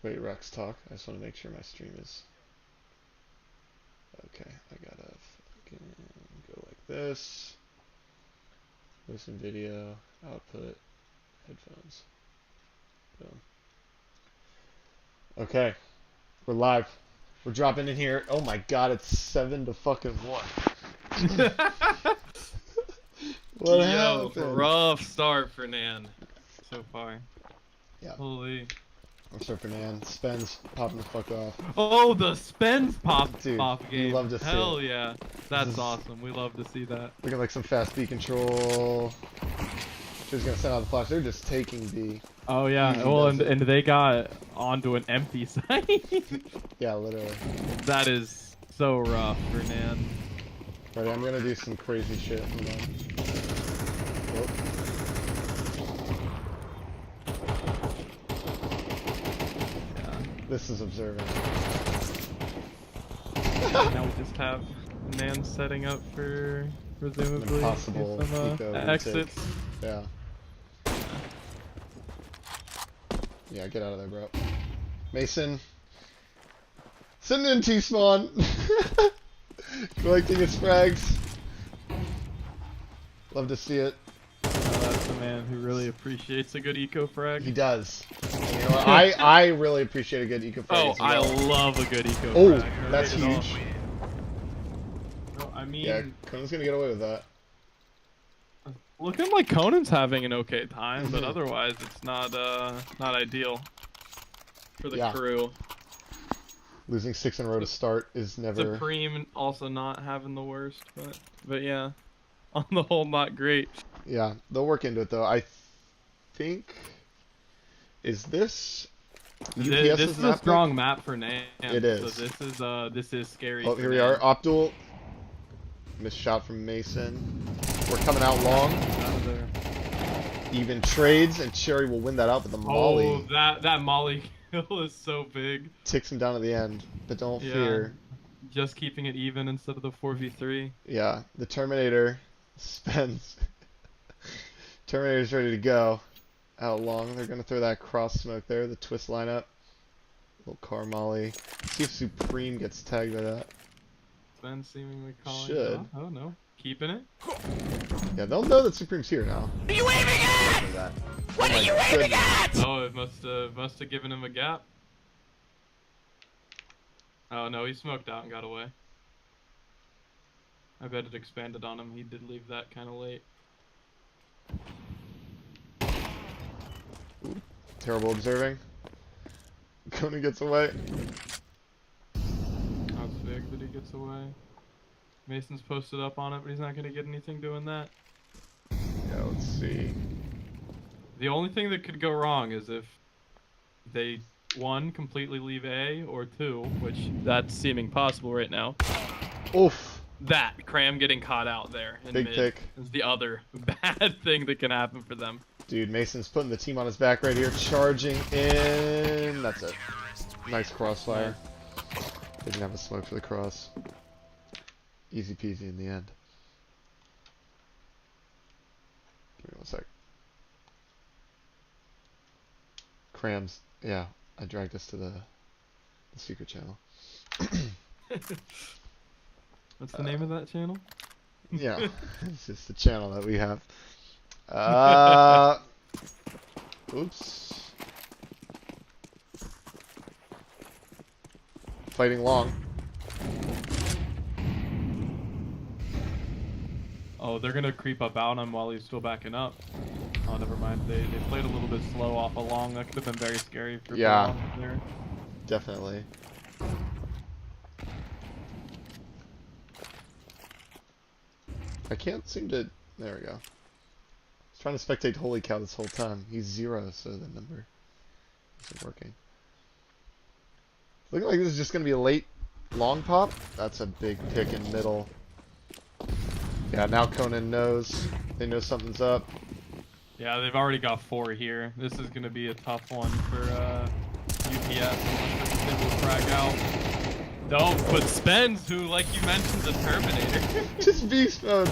Wait, Rex talk. I just want to make sure my stream is okay. I gotta fucking go like this. Listen video, output, headphones. Boom. Okay, we're live. We're dropping in here. Oh my god, it's 7 to fucking 1. What happened? Rough start for NAN so far. Yeah. Holy. I'm sorry for NAN. Spens popping the fuck off. Oh, the Spens pop Dude, off game. we love to see Hell it. yeah. That's awesome. We love to see that. Looking like some fast B control. She's gonna send out the flash. They're just taking B. Oh yeah. Easy Well, does it. and they got onto an empty site. Yeah, literally. That is so rough for NAN. Ready, I'm gonna do some crazy shit. Hold on. Whoop. Yeah. This is observing. Now we just have NAN setting up for presumably Impossible some eco exits. retake. Yeah. Yeah, get out of there, bro. Mason. Send in T-spawn. Collecting his frags. Love to see it. That's the man who really appreciates a good eco frag. He does. And you know what? I really appreciate a good eco frag. Oh, as well. I love a good eco Oh, frag. that's Right at all. huge. No, I mean, Yeah, Conan's gonna get away with that. looking like Conan's having an okay time, but Mhm. otherwise it's not ideal for the Yeah. crew. Losing 6 in a row to start is never. Supreme also not having the worst, but yeah, on the whole not great. Yeah, they'll work into it though. I think. Is this? UPS's This is map a strong map for NAN. It is. So this is scary. Oh, for here we NAN. are. Opdual. Missed shot from Mason. We're coming out long. Out of there. Even trades, and Cherry will win that out, but the Molly Oh, that Molly kill is so big. ticks him down at the end. But don't Yeah. fear. Just keeping it even instead of the 4v3. Yeah, the Terminator spends. Terminator's ready to go. Out long. They're going to throw that cross smoke there. The twist lineup. Little car Molly. See if Supreme gets tagged by that. Ben seemingly calling. Should. Oh no. Keeping it. Yeah, they'll know that Supreme's here now. What are you waving at? What are you waving at? Oh, it must have given him a gap. Oh no, he smoked out and got away. I bet it expanded on him. He did leave that kind of late. Terrible observing. Conan gets away. That's big that he gets away. Mason's posted up on it, but he's not gonna get anything doing that. Yeah, let's see. The only thing that could go wrong is if they, one, completely leave A, or two, which that's seeming possible right now, Oof. that Cram getting caught out there in Big mid pick. is the other bad thing that can happen for them. Dude, Mason's putting the team on his back right here. Charging in. That's it. Nice crossfire. Didn't have a smoke for the cross. Easy peasy in the end. Give me 1 sec. Crams. Yeah, I dragged us to the secret channel. What's the name of that channel? Yeah, it's just the channel that we have. Oops. Fighting long. Oh, they're gonna creep up out on him while he's still backing up. Oh, never mind. They played a little bit slow off a long. That could have been very scary for Yeah. Ball there. Definitely. I can't seem to. There we go. I was trying to spectate Holy Cow this whole time. He's 0, so the number isn't working. Looking like this is just going to be a late long pop. That's a big pick in middle. Yeah, now Conan knows. They know something's up. Yeah, they've already got 4 here. This is gonna be a tough one for UPS. They will frag out. No, but Spence, who, like you mentioned, is a Terminator. Just beast mode.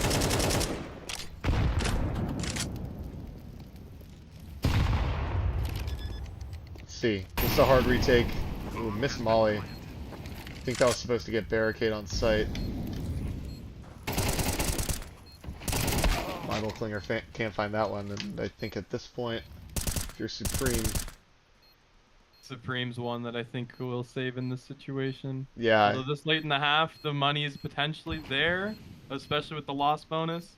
see. This is a hard retake. Ooh, missed Molly. I think that was supposed to get barricade on site. Bible Clinger can't find that one, and I think at this point, if you're Supreme... Supreme's one that I think will save in this situation. Yeah. Although this late in the half, the money is potentially there, especially with the loss bonus.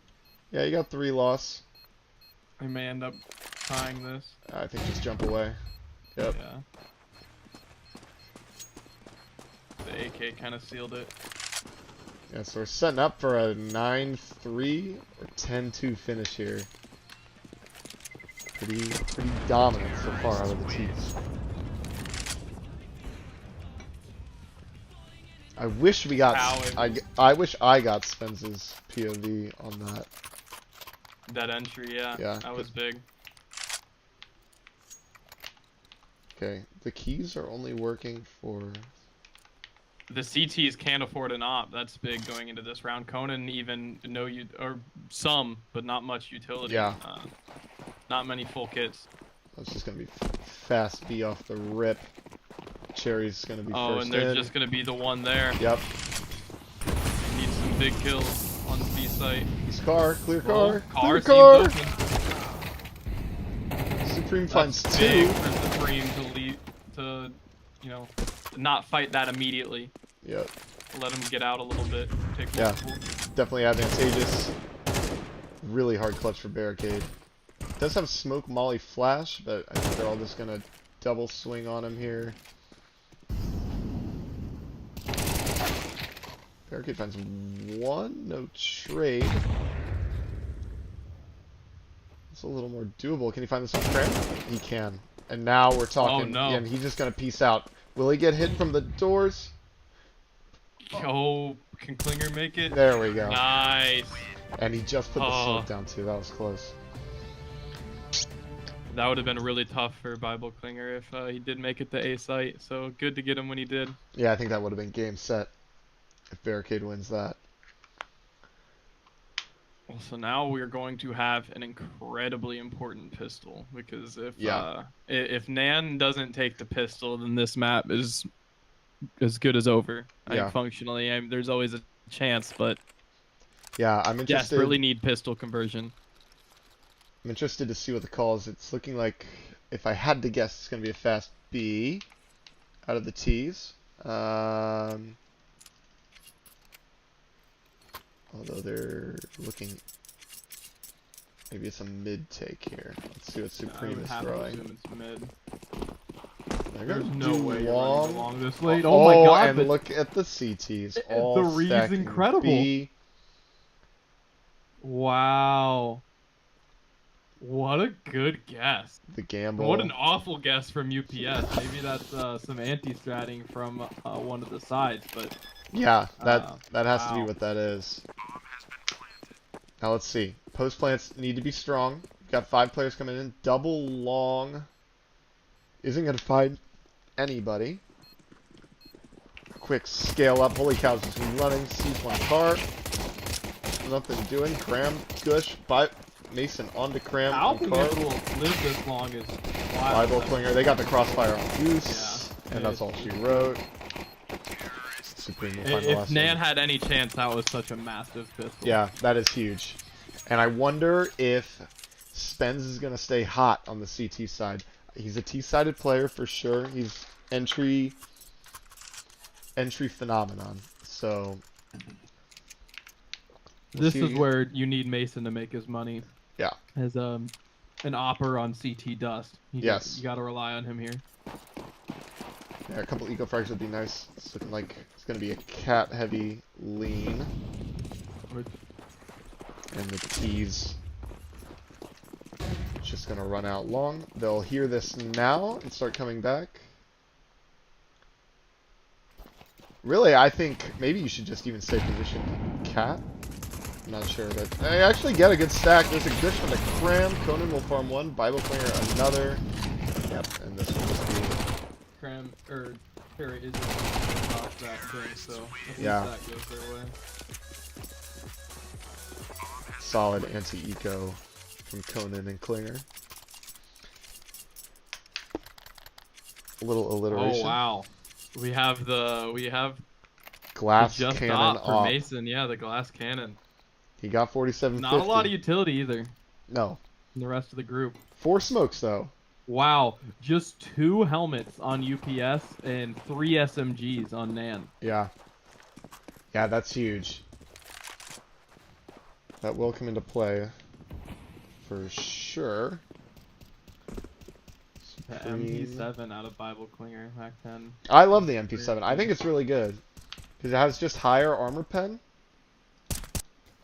Yeah, you got 3 loss. I may end up trying this. I think just jump away. Yep. Yeah. The AK kind of sealed it. Yeah, so we're setting up for a 9-3 or 10-2 finish here. Pretty dominant so far out of the teams. I wish we got. I wish I got Spence's POV on that. That entry, yeah. That was big. Okay, the keys are only working for. The CTs can't afford an op. That's big going into this round. Conan even or some, but not much utility. Yeah. Not many full kits. That's just gonna be fast B off the rip. Cherry's gonna be first Oh, and there's in. just gonna be the one there. Yep. Need some big kills on the B site. He's car, clear car, Car clear car. seems open. Supreme finds That's 2. big for Supreme to not fight that immediately. Yep. Let him get out a little bit. Take Yeah. multiple. Definitely advantageous. Really hard clutch for barricade. Does have smoke molly flash, but I think they're all just gonna double swing on him here. Barricade finds 1, no trade. It's a little more doable. Can he find this one cram? He can. And now we're talking. Oh, no. And he's just gonna peace out. Will he get hit from the doors? Oh, can Klinger make it? There we go. Nice. And he just put the smoke down too. That was close. That would have been really tough for Bible Klinger if he did make it to A site. So good to get him when he did. Yeah, I think that would have been game set if Barricade wins that. Well, so now we're going to have an incredibly important pistol because if NAN doesn't take the pistol, then this map is as good as over. I think functionally, there's always a chance, but yeah, I'm interested. Desperately need pistol conversion. I'm interested to see what the call is. It's looking like, if I had to guess, it's going to be a fast B out of the T's. Although they're looking, maybe it's a mid take here. Let's see what Supreme is throwing. It's mid. There's no way you're running along this late. Oh, Oh my god! And look at the CTs. All the read's stacking incredible. B. Wow. What a good guess. The gamble. What an awful guess from UPS. Maybe that's some anti-stratting from one of the sides, but yeah, that has to be wow. what that is. Now let's see. Post plants need to be strong. We've got 5 players coming in. Double long isn't going to find anybody. Quick scale up. Holy cow, just running. Sees one car. Nothing doing. Cram, Gush, Mason onto Cram. How on can car. this will live this long is wild. Bible Clinger. They got the crossfire on Goose. Yeah. And that's all she wrote. Supreme will find the If last NAN one. had any chance, that was such a massive pistol. Yeah, that is huge. And I wonder if Spence is going to stay hot on the CT side. He's a T-sided player for sure. He's entry phenomenon. So this is where you need Mason to make his money. Yeah. As an opper on CT dust. Yes. You got to rely on him here. Yeah, a couple eco frags would be nice. It's looking like it's going to be a cat-heavy lean. And the T's just going to run out long. They'll hear this now and start coming back. Really, I think maybe you should just even stay positioned cat. I'm not sure, but they actually get a good stack. There's a Gush on the Cram. Conan will farm 1. Bible Clinger another. Yep, and this will just be... Cram, or Perry isn't off that thing, so at least that goes their way. Solid anti-eco from Conan and Klinger. A little alliteration. Oh wow. We have the Glass just cannon op for op. Mason. Yeah, the glass cannon. He got 4750. Not a lot of utility either. No. In the rest of the group. 4 smokes though. Wow, just 2 helmets on UPS and 3 SMGs on NAN. Yeah. Yeah, that's huge. That will come into play for sure. The MP7 out of Bible Clinger, Mac 10. I love the MP7. I think it's really good because it has just higher armor pen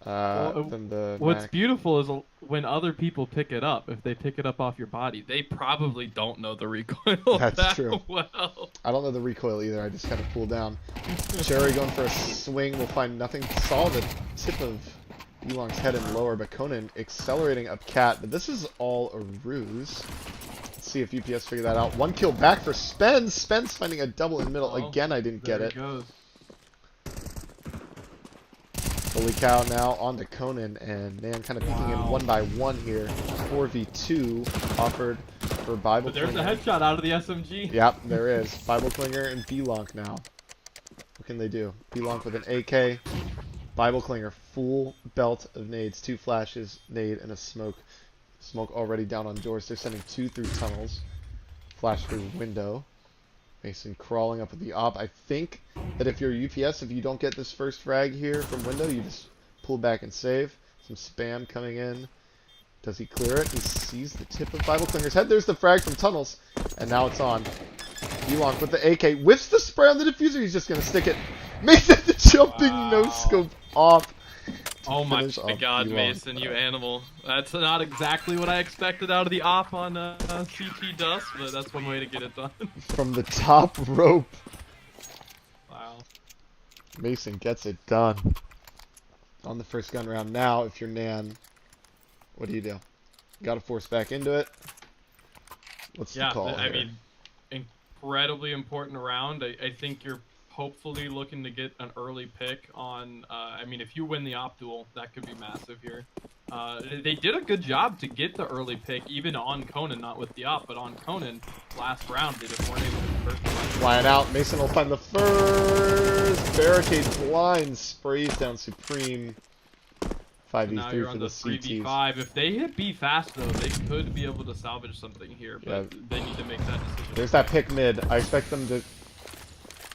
than the What's Mac. beautiful is when other people pick it up, if they pick it up off your body, they probably don't know the recoil That's that true. well. I don't know the recoil either. I just kind of pull down. Cherry going for a swing will find nothing. Saw the tip of Elong's head and lower, but Conan accelerating up Cat. But this is all a ruse. Let's see if UPS figure that out. 1 kill back for Spence. Spence finding a double in middle. Again, I didn't get it. There it goes. Holy cow, now on to Conan, and NAN kind of peeking in 1 by 1 here. 4v2 offered for Bible But there's Clinger. a headshot out of the SMG. Yep, there is. Bible Clinger and B-Lonk now. What can they do? B-Lonk with an AK. Bible Clinger, full belt of nades. 2 flashes, nade, and a smoke. Smoke already down on doors. They're sending 2 through tunnels. Flash through window. Mason crawling up with the op. I think that if you're UPS, if you don't get this first frag here from window, you just pull back and save. Some spam coming in. Does he clear it? He sees the tip of Bible Clinger's head. There's the frag from tunnels. And now it's on. Elon with the AK. Whiffs the spray on the diffuser. He's just going to stick it. Mason the jumping no-scope off. Oh my god, Elon. Mason, you animal. That's not exactly what I expected out of the op on CT Dust, but that's one way to get it done. From the top rope. Wow. Mason gets it done. On the first gun round. Now, if you're NAN, what do? You gotta force back into it. What's the call I here? mean, incredibly important round. I think you're hopefully looking to get an early pick on, I mean, if you win the op duel, that could be massive here. They did a good job to get the early pick, even on Conan, not with the op, but on Conan, last round, they just weren't able to convert the first. Flying out, Mason will find the first barricade blind, sprays down Supreme. 5v3 Now you're for on the the CTs. 3v5. If they hit B fast, though, they could be able to salvage something here, but they need to make that decision. There's that pick mid. I expect them to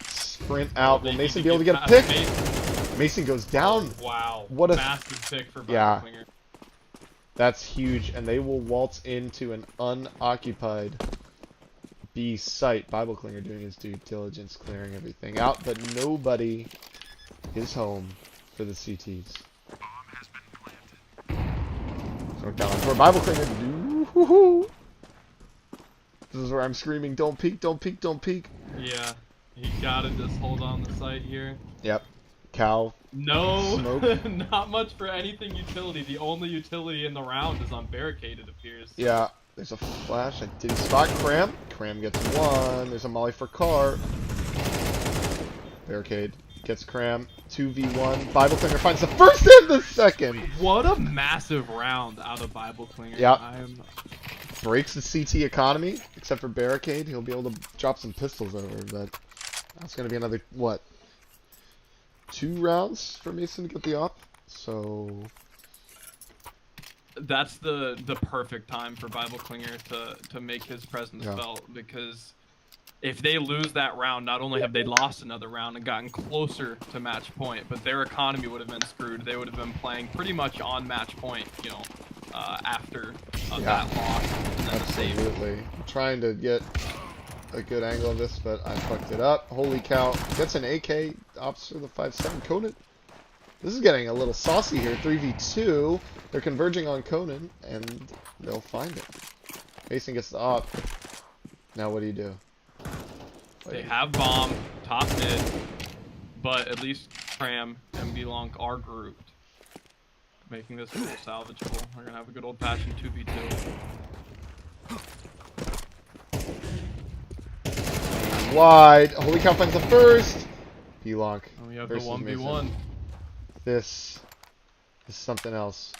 sprint out. Will They Mason need be able to get a past pick? Mason. Mason goes down. Wow. What a massive pick for Yeah. Bible Clinger. That's huge, and they will waltz into an unoccupied B site. Bible Clinger doing his due diligence, clearing everything out, but nobody is home for the CTs. So down for Bible Clinger. This is where I'm screaming, don't peek, don't peek, don't peek. Yeah. You gotta just hold on the site here. Yep. Cow. No, Smoke. not much for anything utility. The only utility in the round is on barricade, it appears. Yeah. There's a flash. Did he spot Cram? Cram gets 1. There's a molly for Car. Barricade gets Cram. 2v1. Bible Clinger finds the first and the second. What a massive round out of Bible Clinger. Yep. I'm... Breaks the CT economy, except for Barricade. He'll be able to drop some pistols over, but that's going to be another, what, 2 rounds for Mason to get the op? So... That's the perfect time for Bible Clinger to make his presence felt, because if they lose that round, not only have they lost another round and gotten closer to match point, but their economy would have been screwed. They would have been playing pretty much on match point, you know, after that loss and then the save. Absolutely. I'm trying to get a good angle of this, but I fucked it up. Holy cow. Gets an AK. Ops for the 5-7. Conan. This is getting a little saucy here. 3v2. They're converging on Conan, and they'll find it. Mason gets the op. Now what do you do? They have bomb, top mid, but at least Cram and B-Lonk are grouped, making this a little salvageable. We're going to have a good old-fashioned 2v2. Wide. Holy cow finds the first. B-Lonk. And we have the versus 1v1. Mason. This is something else.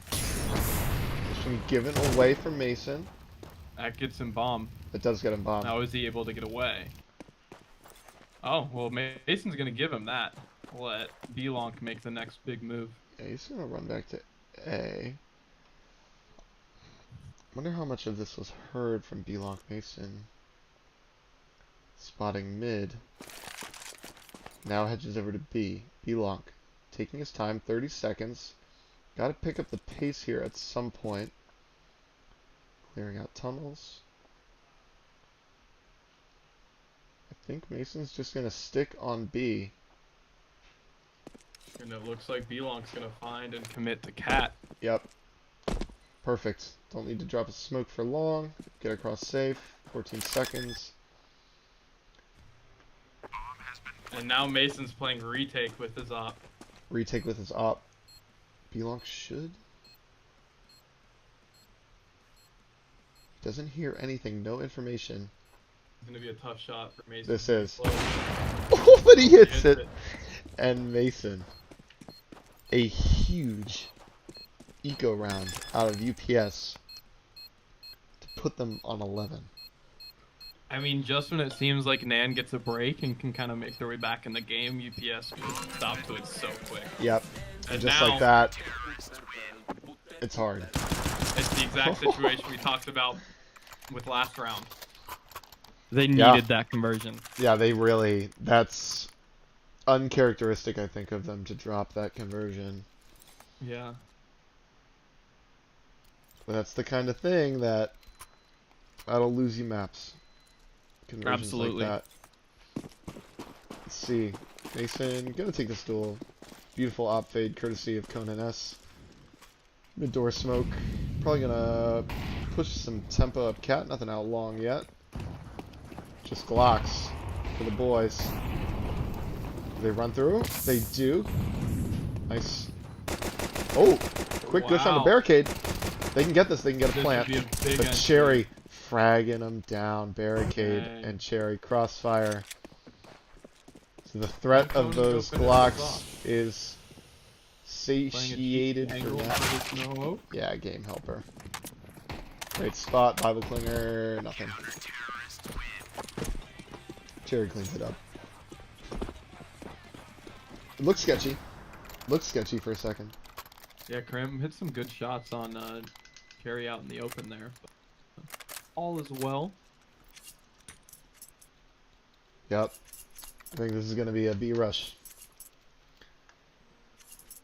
This one given away from Mason. That gets him bomb. It does get him bombed. Now is he able to get away? Oh, well, Mason's going to give him that. Let B-Lonk make the next big move. Yeah, he's going to run back to A. Wonder how much of this was heard from B-Lonk Mason. Spotting mid. Now hedges over to B. B-Lonk taking his time, 30 seconds. Got to pick up the pace here at some point. Clearing out tunnels. I think Mason's just going to stick on B. And it looks like B-Lonk's going to find and commit to Cat. Yep. Perfect. Don't need to drop a smoke for long. Get across safe. 14 seconds. And now Mason's playing retake with his op. Retake with his op. B-Lonk should. Doesn't hear anything. No information. It's going to be a tough shot for Mason. This is. Oh, but he hits it. And Mason. A huge eco round out of UPS to put them on 11. I mean, just when it seems like NAN gets a break and can kind of make their way back in the game, UPS just stops to it so quick. Yep. And just now, like that, it's hard. It's the exact situation we talked about with last round. They needed that conversion. Yeah, they really... That's uncharacteristic, I think, of them to drop that conversion. Yeah. But that's the kind of thing that'll lose you maps. Conversions Absolutely. like that. Let's see. Mason gonna take this duel. Beautiful op fade courtesy of Conan S. Mid door smoke. Probably gonna push some tempo up Cat. Nothing out long yet. Just Glocks for the boys. Do they run through? They do. Nice. Oh! Quick push on the barricade. They can get this. They can get a plant. But Cherry fragging them down. Barricade and Cherry crossfire. So the threat of those Glocks is satiated for now. Yeah, game helper. Great spot. Bible Clinger. Nothing. Cherry cleans it up. It looks sketchy. Looks sketchy for a second. Yeah, Krim hit some good shots on Cherry out in the open there. But all is well. Yep. I think this is going to be a B rush.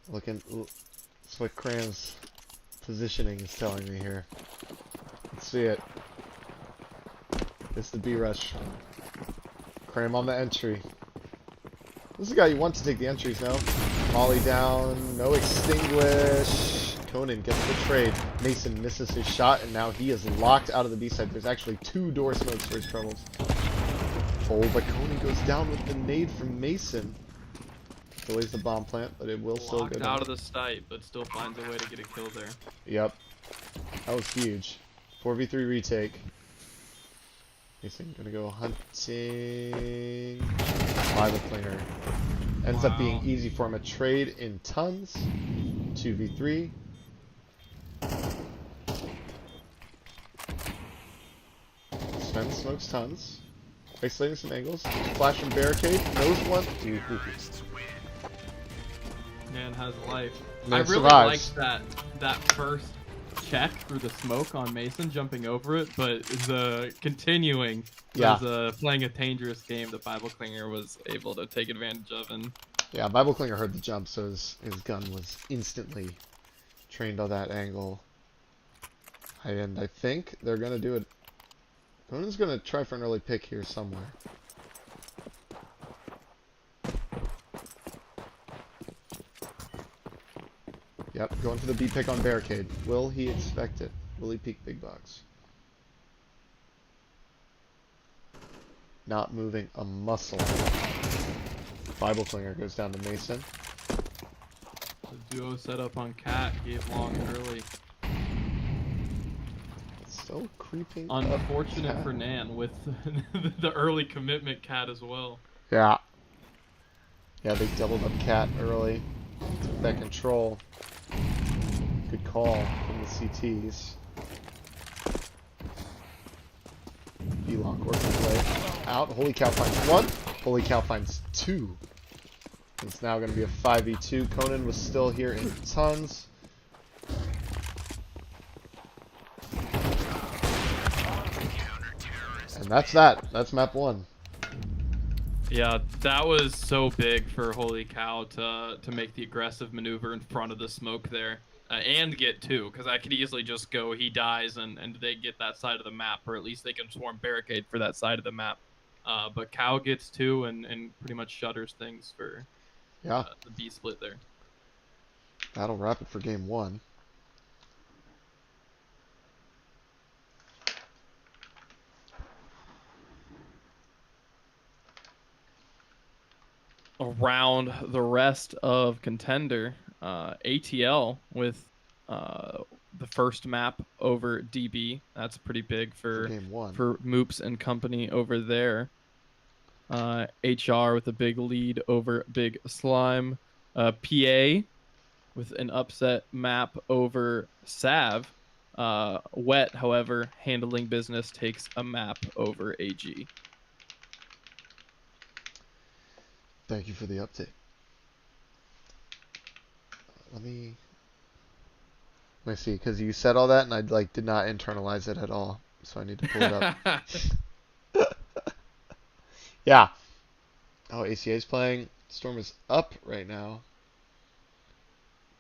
Looking... That's what Cram's positioning is telling me here. Let's see it. It's the B rush. Cram on the entry. This is the guy you want to take the entries now. Molly down, no extinguish. Conan gets the trade. Mason misses his shot, and now he is locked out of the B side. There's actually 2 door smokes for his troubles. Oh, but Conan goes down with the nade from Mason. Delays the bomb plant, but it will still go down. Out of the sight, but still finds a way to get a kill there. Yep. That was huge. 4v3 retake. Mason gonna go hunting. Bible Clinger. Ends up being easy for him. A trade in tons. 2v3. Sven smokes tons. Isolating some angles. Flash from barricade. Knows one. Dude. Man has life. Man I really survives. liked that first check through the smoke on Mason jumping over it, but the continuing was playing a dangerous game that Bible Clinger was able to take advantage of. And yeah, Bible Clinger heard the jump, so his gun was instantly trained on that angle. And I think they're gonna do it. Conan's gonna try for an early pick here somewhere. Yep, going for the B pick on barricade. Will he expect it? Will he peek big box? Not moving a muscle. Bible Clinger goes down to Mason. the duo setup on Cat gave long early. Still creeping. Unfortunate for Nan with the early commitment Cat as well. Yeah. Yeah, they doubled up Cat early. Took that control. Good call from the CTs. B-Lock working play out. Holy Cow finds one. Holy Cow finds two. It's now going to be a 5v2. Conan was still here in tons. And that's that. That's map 1. Yeah, that was so big for Holy Cow to make the aggressive maneuver in front of the smoke there. And get 2, because I could easily just go, he dies, and they get that side of the map, or at least they can swarm barricade for that side of the map. But Cow gets 2 and pretty much shutters things for the B split there. That'll wrap it for game 1. Around the rest of Contender, ATL with the first map over DB. That's pretty big for game 1. for Moops and company over there. HR with a big lead over Big Slime. PA with an upset map over Sav. Wet, however, handling business takes a map over AG. Thank you for the update. Let me see, because you said all that and I did not internalize it at all, so I need to pull it up. Yeah. Oh, ACA's playing. Storm is up right now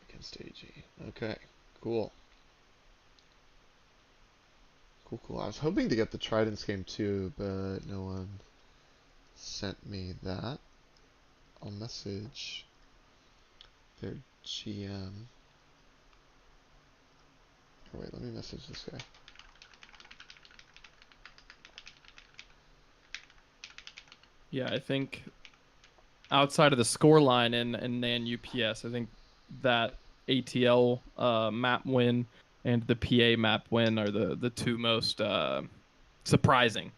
against AG. Okay, cool. Cool. I was hoping to get the Tridents game too, but no one sent me that. I'll message their GM. Oh, wait, let me message this guy. Yeah, I think outside of the score line and NAN UPS, I think that ATL map win and the PA map win are the two most surprising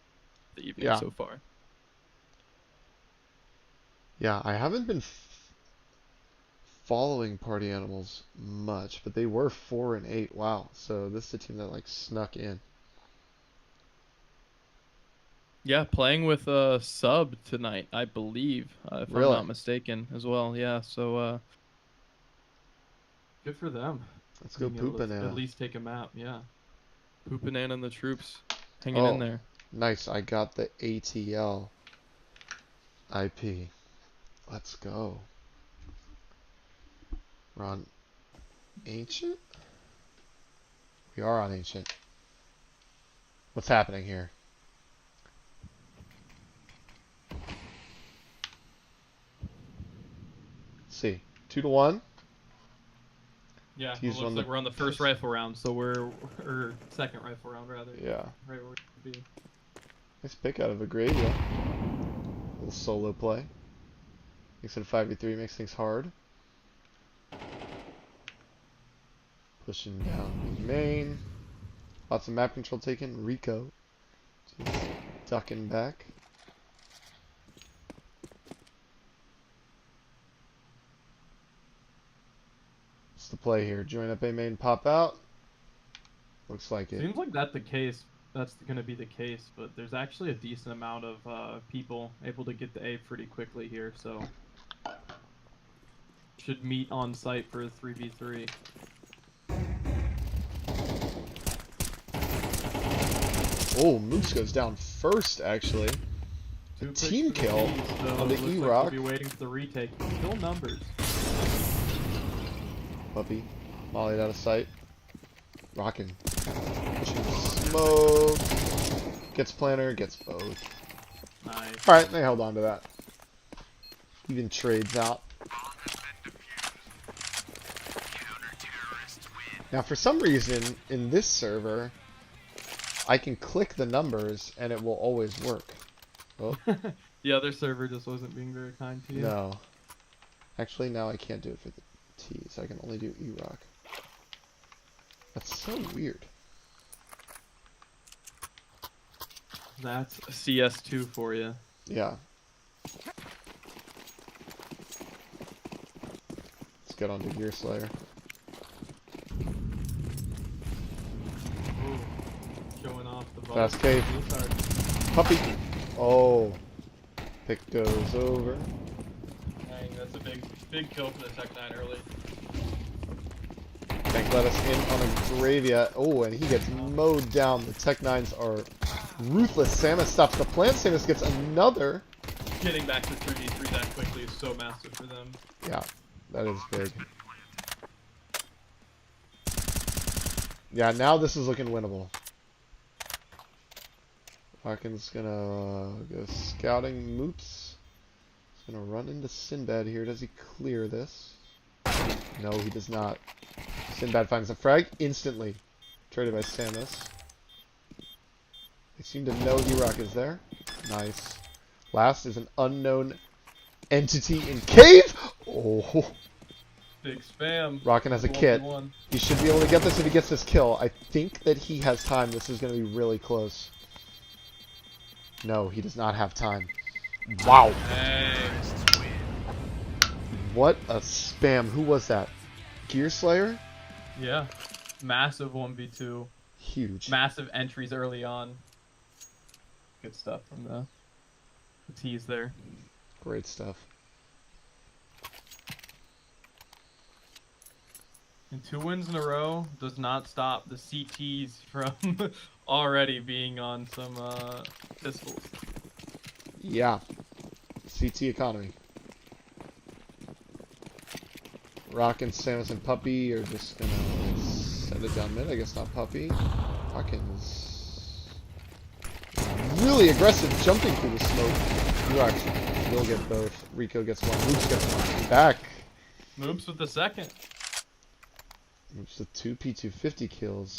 the evening so far. Yeah, I haven't been following Party Animals much, but they were 4 and 8. Wow, so this is a team that snuck in. Yeah, playing with a sub tonight, I believe, if I'm not mistaken, as well. Yeah, so good for them. Let's go Poop Banana. At least take a map, yeah. Poop Banana and the troops hanging in there. Nice, I got the ATL IP. Let's go. We're on Ancient? We are on Ancient. What's happening here? Let's see. 2-1. Yeah, it looks like we're on the first rifle round, so or second rifle round rather. Yeah. Right where we be. Nice pick out of a Gravia. Little solo play. Makes it a 5v3, makes things hard. Pushing down main. Lots of map control taken. Rico. Just ducking back. What's the play here? Join up A main, pop out. Looks like it. Seems like that's the case. That's going to be the case, but there's actually a decent amount of people able to get the A pretty quickly here, so should meet on site for a 3v3. Oh, Moose goes down first, actually. A team kill on the E-Rock. We'll be waiting for the retake. Kill numbers. Puppy. Mollied out of sight. Rocking. Pushing smoke. Gets planner, gets both. Nice. Alright, they held on to that. Even trades out. Now, for some reason, in this server, I can click the numbers and it will always work. Oh. The other server just wasn't being very kind to you. No. Actually, now I can't do it for the T's. I can only do E-Rock. That's so weird. That's CS2 for you. Yeah. Let's get on to Gear Slayer. Ooh, showing off the Fast cave. Puppy. Oh. Pick goes over. Dang, that's a big kill for the Tech 9 early. Tank let us in on a graveyard. Oh, and he gets mowed down. The Tech 9s are ruthless. Samus stops the plant. Samus gets another. Getting back to 3v3 that quickly is so massive for them. Yeah, that is big. Yeah, now this is looking winnable. Hawkins gonna go scouting. Moops. He's gonna run into Sinbad here. Does he clear this? No, he does not. Sinbad finds the frag instantly. Traded by Samus. They seem to know E-Rock is there. Nice. Last is an unknown entity in cave. Oh. Big spam. Rockin' has a kit. 1v1. He should be able to get this if he gets this kill. I think that he has time. This is going to be really close. No, he does not have time. Wow. Dang. What a spam. Who was that? Gear Slayer? Yeah. Massive 1v2. Huge. Massive entries early on. Good stuff from the tease there. Great stuff. And 2 wins in a row does not stop the CTs from already being on some pistols. Yeah. CT economy. Rockin', Samus, and Puppy are just gonna send it down mid. I guess not Puppy. Rockin's really aggressive, jumping through the smoke. You actually will get both. Rico gets one. Moops gets one. Back. Moops with the second. Moops with 2 P250 kills.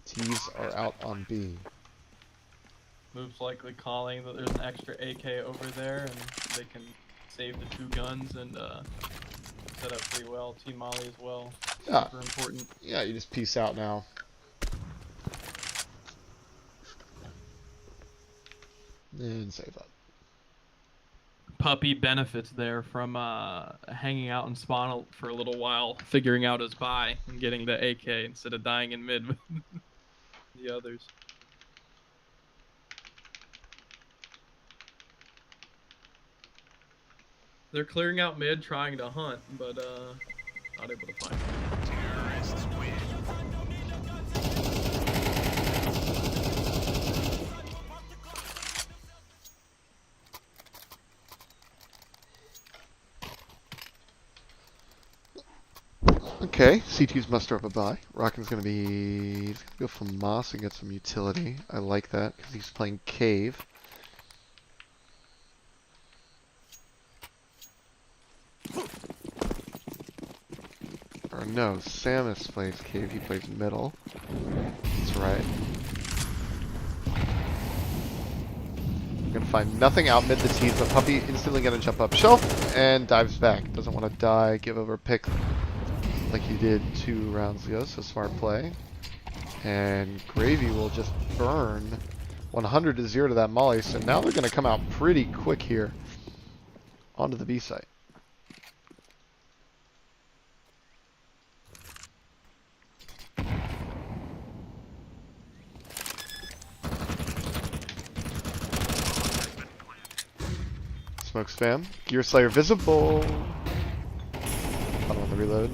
T's are out on B. Moops likely calling that there's an extra AK over there and they can save the 2 guns and set up pretty well. Team Molly as well. Yeah. Super important. Yeah, you just peace out now. And save up. Puppy benefits there from hanging out in spawn for a little while, figuring out his buy and getting the AK instead of dying in mid with the others. They're clearing out mid, trying to hunt, but not able to find it. Terrorists win. Okay, CT's muster up a buy. Rockin's gonna be... He's gonna go for Moss and get some utility. I like that, because he's playing Cave. Or no, Samus plays Cave, he plays middle. That's right. Gonna find nothing out mid the teeth, but Puppy instantly gonna jump up shelf and dives back. Doesn't want to die, give over pick like he did 2 rounds ago, so smart play. And Gravy will just burn 100 to 0 to that Molly, so now they're gonna come out pretty quick here onto the B site. Smoke spam. Gear Slayer visible. Bottom on the reload.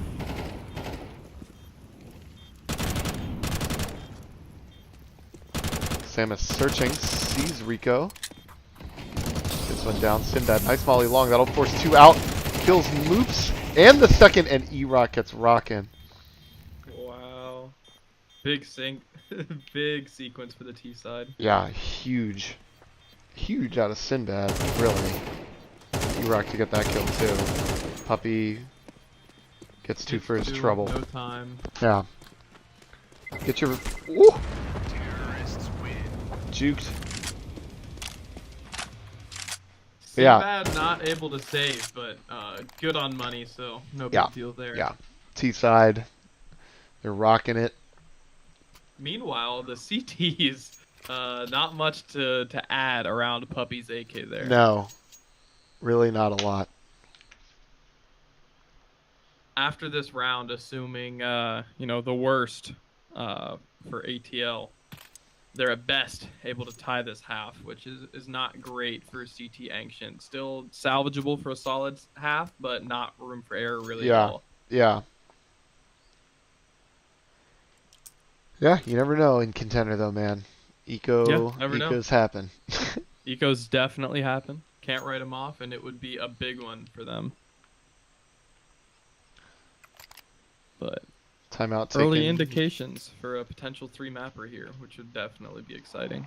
Samus searching. Sees Rico. Gets one down. Sinbad. Nice molly long. That'll force 2 out. Kills Moops. And the second. And E-Rock gets rockin'. Wow. Big sync. Big sequence for the T side. Yeah, huge. Huge out of Sinbad. Really. E-Rock to get that kill too. Puppy gets 2 for his trouble. No time. Yeah. Get your... Ooh! Terrorists win. Juked. Sinbad not able to save, but good on money, so no big Yeah. deal there. Yeah. T-side. They're rocking it. Meanwhile, the CTs, not much to add around Puppy's AK there. No. Really not a lot. After this round, assuming, the worst for ATL, they're at best able to tie this half, which is not great for CT Ancient. Still salvageable for a solid half, but not room for error really at Yeah. all. Yeah. Yeah, you never know in Contender though, man. Never know. Ecos happen. Ecos definitely happen. Can't write them off, and it would be a big one for them. But Timeout early taken. indications for a potential 3-mapper here, which would definitely be exciting.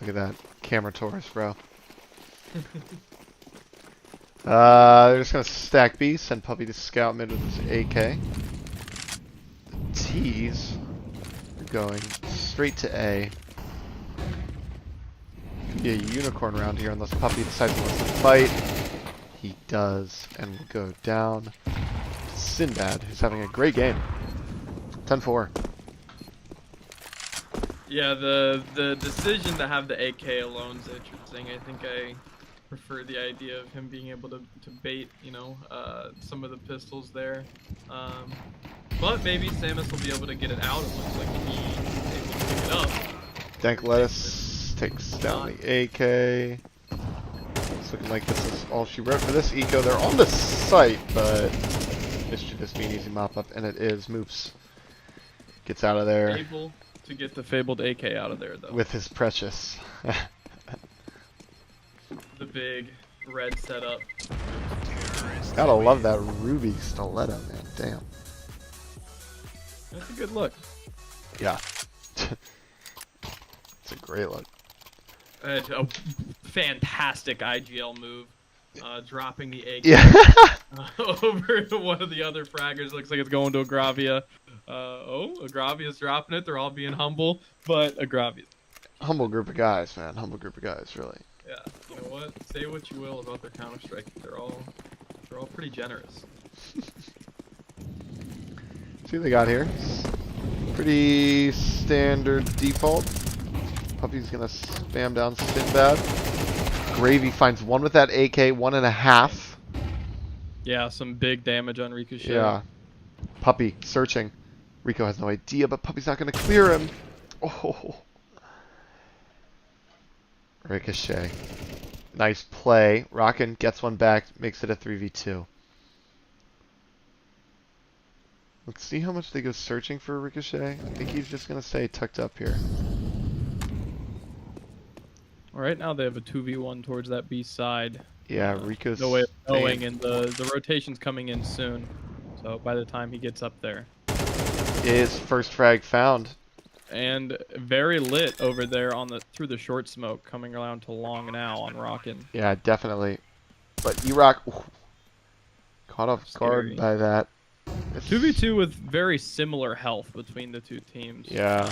Look at that camera Taurus, bro. They're just gonna stack B, send Puppy to scout mid with his AK. The T's are going straight to A. Could be a unicorn round here unless Puppy decides he wants to fight. He does, and will go down to Sinbad, who's having a great game. 10-4. Yeah, the decision to have the AK alone is interesting. I think I prefer the idea of him being able to bait, you know, some of the pistols there. But maybe Samus will be able to get it out. It looks like he's able to pick it up. Dank Lettuce takes down the AK. It's looking like this is all she wrote for this eco. They're on the site, but this should just be an easy mop up, and it is. Moops gets out of there. Able to get the fabled AK out of there, though. With his precious. The big red setup. Gotta love that ruby stiletto, man. Damn. That's a good look. Yeah. It's a great look. A fantastic IGL move. Dropping the AK over to one of the other fraggers. Looks like it's going to Agravia. Agravia's dropping it. They're all being humble, but Agravia. Humble group of guys, man. Humble group of guys, really. Yeah, you know what? Say what you will about their Counter-Strike. They're all pretty generous. See what they got here. Pretty standard default. Puppy's gonna spam down Sinbad. Gravy finds one with that AK, 1.5. Yeah, some big damage on Ricochet. Yeah. Puppy searching. Rico has no idea, but Puppy's not gonna clear him. Oh. Ricochet. Nice play. Rockin' gets one back, makes it a 3v2. Let's see how much they go searching for Ricochet. I think he's just going to stay tucked up here. Right now they have a 2v1 towards that B side. Yeah, Rico's no way of knowing, and the rotation's coming in soon. So by the time he gets up there. Is first frag found. And very lit over there on through the short smoke, coming around to long now on Rockin'. Yeah, definitely. But E-Rock caught off guard by that. 2v2 with very similar health between the two teams. Yeah.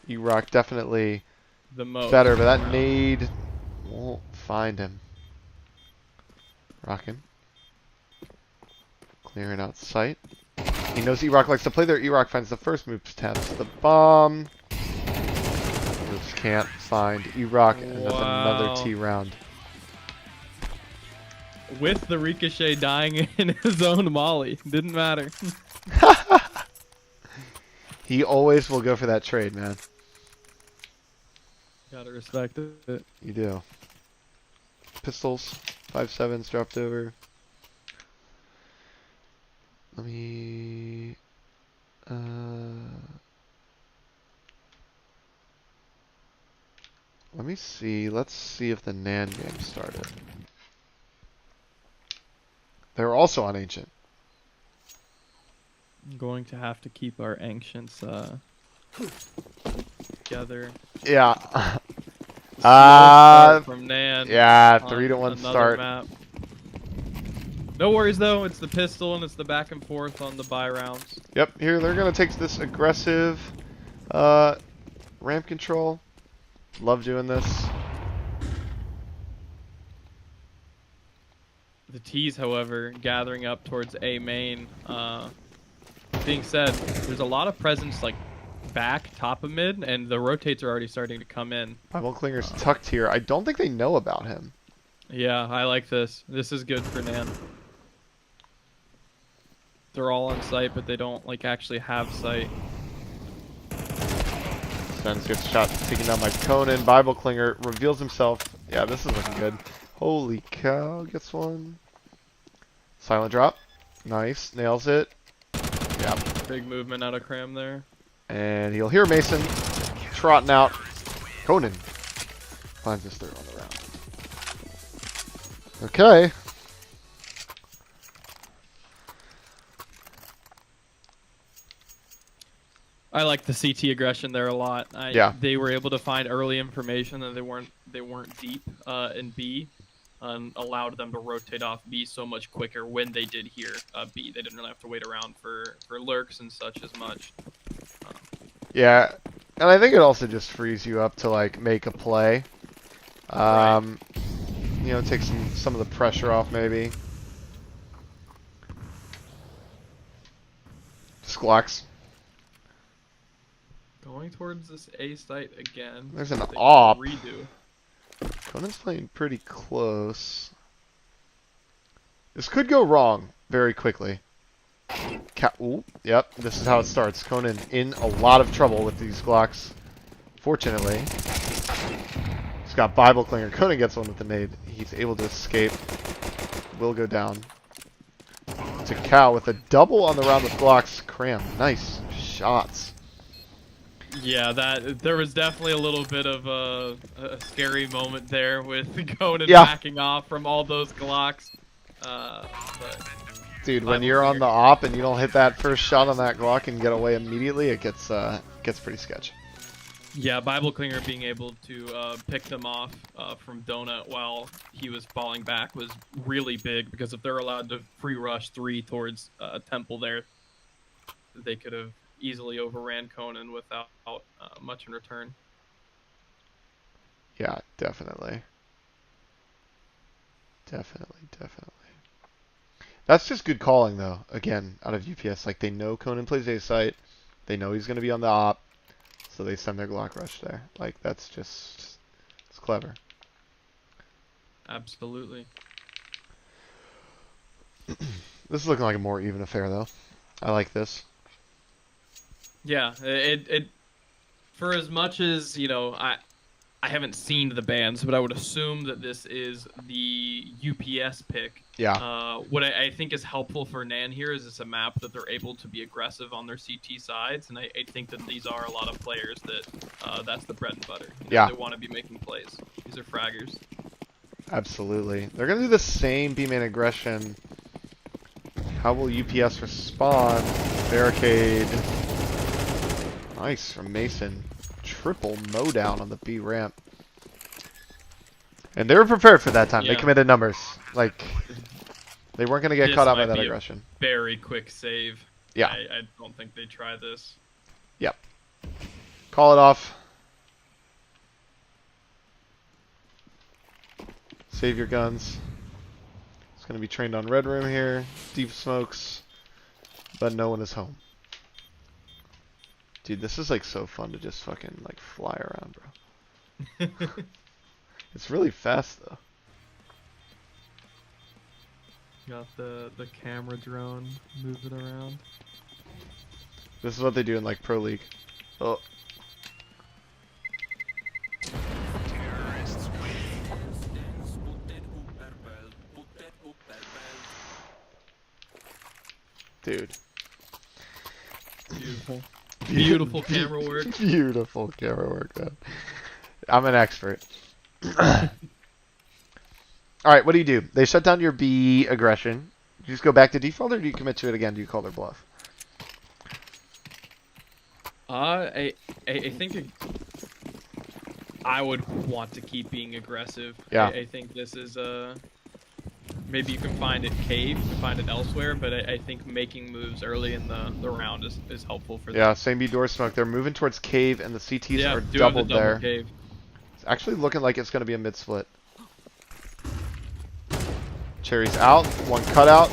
E-Rock definitely the most better, but that nade won't find him. Rockin'. Clearing out sight. He knows E-Rock likes to play there. E-Rock finds the first Moops taps the bomb. Moops can't find E-Rock, and that's another T round. With the Ricochet dying in his own molly. Didn't matter. He always will go for that trade, man. Gotta respect it. You do. Pistols, 5.7s dropped over. Let me see. Let's see if the NAN game started. They're also on Ancient. I'm going to have to keep our Ancients together. Yeah. From NAN. Yeah, 3-1 start. Map. No worries though, it's the pistol and it's the back and forth on the buy rounds. Yep, here they're gonna take this aggressive ramp control. Love doing this. The T's, however, gathering up towards A main. Being said, there's a lot of presence like back top of mid, and the rotates are already starting to come in. Bible Clinger's tucked here. I don't think they know about him. Yeah, I like this. This is good for NAN. They're all on site, but they don't like actually have sight. Spence gets shot taking down by Conan. Bible Clinger reveals himself. Yeah, this is looking good. Holy cow, gets one. Silent drop. Nice, nails it. Yeah. Big movement out of Cram there. And he'll hear Mason trotting out. Conan finds his third on the round. Okay. I like the CT aggression there a lot. Yeah. They were able to find early information that they weren't deep in B, and allowed them to rotate off B so much quicker when they did hear B. They didn't really have to wait around for lurks and such as much. Yeah, and I think it also just frees you up to like make a play. Right. You know, take some of the pressure off maybe. Sklocks. Going towards this A site again. There's an They op. redo. Conan's playing pretty close. This could go wrong very quickly. Ooh, yep, this is how it starts. Conan in a lot of trouble with these Glocks. Fortunately, he's got Bible Clinger. Conan gets one with the nade. He's able to escape. Will go down. To Cow with a double on the round with Glocks. Cram, nice shots. Yeah, there was definitely a little bit of a scary moment there with Conan Yeah. backing off from all those Glocks. But Dude, when you're on the op and you don't hit that first shot on that Glock and get away immediately, it gets pretty sketchy. yeah, Bible Clinger being able to pick them off from Donut while he was falling back was really big, because if they're allowed to free rush 3 towards Temple there, they could have easily overran Conan without much in return. Yeah, definitely. Definitely. That's just good calling, though. Again, out of UPS, like they know Conan plays A site, they know he's going to be on the op, so they send their Glock rush there. Like that's just, it's clever. Absolutely. This is looking like a more even affair, though. I like this. Yeah, it for as much as, you know, I haven't seen the bans, but I would assume that this is the UPS pick. Yeah. What I think is helpful for NAN here is it's a map that they're able to be aggressive on their CT sides, and I think that these are a lot of players that that's the bread and butter. You know, Yeah. They want to be making plays. These are fraggers. Absolutely. They're going to do the same B-main aggression. How will UPS respond? Barricade. Nice from Mason. Triple mow down on the B ramp. And they were prepared for that time. Yeah. They committed numbers. Like, they weren't going to get This caught out by might that be a aggression. Very quick save. Yeah. I don't think they try this. Yep. Call it off. Save your guns. It's going to be trained on red room here. Deep smokes. But no one is home. Dude, this is like so fun to just fucking like fly around, bro. It's really fast though. Got the camera drone moving around. This is what they do in like Pro League. Oh. Dude. Beautiful. Beautiful camera work. Beautiful camera work, man. I'm an expert. Alright, what do? They shut down your B aggression. Do you just go back to default, or do you commit to it again? Do you call their bluff? I think I would want to keep being aggressive. Yeah. I think this is maybe you can find it cave, you can find it elsewhere, but I think making moves early in the round is helpful for them. Yeah, same B door smoke. They're moving towards cave, and the CTs Yeah, are doing doubled the double there. cave. It's actually looking like it's going to be a mid split. Cherry's out. One cutout.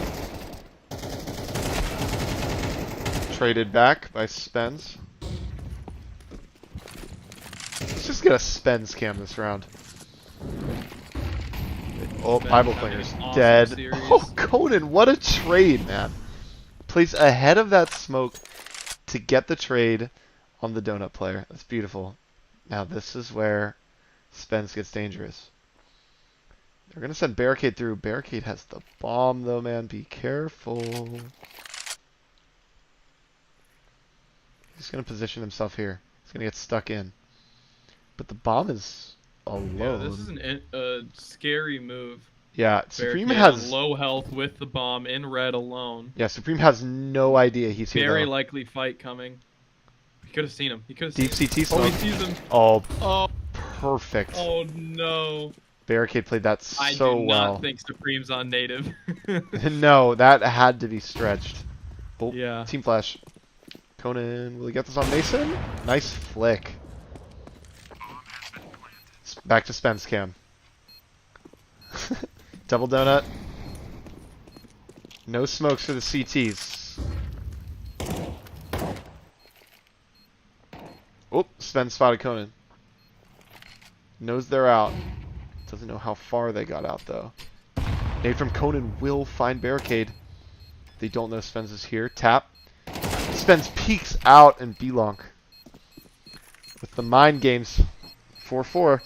Traded back by Spence. Let's just get a spend scam this round. Oh, Spend Bible having Clinger's an awesome dead. series. Oh, Conan, what a trade, man. Plays ahead of that smoke to get the trade on the donut player. That's beautiful. Now this is where Spence gets dangerous. They're going to send Barricade through. Barricade has the bomb, though, man. Be careful. He's going to position himself here. He's going to get stuck in. But the bomb is alone. Yeah, this is a scary move. Yeah, Supreme Barricade has... on low health with the bomb in red alone. Yeah, Supreme has no idea he's here, Very though. likely fight coming. He could have seen him. He could have Deep seen CT him. smoke. Oh, he sees him. Oh, Oh, perfect. oh no. Barricade played that so I do well. not think Supreme's on native. No, that had to be stretched. Oh, Yeah. Team Flash. Conan, will he get this on Mason? Nice flick. Back to Spence cam. Double donut. No smokes for the CTs. Oh, Spence spotted Conan. Knows they're out. Doesn't know how far they got out, though. Nade from Conan will find Barricade. They don't know Spence is here. Tap. Spence peeks out and B-Lonk. With the mind games. 4-4.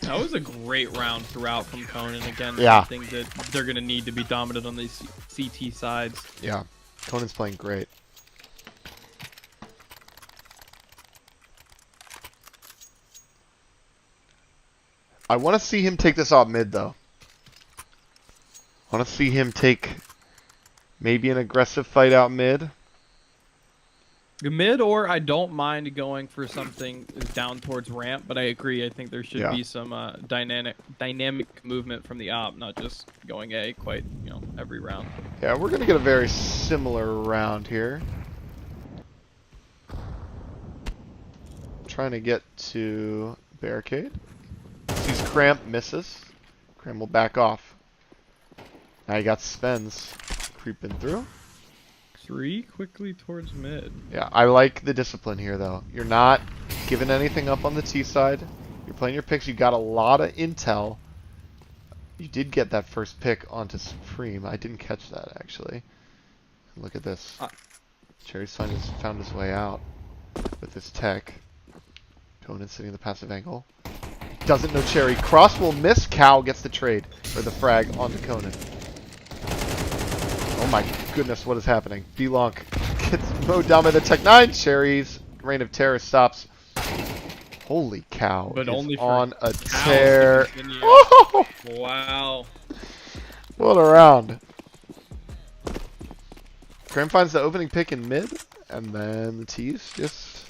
That was a great round throughout from Conan. Again, Yeah. something that they're going to need to be dominant on these CT sides. Yeah. Conan's playing great. I want to see him take this off mid, though. I want to see him take maybe an aggressive fight out mid. Mid, or I don't mind going for something down towards ramp, but I agree. I think there should be some dynamic movement from the op, not just going A quite, every round. Yeah, we're going to get a very similar round here. Trying to get to Barricade. Sees Cramp, misses. Cramp will back off. Now you got Spence creeping through. 3 quickly towards mid. Yeah, I like the discipline here, though. You're not giving anything up on the T side. You're playing your picks. You got a lot of intel. You did get that first pick onto Supreme. I didn't catch that, actually. Look at this. Cherry's found his way out with his tech. Conan sitting in the passive angle. Doesn't know Cherry. Cross will miss. Cow gets the trade, or the frag onto Conan. Oh my goodness, what is happening? B-Lonk gets mowed down by the Tech 9. Cherry's Reign of Terror stops. Holy cow. But is only for on a cows to tear. continue. Oh, Wow. what a round. Cram finds the opening pick in mid, and then the T's just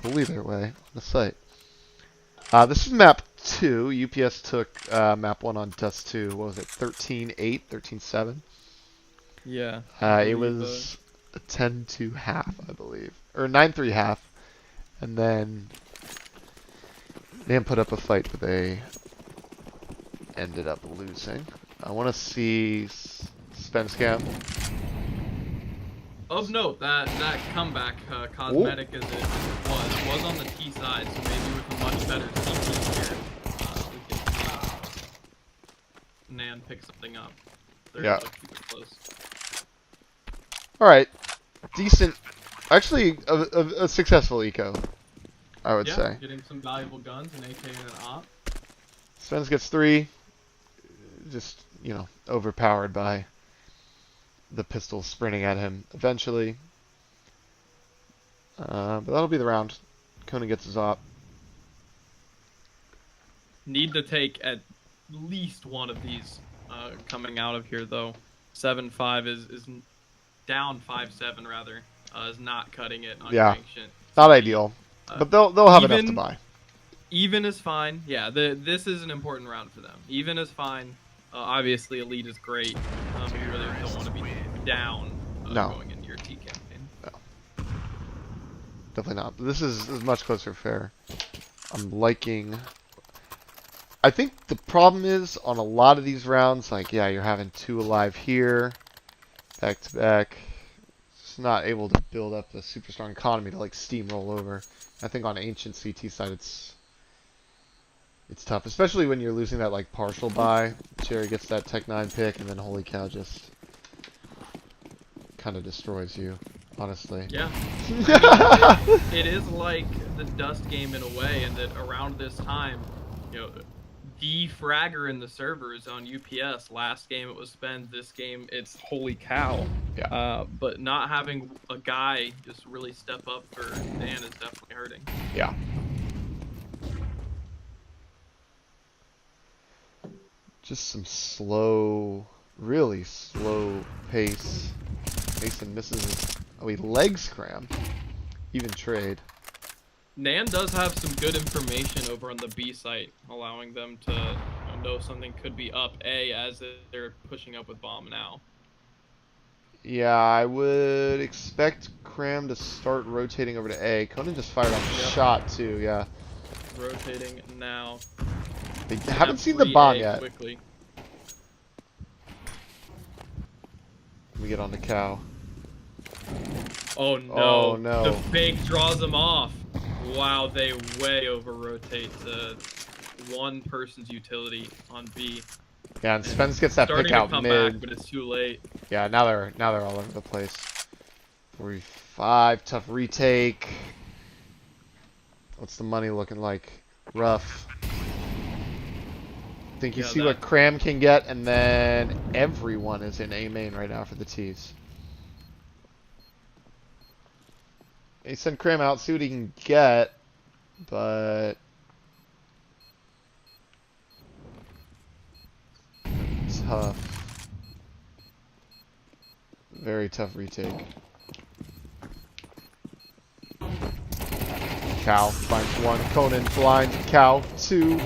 bully their way on the site. This is map 2. UPS took map 1 on Dust 2. What was it? 13-8, 13-7? Yeah. It was a 10-2 half, I believe. Or 9-3 half. And then they didn't put up a fight, but they ended up losing. I want to see Spence Cam. Of note, that comeback, cosmetic as it was on the T side, so maybe with a much better CT here, we can NAN pick something up. They're Yeah. super close. Alright. Decent. Actually, a successful eco, I would say. Getting some valuable guns, an AK and an op. Spence gets 3. Just, overpowered by the pistol sprinting at him eventually. But that'll be the round. Conan gets his op. Need to take at least one of these coming out of here, though. 7-5 is down 5-7 rather. Is not cutting it on Yeah. Ancient. Not ideal. But they'll have enough to even- buy. Even is fine. Yeah, this is an important round for them. Even is fine. Obviously, Elite is great. You really don't want to be down No. going into your T campaign. Definitely not. But this is much closer fair. I'm liking... I think the problem is, on a lot of these rounds, you're having 2 alive here. Back to back. It's just not able to build up a super strong economy to like steamroll over. I think on ancient CT side it's tough, especially when you're losing that like partial buy. Cherry gets that Tech 9 pick, and then holy cow just kind of destroys you, honestly. Yeah. I mean, it is like the Dust game in a way, in that around this time, you know, the fragger in the server is on UPS. Last game it was Spend. This game it's holy cow. Yeah. But not having a guy just really step up for NAN is definitely hurting. Yeah. Just some slow, really slow pace. Mason misses. Oh, he legs cram. Even trade. NAN does have some good information over on the B site, allowing them to know something could be up A as they're pushing up with bomb now. Yeah, I would expect Cram to start rotating over to A. Conan just fired off a shot too, yeah. Rotating now. They haven't seen the bomb yet. Quickly. Let me get on the cow. Oh no. Oh no. The fake draws them off. Wow, they way over rotate to one person's utility on B. Yeah, and Spence gets that pick out starting to come mid. back, but it's too late. Yeah, now they're all over the place. 45, tough retake. What's the money looking like? Rough. Think you see what Cram can get, and then everyone is in A main right now for the T's. He sent Cram out, see what he can get, but tough. Very tough retake. Cow finds one. Conan blind. Cow 2.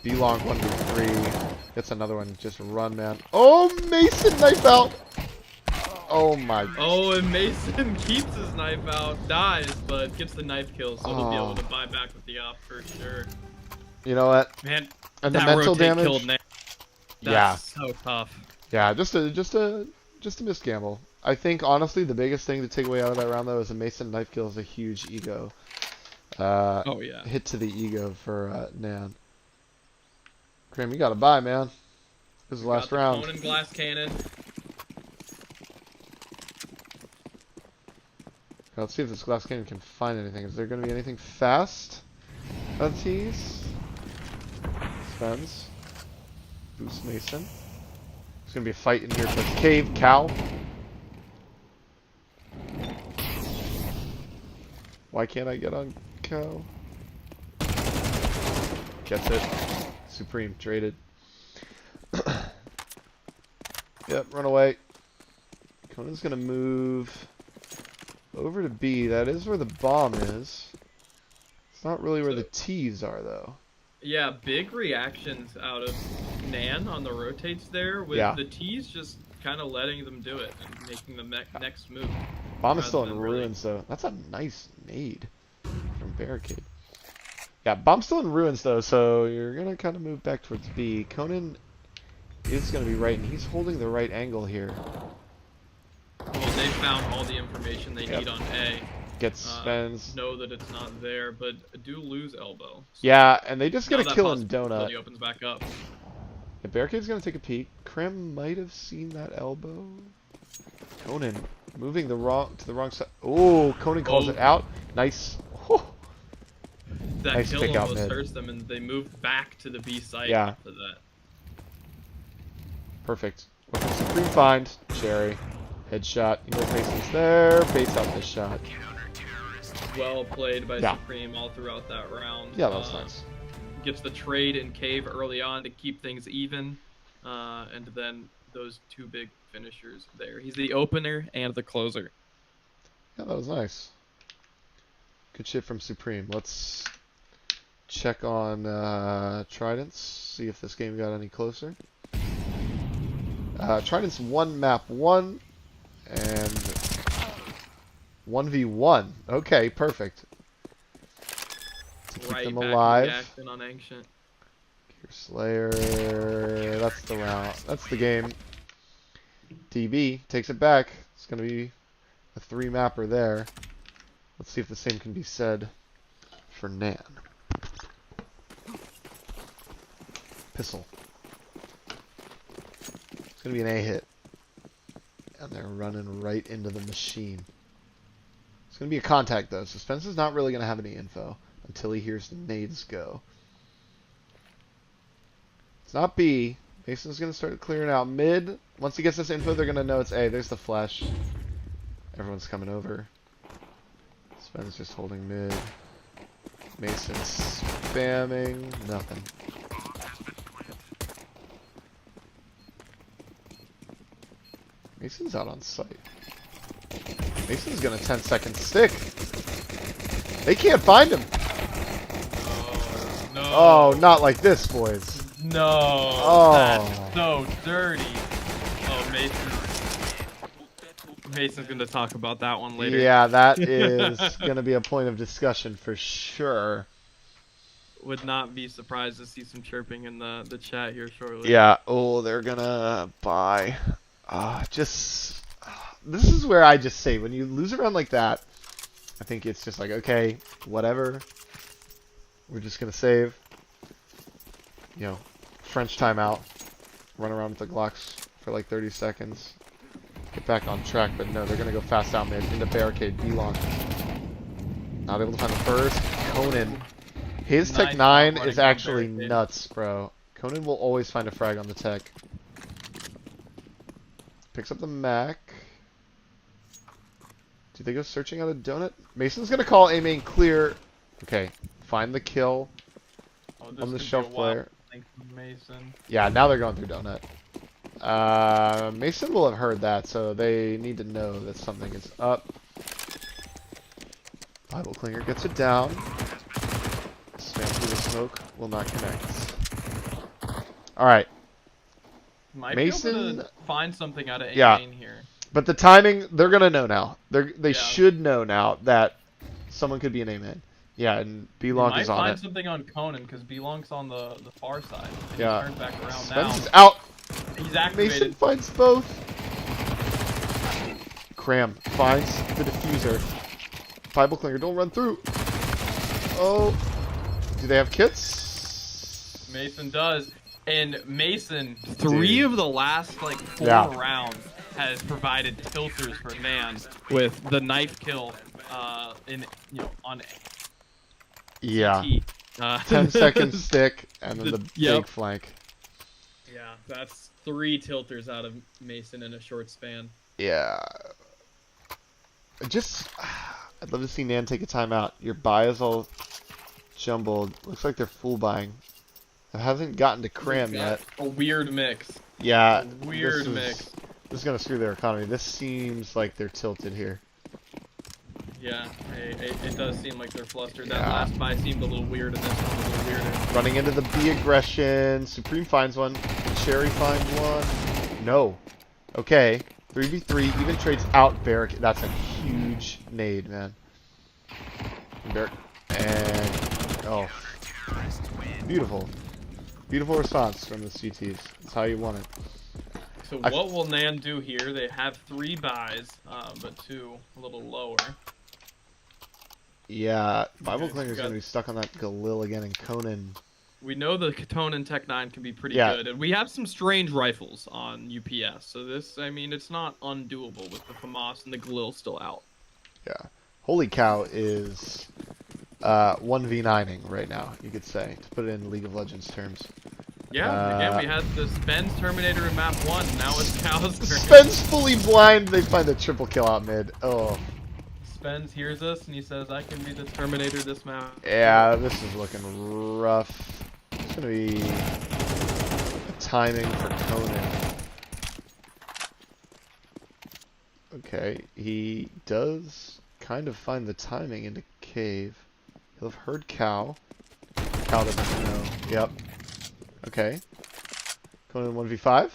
B long 1v3. Gets another one. Just run, man. Oh, Mason knife out. Oh my. Oh, and Mason keeps his knife out, dies, but gets the knife kill, so he'll be able to buy back with the op for sure. You know what? Man, And the that mental rotate damage. killed Nick. Yeah. So tough. Yeah, just a missed gamble. I think honestly the biggest thing to take away out of that round though is a Mason knife kill is a huge ego. Oh yeah. Hit to the ego for NAN. Cram, you gotta buy, man. This is the last round. Conan glass cannon. Let's see if this glass cannon can find anything. Is there gonna be anything fast? Tease. Spence. Boost Mason. There's gonna be a fight in here for this cave. Cow. Why can't I get on Cow? Gets it. Supreme traded. Yep, run away. Conan's gonna move over to B. That is where the bomb is. It's not really where the T's are though. Yeah, big reactions out of NAN on the rotates there, with the T's just kind of letting them do it and making the next move. Bomb is still in ruins though. That's a nice nade from Barricade. Yeah, bomb's still in ruins though, so you're gonna kind of move back towards B. Conan is gonna be right, and he's holding the right angle here. Well, they found all the information they need on A. Gets Spence. Know that it's not there, but do lose elbow. So yeah, and they just get a kill in Donut. He opens back up. Yeah, Barricade's gonna take a peek. Krem might have seen that elbow. Conan moving to the wrong side. Oh, Conan calls it out. Nice. That nice kill almost hurts them, and they move back to the B site after that. Perfect. What can Supreme find? Cherry. Headshot. You know Mason's there. Baits out this shot. Well played by Supreme all throughout that round. Yeah, that was nice. Gets the trade in cave early on to keep things even, and then those two big finishers there. He's the opener and the closer. Yeah, that was nice. Good shit from Supreme. Let's check on Tridents, see if this game got any closer. Trident's 1 map 1 and 1v1. Okay, perfect. To keep them alive. On Ancient. Gear Slayer. That's the round. That's the game. DB takes it back. It's going to be a 3-mapper there. Let's see if the same can be said for NAN. Pistol. It's going to be an A hit. And they're running right into the machine. It's going to be a contact, though. So Spence is not really going to have any info until he hears the nades go. It's not B. Mason's going to start clearing out mid. Once he gets this info, they're going to know it's A. There's the flash. Everyone's coming over. Spence just holding mid. Mason spamming. Nothing. Mason's out on site. Mason's gonna 10-second stick. They can't find him. No. Oh, not like this, boys. No. Oh. That's so dirty. Oh, Mason's gonna talk about that one later. Yeah, that is gonna be a point of discussion for sure. Would not be surprised to see some chirping in the chat here shortly. Yeah. Oh, they're gonna buy. This is where I just say, when you lose a round like that, I think it's just like, okay, whatever. We're just gonna save. You know, French timeout. Run around with the Glocks for like 30 seconds. Get back on track, but no, they're gonna go fast out mid into barricade. B-long. Not able to find the first. Conan. His Nice Tech 9 running is from actually barricade. nuts, bro. Conan will always find a frag on the Tech. Picks up the Mac. Do they go searching out a donut? Mason's gonna call A main clear. Okay, find the kill Oh, on this the could be a shelf wild player. thing from Mason. Yeah, now they're going through donut. Mason will have heard that, so they need to know that something is up. Bible Clinger gets it down. Spam through the smoke, will not connect. Alright, Might be Mason- able to find something out of A Yeah. main here. but the timing, they're gonna know now. They Yeah. should know now that someone could be an A-man. Yeah, and We B-Long might is on find it. something on Conan because Belong's on the far side. And Yeah. He turned back around Spence is now. out. He's Mason activated. finds both. Cram finds the diffuser. Bible Clinger, don't run through. Oh, do they have kits? Mason does. And Mason, Three Dude. of the last like 4 Yeah. rounds has provided tilters for NAN. with the knife kill. On Yeah. T. 10-second stick and then the Yep. big flank. Yeah, that's 3 tilters out of Mason in a short span. Yeah. I'd love to see Nan take a timeout. Your buy is all jumbled. Looks like they're full buying. It hasn't gotten to cram yet. A weird mix. Yeah. A weird this is- mix. This is gonna screw their economy. This seems like they're tilted here. Yeah, it does seem like they're flustered. Yeah. That last buy seemed a little weird, and this one was a little weirder. Running into the B aggression. Supreme finds one. Cherry finds one. No. Okay. 3v3. Even trades out Barrick. That's a huge nade, man. Barrick. And. Oh. Beautiful. Beautiful response from the CTs. That's how you want it. So I- what will NAN do here? They have 3 buys, but 2 a little lower. Yeah. Bible Okay, Clinger's got- gonna be stuck on that Galil again, and Conan. We know the Katonan Tech 9 can be pretty Yeah. good, and we have some strange rifles on UPS. So this, I mean, it's not undoable with the FAMAS and the Galil still out. Yeah. Holy cow is 1v9ing right now, you could say, to put it in League of Legends terms. Yeah, again, we had the Spence Terminator in map 1. Now it's Cal's turn. Spence fully blind, they find a triple kill out mid. Oh. Spence hears us and he says, "I can be the Terminator this map." Yeah, this is looking rough. It's gonna be timing for Conan. Okay, he does kind of find the timing into cave. He'll have heard cow. Cow doesn't know. Yep. Okay. Conan 1v5.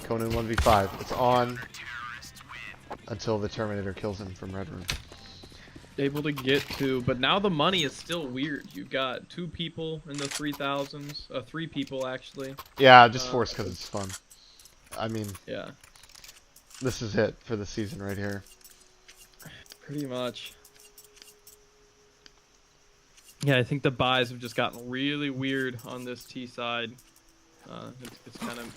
Conan 1v5. It's on until the Terminator kills him from Red Room. Able to get to, but now the money is still weird. You've got 2 people in the 3,000s, 3 people actually. Yeah, just force because it's fun. I mean, Yeah. This is it for the season right here. Pretty much. Yeah, I think the buys have just gotten really weird on this T side. It's kind of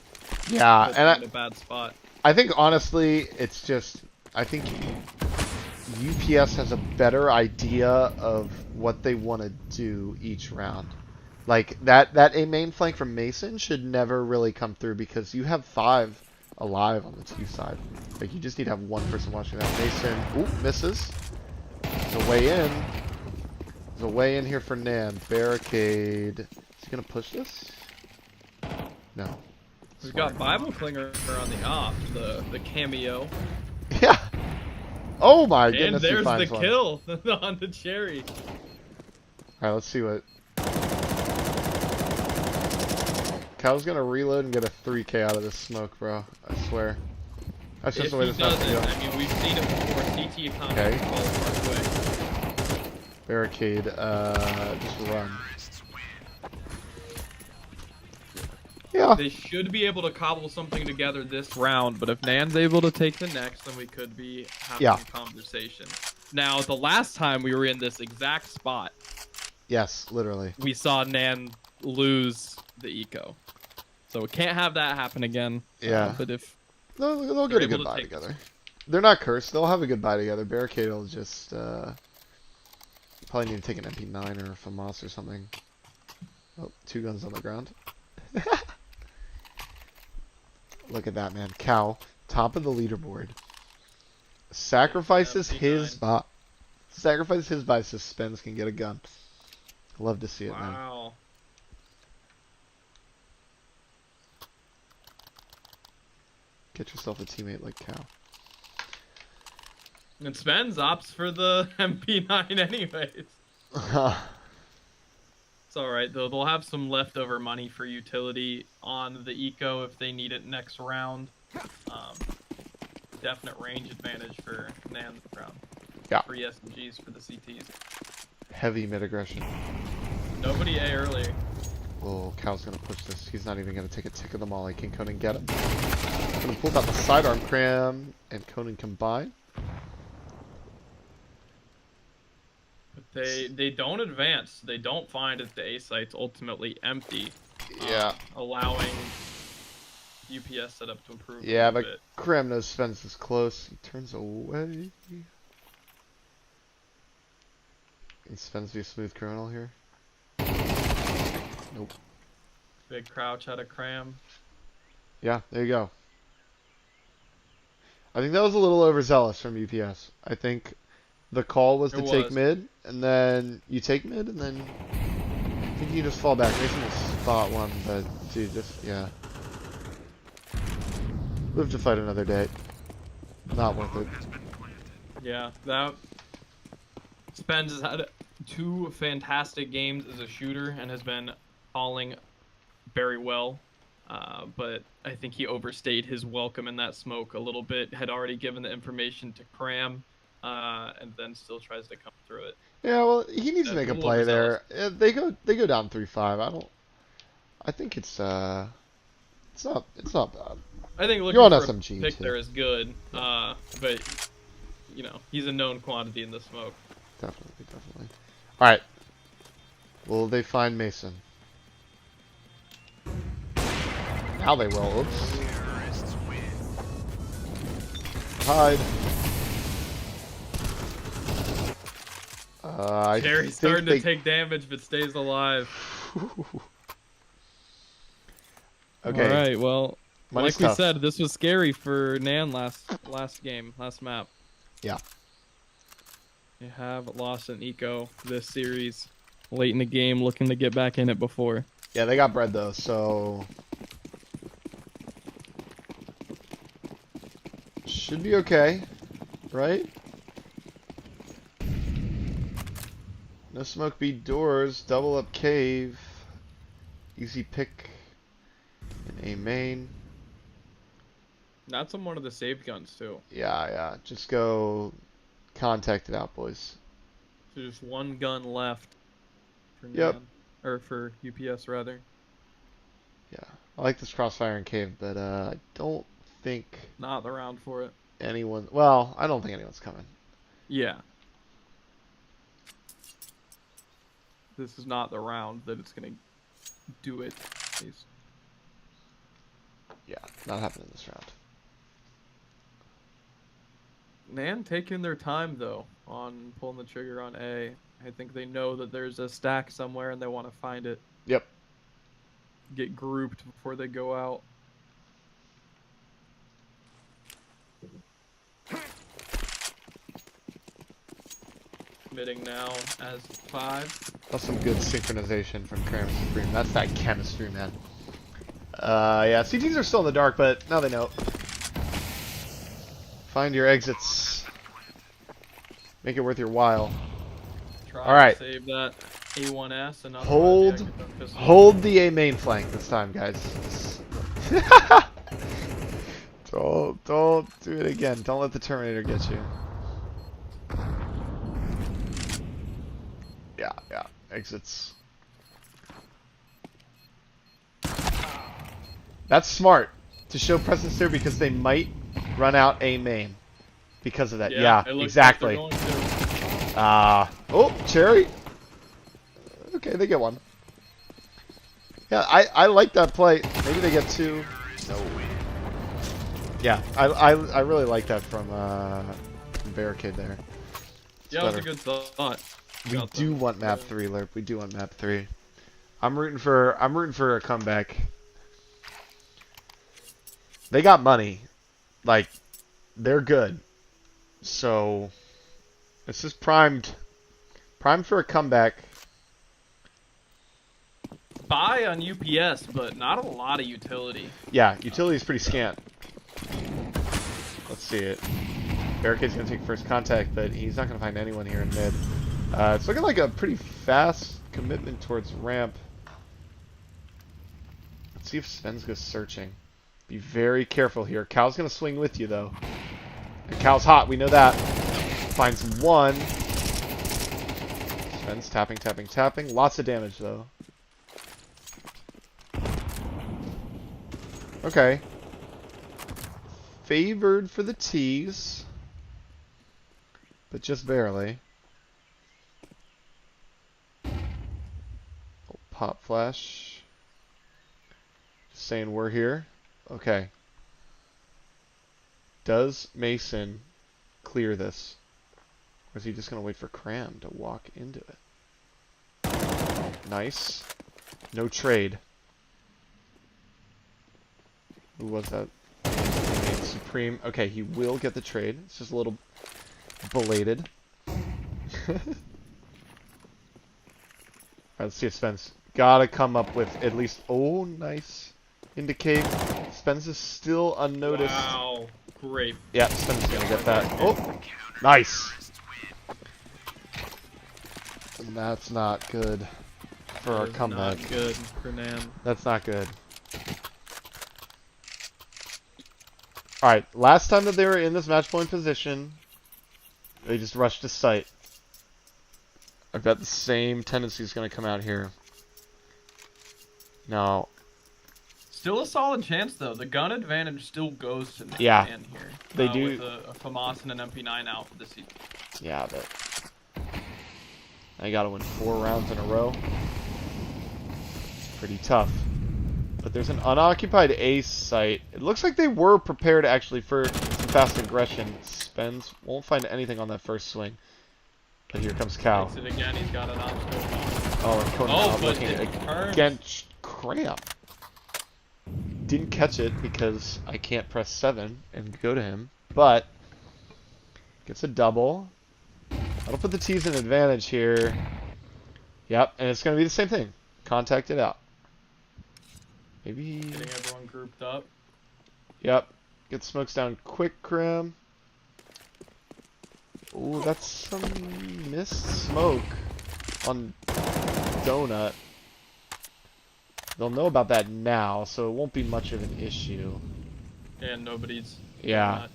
Yeah, and in a bad spot. I think honestly, it's just I think UPS has a better idea of what they want to do each round. Like that A main flank from Mason should never really come through because you have 5 alive on the T side. Like you just need to have one person watching that. Mason, ooh, misses. There's a way in. There's a way in here for NAN. Barricade. Is he gonna push this? No. We've got Bible Clinger on the off, the cameo. Yeah. Oh my goodness. And there's the finds one. kill on the cherry. Alright, let's see what. Cal's gonna reload and get a 3K out of this smoke, bro. I swear. That's just If the way he this has to go. doesn't, I mean, we've seen it before. CT economy Okay. falls our way. Barricade, just run. Yeah. They should be able to cobble something together this round, but if Nan's able to take the next, then we could be having a conversation. Now, the last time we were in this exact spot, Yes, literally. we saw Nan lose the eco. So we can't have that happen again. Yeah. But if They'll they're get a able good to buy take together. They're not cursed. They'll have a good buy together. Barricade will just, probably need to take an MP9 or a FAMAS or something. Oh, 2 guns on the ground. Look at that, man. Cal, top of the leaderboard. Sacrifices his buy. Sacrifices his buy so Spence can get a gun. Love to see it, man. wow. Get yourself a teammate like Cal. And Spence opts for the MP9 anyways. It's alright, though. They'll have some leftover money for utility on the eco if they need it next round. Definite range advantage for Nan this round. Yeah. Free SMGs for the CTs. Heavy mid aggression. Nobody A early. Oh, Cal's gonna push this. He's not even gonna take a tick of the molly. Can Conan get him? Conan pulls out the sidearm cram, and Conan combine. But they don't advance. They don't find that the A site's ultimately empty. Yeah. Allowing UPS setup to improve Yeah, a but little bit. Cram knows Spence is close. He turns away. Can Spence be a smooth criminal here? Nope. Big crouch out of Cram. Yeah, there you go. I think that was a little overzealous from UPS. I think the call was to take mid, and then you take mid, and then I think you just fall back. Mason will spot one, but dude, just yeah. Live to fight another day. Not worth it. Yeah, that Spence has had 2 fantastic games as a shooter and has been calling very well. But I think he overstayed his welcome in that smoke a little bit. Had already given the information to Cram, and then still tries to come through it. Yeah, well, he needs to make a little play there. overzealous. They go down 3-5. I think it's not bad. I think looking You're on for SMG a pick too. there is good, but you know he's a known quantity in the smoke. Definitely. All right. Will they find Mason? Now they will. Oops. Hide. Jerry's starting to take damage, but stays alive. Okay. All right. Well, Money's like we tough. said, this was scary for Nan last map. Yeah. They have lost an eco this series, late in the game, looking to get back in it before. Yeah, they got bread though, so should be okay, right? No smoke beat doors, double up cave, easy pick in A main. That's on one of the saved guns too. Yeah, just go contact it out, boys. So just one gun left for Yep. Nan, or for UPS rather. Yeah, I like this crossfire in cave, but I don't think Not the round for it. anyone. Well, I don't think anyone's coming. Yeah. This is not the round that it's gonna do it. At least. Yeah, not happening this round. NAN taking their time though on pulling the trigger on A. I think they know that there's a stack somewhere and they want to find it. Yep. Get grouped before they go out. Committing now as 5. That's some good synchronization from Cram Supreme. That's that chemistry, man. Yeah, CTs are still in the dark, but now they know. Find your exits. Make it worth your while. Try All right. to save that A1S and Hold the A main flank this time, guys. Don't do it again. Don't let the Terminator get you. Yeah, exits. That's smart to show presence there because they might run out A main because of that. Yeah, exactly. Oh, Cherry. Okay, they get one. Yeah, I like that play. Maybe they get 2. No. Yeah, I really like that from Barricade there. Yeah, that was a good thought. We do want map 3, Lerp. We do want map 3. I'm rooting for a comeback. They got money. Like, they're good. So this is primed for a comeback. Buy on UPS, but not a lot of utility. Yeah, utility is pretty scant. Let's see it. Barricade's gonna take first contact, but he's not gonna find anyone here in mid. It's looking like a pretty fast commitment towards ramp. Let's see if Sven's goes searching. Be very careful here. Cal's gonna swing with you though. And Cal's hot, we know that. Finds one. Sven's tapping. Lots of damage though. Okay. Favored for the T's. But just barely. Pop flash. Just saying we're here. Okay. Does Mason clear this? Or is he just going to wait for Cram to walk into it? Nice. No trade. Who was that? Supreme. Okay, he will get the trade. It's just a little belated. Alright, let's see if Spence gotta come up with at least... Oh, nice. Indicate. Spence is still unnoticed. Wow. Great. Yeah, Spence is gonna get that. Oh, nice. And that's not good for our comeback. Not good for NAN. That's not good. Alright, last time that they were in this match point position, they just rushed to site. I bet the same tendency is going to come out here. No. Still a solid chance though. The gun advantage still goes to NAN here. They do. With a FAMAS and an MP9 out for this season. Yeah, but I got to win 4 rounds in a row. It's pretty tough. But there's an unoccupied A site. It looks like they were prepared actually for some fast aggression. Spence won't find anything on that first swing. But here comes Cal. Takes it again. He's got an obstacle. Oh, and Conan Oh, but looking it against Cram. Didn't catch it because I can't press 7 and go to him. But gets a double. That'll put the T's in advantage here. Yep, and it's going to be the same thing. Contact it out. Maybe... Getting everyone grouped up. Yep. Get smokes down quick, Cram. Ooh, that's some missed smoke on Donut. They'll know about that now, so it won't be much of an issue. And nobody's... Yeah.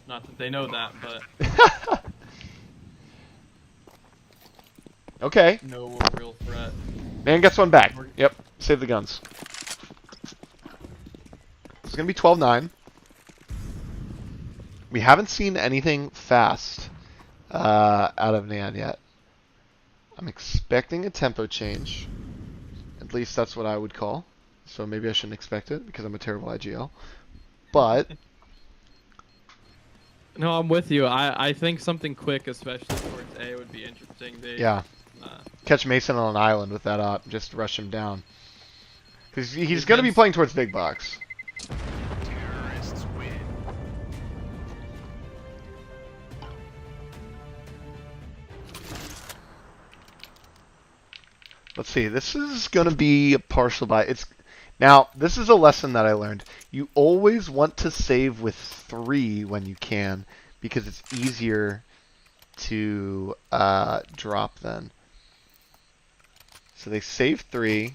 Not that they know that, but... Okay. No real threat. Man gets one back. Yep. Save the guns. It's going to be 12-9. We haven't seen anything fast out of NAN yet. I'm expecting a tempo change. At least that's what I would call. So maybe I shouldn't expect it because I'm a terrible IGL. But No, I'm with you. I think something quick, especially towards A, would be interesting. yeah, catch Mason on an island with that up, just rush him down. Because he's going to be playing towards big box. Let's see. This is going to be a partial buy. Now, this is a lesson that I learned. You always want to save with 3 when you can, because it's easier to drop then. So they save 3,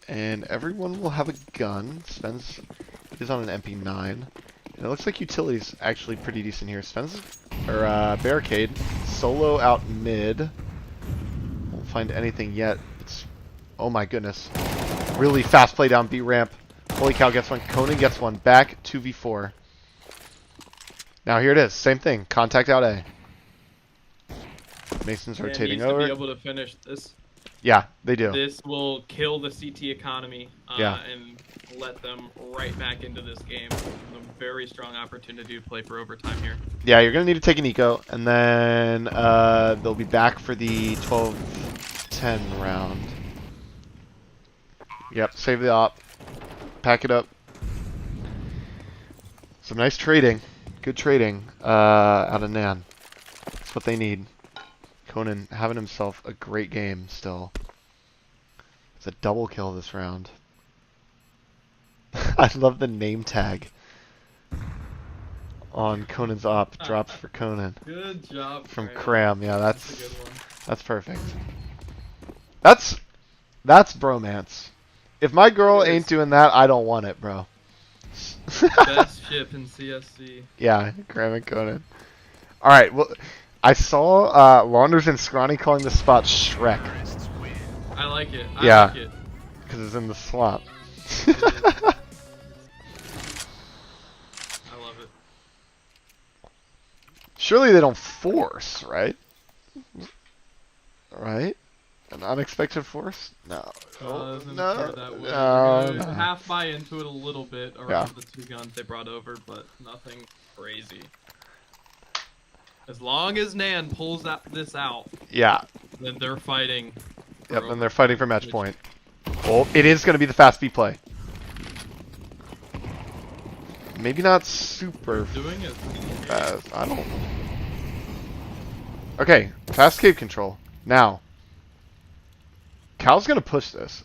and everyone will have a gun. Spence is on an MP9. And it looks like utility's actually pretty decent here. Spence, or Barricade, solo out mid. Won't find anything yet. Oh my goodness. Really fast play down B ramp. Holy cow gets one. Conan gets one. Back 2v4. Now here it is. Same thing. Contact out A. Mason's rotating over. Needs to be able to finish this. Yeah, they do. This will kill the CT economy Yeah. and let them right back into this game. A very strong opportunity to play for overtime here. Yeah, you're going to need to take an eco, and then they'll be back for the 12-10 round. Yep, save the op. Pack it up. Some nice trading. Good trading out of NAN. That's what they need. Conan having himself a great game still. It's a double kill this round. I love the name tag on Conan's op. Drops for Conan. Good job. From Cram. Yeah, That's a good one. that's perfect. That's bromance. If my girl ain't doing that, I don't want it, bro. Best ship in CSC. Yeah, Cram and Conan. Alright, well, I saw Launders and Scrawny calling this spot Shrek. I like it. Yeah. I like it. Because it's in the swamp. I love it. Surely they don't force, right? Right? An unexpected force? No. Doesn't no. appear that way. No. We're gonna half buy into it a little bit around the 2 guns they brought over, but nothing crazy. As long as NAN pulls this out, Yeah. then they're fighting. Yep, and they're fighting for match point. Oh, it is going to be the fast B play. Maybe not super Doing it. fast. I don't. Okay, fast cave control. Now. Cal's going to push this.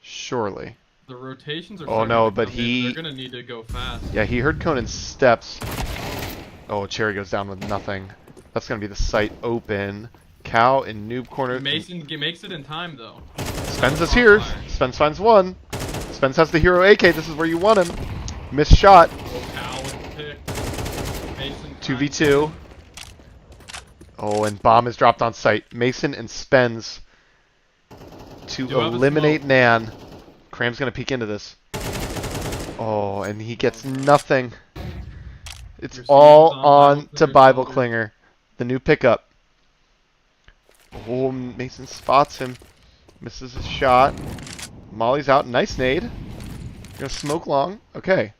Surely. The rotations are. Oh no, starting to but come in. he. They're gonna need to go fast. Yeah, he heard Conan's steps. Oh, Cherry goes down with nothing. That's going to be the site open. Cow in noob corner. Mason makes it in time though. Spence is here. Spence finds one. Spence has the hero AK. This is where you want him. Missed shot. Oh, Cow with the pick. Mason. 2v2. Oh, and bomb is dropped on site. Mason and Spence to eliminate NAN. Cram's going to peek into this. Oh, and he gets nothing. It's all on to Bible Clinger. The new pickup. Oh, Mason spots him. Misses his shot. Molly's out. Nice nade. Gonna smoke long. Okay.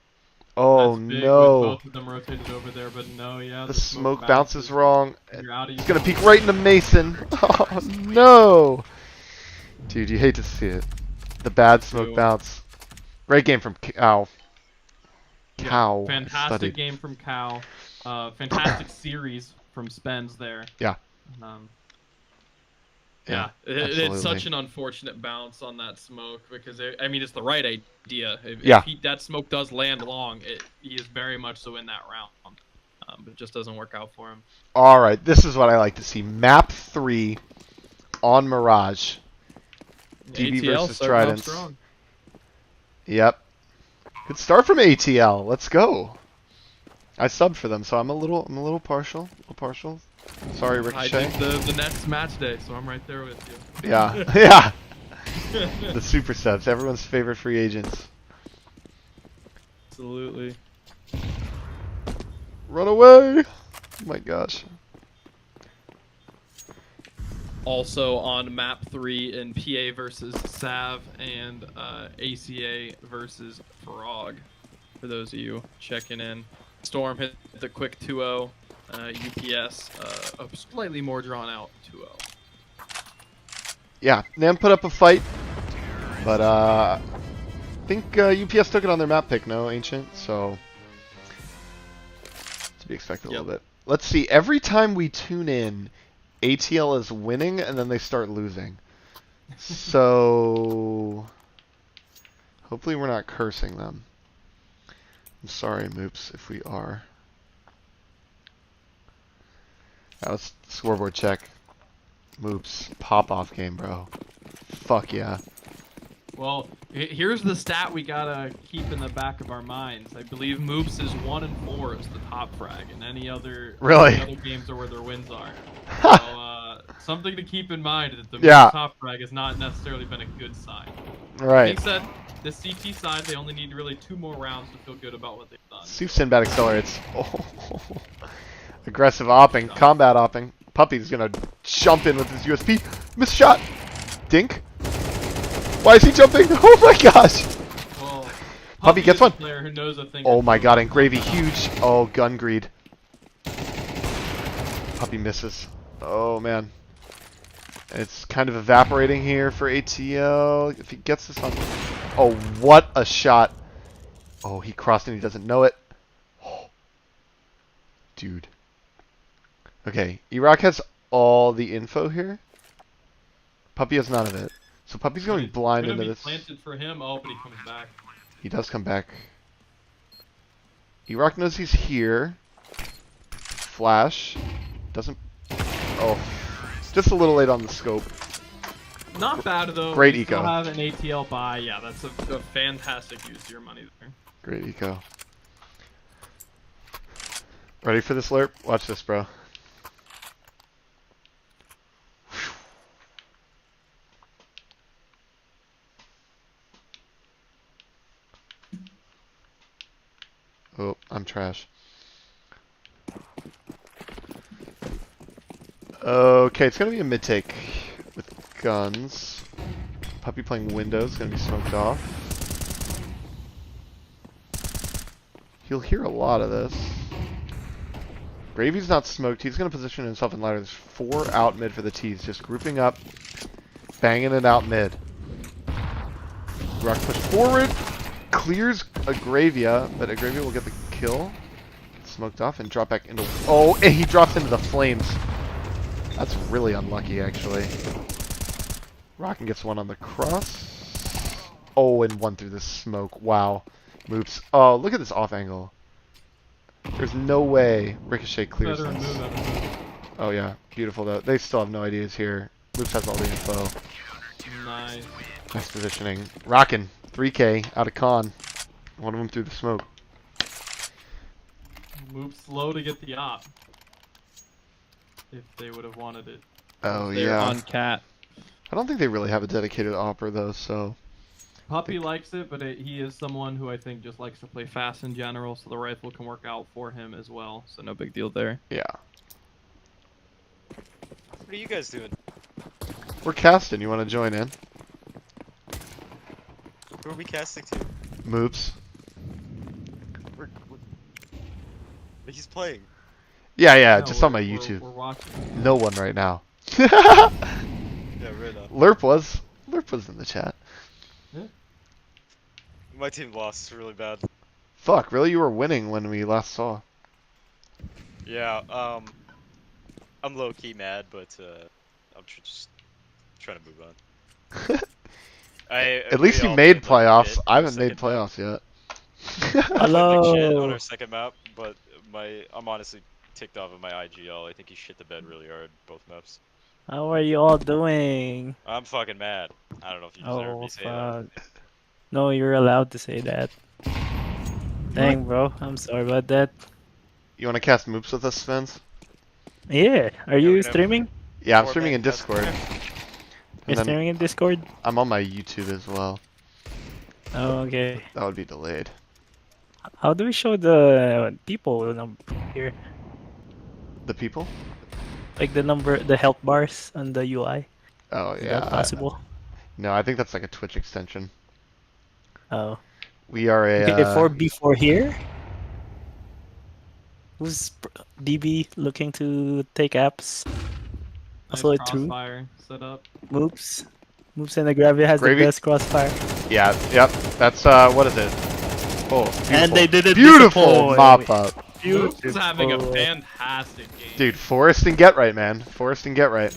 Oh That's big no. with both of them rotated over there, but no, yeah. The smoke bounces wrong. You're out of He's gonna peek right into Mason. Oh no. Dude, you hate to see it. The bad smoke bounce. Great game from Cow. Cow. Fantastic studied. game from Cow. Fantastic series from Spence there. Yeah. Yeah, absolutely. it's such an unfortunate bounce on that smoke because I mean it's the right idea. If that smoke does land long, he is very much so in that round, but it just doesn't work out for him. All right, this is what I like to see. Map 3 on Mirage. DB ATL versus starting off Tridents. strong. Yep. Good start from ATL. Let's go. I subbed for them, so I'm a little partial. Sorry, Ricochet. I think the next match day, so I'm right there with you. Yeah, yeah. The super subs, everyone's favorite free agents. Absolutely. Run away! Oh my gosh. Also on map 3 in PA versus Sav and ACA versus Frog. For those of you checking in. Storm hit the quick 2-0. UPS a slightly more drawn out 2-0. Yeah, NAN put up a fight, but I think UPS took it on their map pick, no, Ancient? So, to be expected a little bit. Let's see, every time we tune in, ATL is winning, and then they start losing. So, hopefully we're not cursing them. I'm sorry, Moops, if we are. That was scoreboard check. Moops, pop-off game, bro. Fuck yeah. Well, here's the stat we gotta keep in the back of our minds. I believe Moops is 1-4 as the top frag, and any other games are where their wins are. So something to keep in mind that the Moops top frag has not necessarily been a good sign. Right. Being said, the CT side, they only need really 2 more rounds to feel good about what they've done. See if Sinbad accelerates. Oh. Aggressive opping, combat opping. Puppy's gonna jump in with his USP. Miss shot. Dink. Why is he jumping? Oh my gosh. Well, Puppy gets one. Player who knows a thing Oh my god, and Gravy huge. Oh, gun greed. Puppy misses. Oh man. It's kind of evaporating here for ATL. If he gets this on. Oh, what a shot. Oh, he crossed and he doesn't know it. Oh. Dude. Okay, E-Rock has all the info here. Puppy has none of it. So Puppy's going blind into this. Planted for him. Oh, but he comes back. He does come back. E-Rock knows he's here. Flash. Doesn't... Oh. Just a little late on the scope. Not bad, though. Great you eco. Still have an ATL buy. Yeah, that's a fantastic use of your money there. Great eco. Ready for this lerp? Watch this, bro. Oh, I'm trash. Okay, it's gonna be a mid take with guns. Puppy playing Windows, gonna be smoked off. He'll hear a lot of this. Gravy's not smoked. He's gonna position himself in ladder. There's 4 out mid for the T's, just grouping up, banging it out mid. Rock push forward. Clears Agravia, but Agravia will get the kill. Gets smoked off and drop back into... Oh, and he drops into the flames. That's really unlucky, actually. Rockin' gets one on the cross. Oh, and one through the smoke. Wow. Moves. Oh, look at this off angle. There's no way Ricochet clears this. Oh, yeah. Beautiful, though. They still have no ideas here. Moves has all the info. Nice. Nice positioning. Rockin'. 3K out of con. One of them through the smoke. Move slow to get the op. If they would have wanted it. Oh, They're yeah. on cat. I don't think they really have a dedicated opera, though, so... Puppy likes it, but he is someone who I think just likes to play fast in general, so the rifle can work out for him as well. So no big deal there. Yeah. What are you guys doing? We're casting. You want to join in? Who are we casting to? Moops. But he's playing. Yeah, No, just on my we're- YouTube. We're watching. No one right now. Yeah, right now. Lerp was in the chat. My team lost really bad. Fuck, really? You were winning when we last saw. Yeah, I'm low-key mad, but I'm just trying to move on. At least you made playoffs. I haven't made playoffs yet. Hello. Shit on Hello. our second map, but I'm honestly ticked off of my IGL. I think he shit the bed really hard both maps. How are you all doing? I'm fucking mad. I don't know if you deserve Oh me saying that. fuck. No, you're allowed to say that. Dang, bro. I'm sorry about that. You want to cast Moops with us, Spence? Yeah. Are we you know. streaming? Yeah, I'm Or streaming in that's- Discord. You're And then streaming in Discord? I'm on my YouTube as well. Oh, okay. That would be delayed. How do we show the people number here? The people? Like the number, the health bars on the UI. Oh Is yeah. that possible? No, I think that's like a Twitch extension. Oh. We are a. Okay, 4B4 here. Who's DB looking to take apps? Nice Also, true. crossfire set up. Moves. Moves and the Gravia has Gravy? the best crossfire. Yeah. Yep. That's what is it? Oh, beautiful. And they did it. Beautiful mop up. Luke's is having a fantastic game. Dude, Forest and Get Right, man. Forest and Get Right.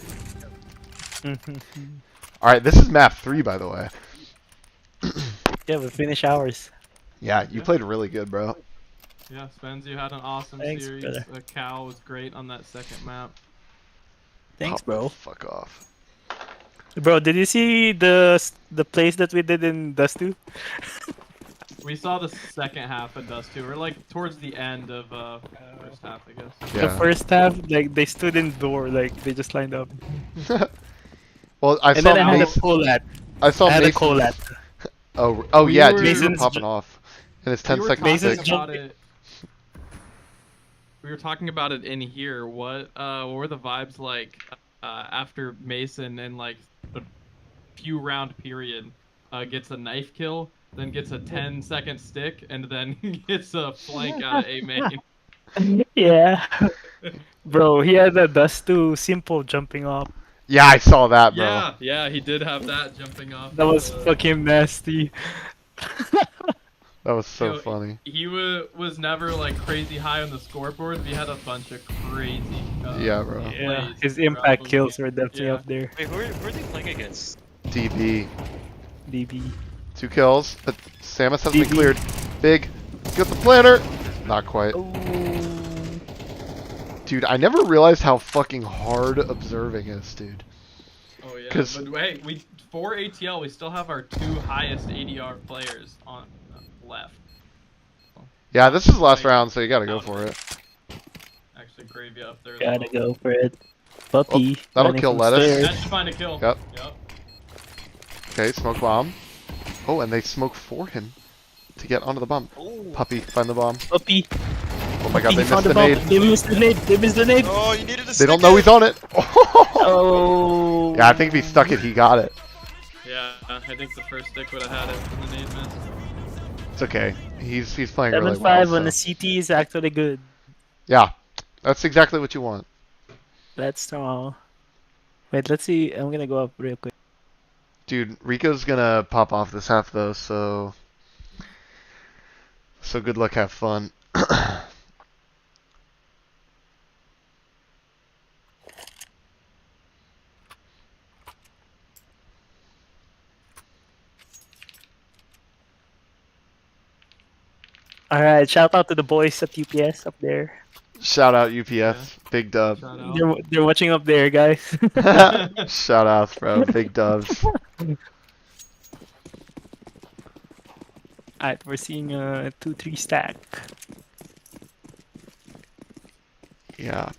Alright, this is map 3, by the way. Yeah, we finish ours. Yeah, you played really good, bro. Yeah, Spence, you had an awesome Thanks, series. brother. Cal was great on that second map. Thanks, Oh, bro. fuck off. Bro, did you see the plays that we did in Dust 2? We saw the second half of Dust 2. We're like towards the end of first half, I guess. The Yeah. first half, like they stood in door, like they just lined up. Well, I And saw then I had a Mason. collat. I saw I had a Mason. collat. Oh We yeah, were- dude, you were Mason's popping off. And it's 10 We were seconds. talking Mason's six. about it. We were talking about it in here. What were the vibes like after Mason in like a few round period gets a knife kill, then gets a 10-second stick, and then gets a flank out of A main. Yeah. Bro, he had a Dust 2 simple jumping off. Yeah, I saw that, bro. Yeah, yeah, he did have that jumping off. That was fucking nasty. That was so You know, funny. He was never like crazy high on the scoreboard, but he had a bunch of crazy. Yeah, bro. Yeah, plays his throughout impact the kills game. were definitely Yeah. up there. Wait, who are they playing against? DB. DB. 2 kills, but Samus has been DB. cleared. Big. Get the planter. Not quite. Oh. Dude, I never realized how fucking hard observing is, dude. Oh yeah, 'Cause- but wait, for ATL we still have our 2 highest ADR players on left. Yeah, this is last round, so you gotta go for it. Actually, Gravy up there. as Gotta well. go for it. Puppy. that'll running kill from Lettuce. stairs. That should find a kill. Yep. Yep. Okay, smoke bomb. Oh, and they smoke for him to get onto the bomb. Puppy, find the bomb. Puppy. Oh my god, they Puppy missed found the bomb. nade. They missed the nade. They missed the nade. Oh, you needed a They don't know he's on it. Oh. Yeah, I think if he stuck it, he got it. Yeah, I think the first stick would have had it and the nade missed. It's okay. He's playing really 7-5 well. on the So. CT is actually good. Yeah, that's exactly what you want. That's strong. Wait, let's see. I'm gonna go up real quick. Dude, Rico's gonna pop off this half though, so good luck, have fun. Alright, shout out to the boys at UPS up there. Shout out UPS, big dub. Shout out. They're watching up there, guys. Shout outs, bro, big dubs. Alright, we're seeing a 2-3 stack. Yeah.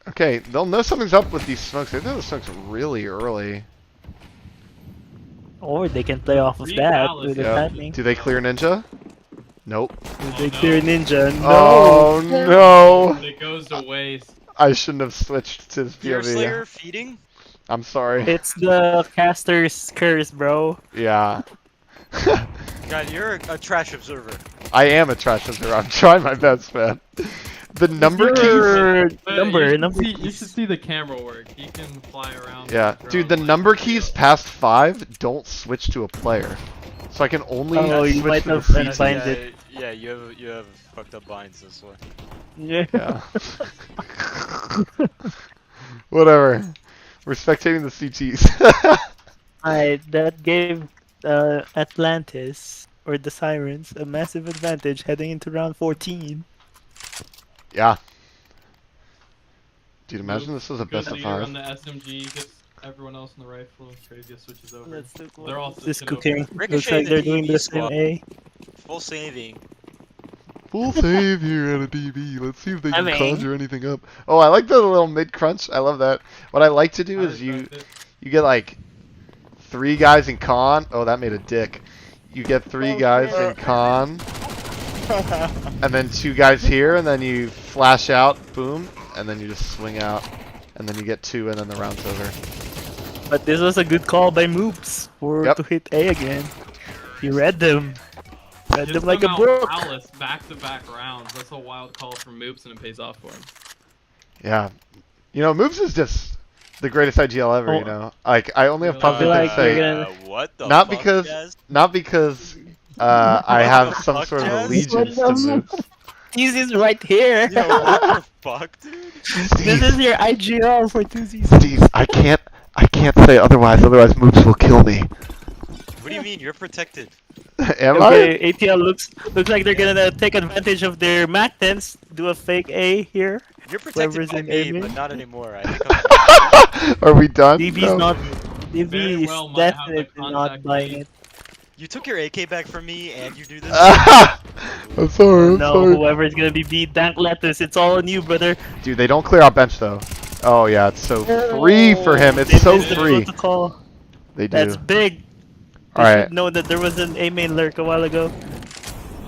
Okay, they'll know something's up with these smokes. They know the smokes really early. Or they can play off of Read that Alice, with the Yeah. timing. Do they clear Ninja? Nope. They no. clear Ninja. No! Oh no! It goes to waste. I shouldn't have switched to Fear POV. Slayer feeding? I'm sorry. It's the caster's curse, bro. Yeah. God, you're a trash observer. I am a trash observer. I'm trying my best, man. The number keys. Your But number, you number. you should see the camera work. He can fly around. Yeah, and dude, the drone, number like, keys past 5 don't switch to a player. So I can only Oh, you switch might to the have been CT. blind. Yeah, Blinded. yeah, you have fucked up binds this way. Yeah. Yeah. Whatever. We're spectating the CTs. Alright, that gave Atlantis, or the Sirens, a massive advantage heading into round 14. Yeah. Dude, imagine this was a Good best of leader on 5. the SMG, gets everyone else in the rifle. Crazy switches over. Let's do They're all this switching cooking. over. Ricochet Looks like the they're doing DB the same squad. A. Full saving. Full save here at a DB. Let's see if they I can mean- conjure anything up. Oh, I like the little mid crunch. I love that. What I like to do I is you respect it. get like 3 guys in con. Oh, that made a dick. you get 3 Oh, guys shit. in con, and then 2 guys here, and then you flash out, boom, and then you just swing out, and then you get 2, and then the round's over. But this was a good call by Moops Yep. to hit A again. He read them. Read Just them like a come out book. Palace back-to-back rounds. That's a wild call from Moops, and it pays off for him. Yeah. You know, Moves is just the greatest IGL ever, you Oh. know? Like, I only have I positive feel things like to say. you're gonna- What the Not fuck, because, Jazz? not because I have some fuck, sort of Jazz? allegiance to Moves. This is right here. Yo, what the fuck, dude? This is your IGL for 2 seasons. Steve, I can't say otherwise Moves will kill me. What do you mean? You're protected. Am Okay, ATL looks like they're gonna take advantage of their Mac 10s, do a fake A here. You're protected Whoever's by in me, aiming. but not anymore. I think I'm... I? Are we done? DB's No. not. Very DB is well might have the definitely not contact buying lead. it. You took your AK back from me, and you do this? I'm sorry, I'm No, sorry. whoever's gonna be beat, Dank Lettuce, it's all on you, brother. Dude, they don't clear out bench though. Oh yeah, it's so free for him. It's They so missed the free. protocol. They do. That's big. They Alright. should know that there was an A main lurk a while ago.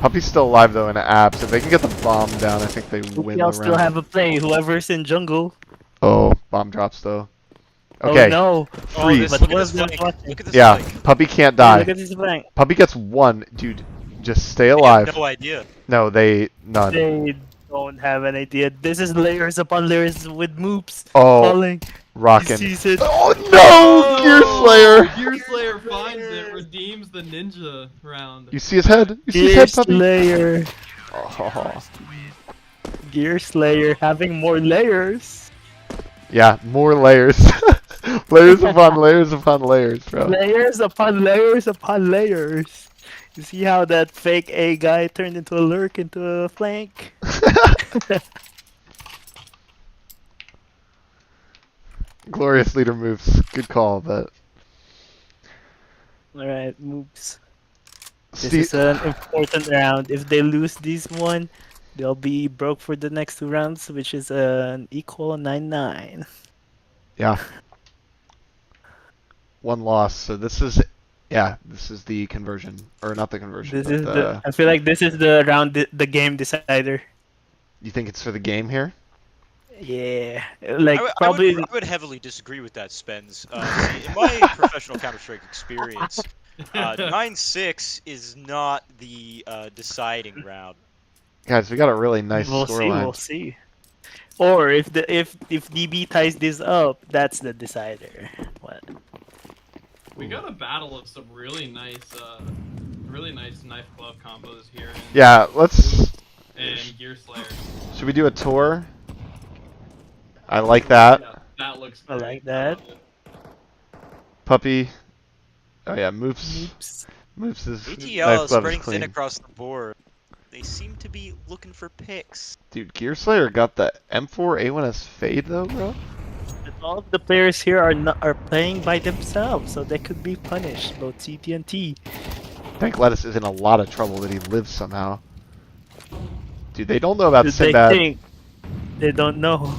Puppy's still alive though in an abs. If they can get the bomb down, I think they win the Y'all round. still have a play. Whoever's in jungle. Oh, bomb drops though. Okay, Oh no. freeze. Look But at one this of them flank. watching. Look at this Yeah, flank. Puppy can't Hey, die. look at this flank. Puppy gets 1. Dude, just stay I alive. have no idea. No, none. They don't have an idea. This is layers upon layers with Moops Oh, falling. He rockin'. sees it. Oh no, Gear Slayer. Gear Slayer finds it, redeems the ninja round. You see his head? You see his Gear head, Puppy? Slayer. Oh. Gear Slayer having more layers. Yeah, more layers. Layers upon layers upon layers, bro. Layers upon layers upon layers. You see how that fake A guy turned into a lurk into a flank? Glorious leader moves. Good call, but Alright, moves. This Steve, is an important round. If they lose this one, they'll be broke for the next 2 rounds, which is an equal 9-9. yeah. 1 loss. So this is the conversion, or not the conversion. This but is the. I feel like this is the round, the game decider. You think it's for the game here? Yeah, like I probably. would heavily disagree with that, Spence. See, in my professional Counter-Strike experience, 9-6 is not the deciding round. Guys, we got a really nice We'll see. scoreline. We'll see. Or if DB ties this up, that's the decider. What? We got a battle of some really nice knife glove combos here. Yeah, let's. And Gear Slayer. Should we do a tour? I like that. Yeah, that looks. I great. like that. love it. Puppy. Oh yeah, moves. Oops. Moves his ATL knife is glove is spreading clean. thin across the board. They seem to be looking for picks. Dude, Gear Slayer got the M4 A1S fade though, bro. But all of the players here are playing by themselves, so they could be punished. Both CT and T. Dank Lettuce is in a lot of trouble that he lives somehow. Dude, they don't know about Did they Sinbad, think? They don't know.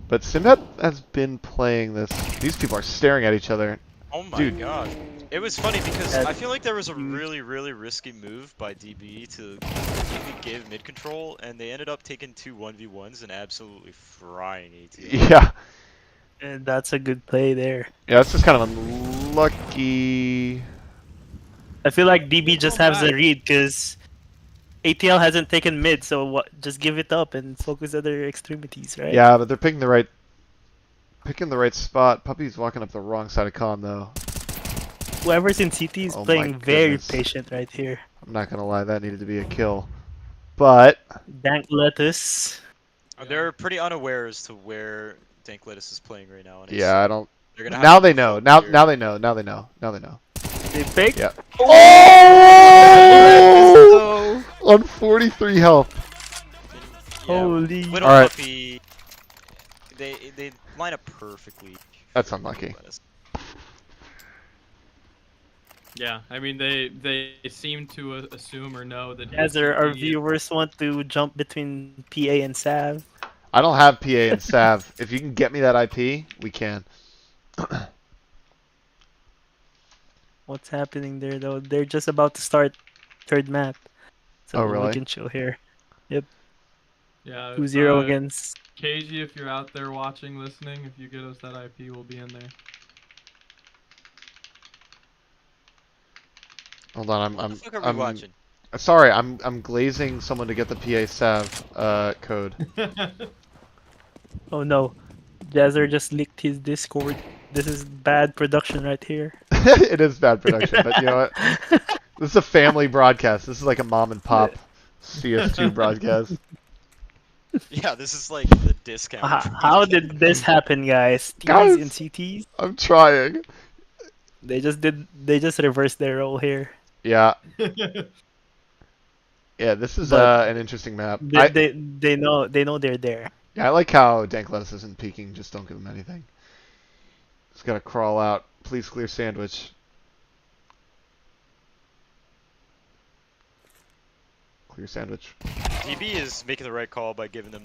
but Sinbad has been playing this. These people are staring at each other. Oh my Dude. god. It was funny because That's I feel like there was a really risky move by DB to completely give mid control, and they ended up taking 2 1v1s and absolutely frying ATL. Yeah, And that's a good play there. yeah, it's just kind of unlucky. I feel like DB just Go has a back. read because ATL hasn't taken mid, so what? Just give it up and focus on their extremities, right? Yeah, but they're picking the right spot. Puppy's walking up the wrong side of con though. Whoever's in CT is Oh my playing very goodness. patient right here. I'm not gonna lie, that needed to be a kill. But Dank Lettuce. They're pretty unaware as to where Dank Lettuce is playing right now. And it's- yeah, I don't. they're gonna have Now to they be know. focused Now here. they know. Now they know. Now they know. They pick. Yeah. Oh! On 43 health. Yeah, Holy. Little Alright. Puppy. They line up perfectly. That's for unlucky. Dank Lettuce. Yeah, I mean they seem to assume or know that. As our viewers want to jump between PA and Sav. I don't have PA and Sav. If you can get me that IP, we can. what's happening there though. They're just about to start third map, so Oh, we really? can chill here. Yeah. 2-0 against. KG, if you're out there watching, listening, if you get us that IP, we'll be in there. Hold on, What the fuck are we watching? sorry, I'm glazing someone to get the PA Sav code. Oh no, Jazzer just leaked his Discord. This is bad production right here. It is bad production, but you know what? This is a family broadcast. This is like a mom and pop CS2 broadcast. Yeah, this is like the discount. How did this happen, guys? T's Guys! and CTs? I'm trying. They just reversed their role here. Yeah. Yeah, this is But an interesting map. They know they're there. Yeah, I like how Dank Lettuce isn't peeking. Just don't give him anything. Just gotta crawl out. Please clear sandwich. Clear sandwich. DB is making the right call by giving them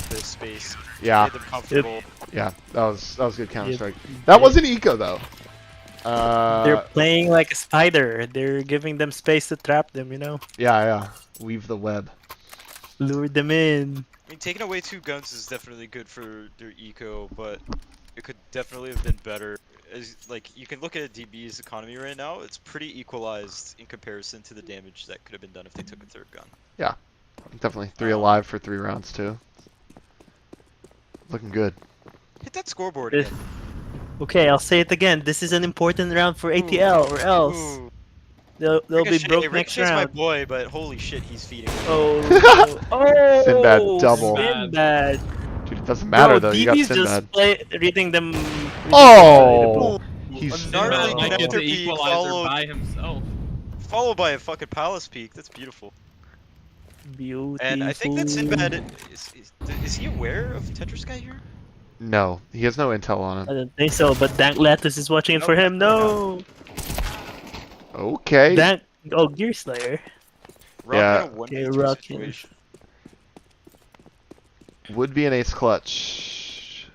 this space. Yeah. Made them comfortable. Yeah, that was good Counter Strike. Yep. That wasn't eco though. They're playing like a spider. They're giving them space to trap them, you know? Yeah. Weave the web. Lure them in. I mean, taking away 2 guns is definitely good for their eco, but it could definitely have been better. Like, you can look at DB's economy right now, it's pretty equalized in comparison to the damage that could have been done if they took a 3rd gun. Yeah, definitely 3 alive for 3 rounds too. Looking good. Hit that scoreboard again. Okay, I'll say it again. This is an important round for ATL, or else Ooh. they'll be broke next Ricochet's my round. boy, but holy shit, he's feeding. Oh, oh, Sinbad double. Sinbad. Dude, it doesn't matter though. You got DB's Sinbad. just reading them. Oh! He's gnarly Might get connector the peek equalizer followed, by himself. followed by a fucking palace peak. That's beautiful. Beautiful. And I think that Sinbad is he aware of Tetris guy here? no. He has no intel on I him. don't think so, but Dank Lettuce is watching it for him. No! Okay. Dank. Oh, Gear Slayer. Yeah. Okay, Rockin'. Situation. Would be an ace clutch.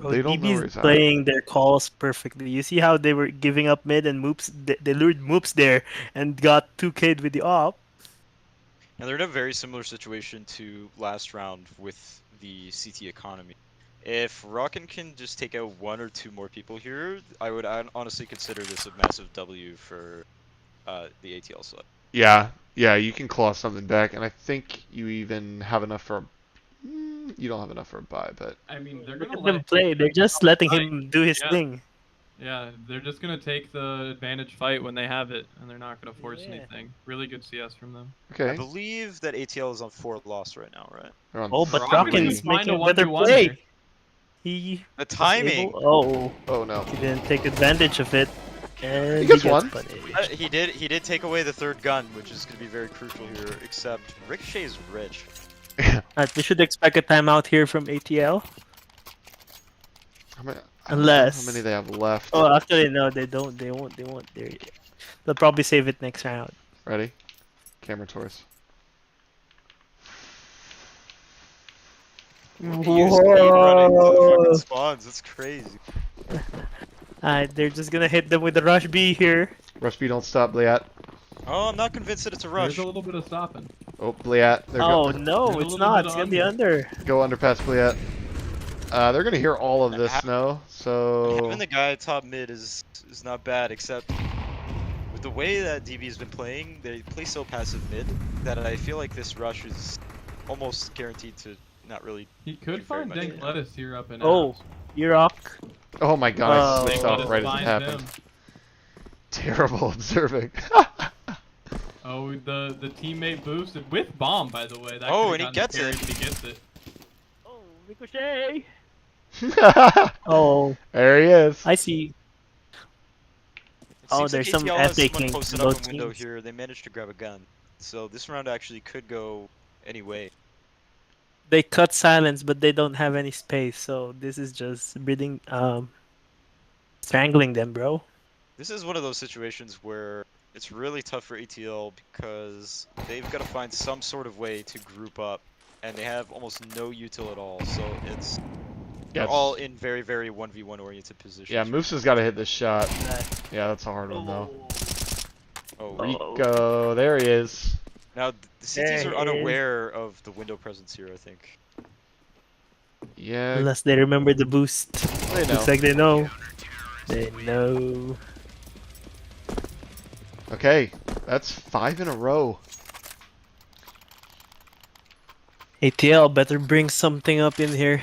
Oh, They don't know where DB's he's at. playing their calls perfectly. You see how they were giving up mid and Moops? They lured Moops there and got 2K'd with the op. Now they're in a very similar situation to last round with the CT economy. If Rockin' can just take out 1 or 2 more people here, I would honestly consider this a massive W for the ATL side. Yeah, you can claw something back, and I think you even have enough for. You don't have enough for a buy, but I mean, they're Look gonna at them let play. They're just letting Right. him do his Yeah. thing. Yeah, they're just gonna take the advantage fight when they have it, and they're not gonna force Yeah. anything. Really good CS from them. I okay. believe that ATL is on 4 loss right now, right? They're on Oh, but Rockin' Rockin's is fine to making a better 1v1 play. there. He The was timing! able- Oh, Oh no. he didn't take advantage of it. And He gets gets one. punished. He did take away the 3rd gun, which is going to be very crucial here, except Ricochet is rich. We should expect a timeout here from ATL. How many, I don't know Unless- how many they have left. Oh, actually, no, they don't. They won't. They'll probably save it next round. Ready? Camera tours. You speed running to the fucking spawns, that's crazy. They're just gonna hit them with the rush B here. Rush B, don't stop, Bliat. Oh, I'm not convinced that it's a rush. There's a little bit of stopping. Oh, Bliat. They're Oh There's no, a it's little not. bit It's gonna be under. go underpass Bliat. They're gonna hear all of this snow, so Having the guy top mid is not bad, except with the way that DB has been playing, they play so passive mid that I feel like this rush is almost guaranteed to not really. He could Do very find much Dank damage. Lettuce here up in Oh, apps. Yurok. oh my god, I Oh. switched Dank off Lettuce right as it finds happened. him. Terrible observing. Oh, the teammate boosted with bomb, by the way. That Oh, could've and he gotten gets carried, it. but he gets it. Oh, Ricochet. Oh, There he is. I see. It Oh, seems there's like some ATL has epic someone in posted both up a window teams. here. They managed to grab a gun, so this round actually could go any way. They cut silence, but they don't have any space. So this is just breathing, strangling them, bro. This is one of those situations where it's really tough for ATL because they've got to find some sort of way to group up, and they have almost no util at all. So it's They're Yeah, all in very, very 1v1 oriented positions. yeah, Moose's got to hit this shot. Yeah, that's a hard one though. Oh, Rico, there he is. now the CTs There are he is. unaware of the window presence here, I think. Yeah, Unless they remember the boost. they know. Looks like they know. They know. Okay, that's 5 in a row. ATL better bring something up in here.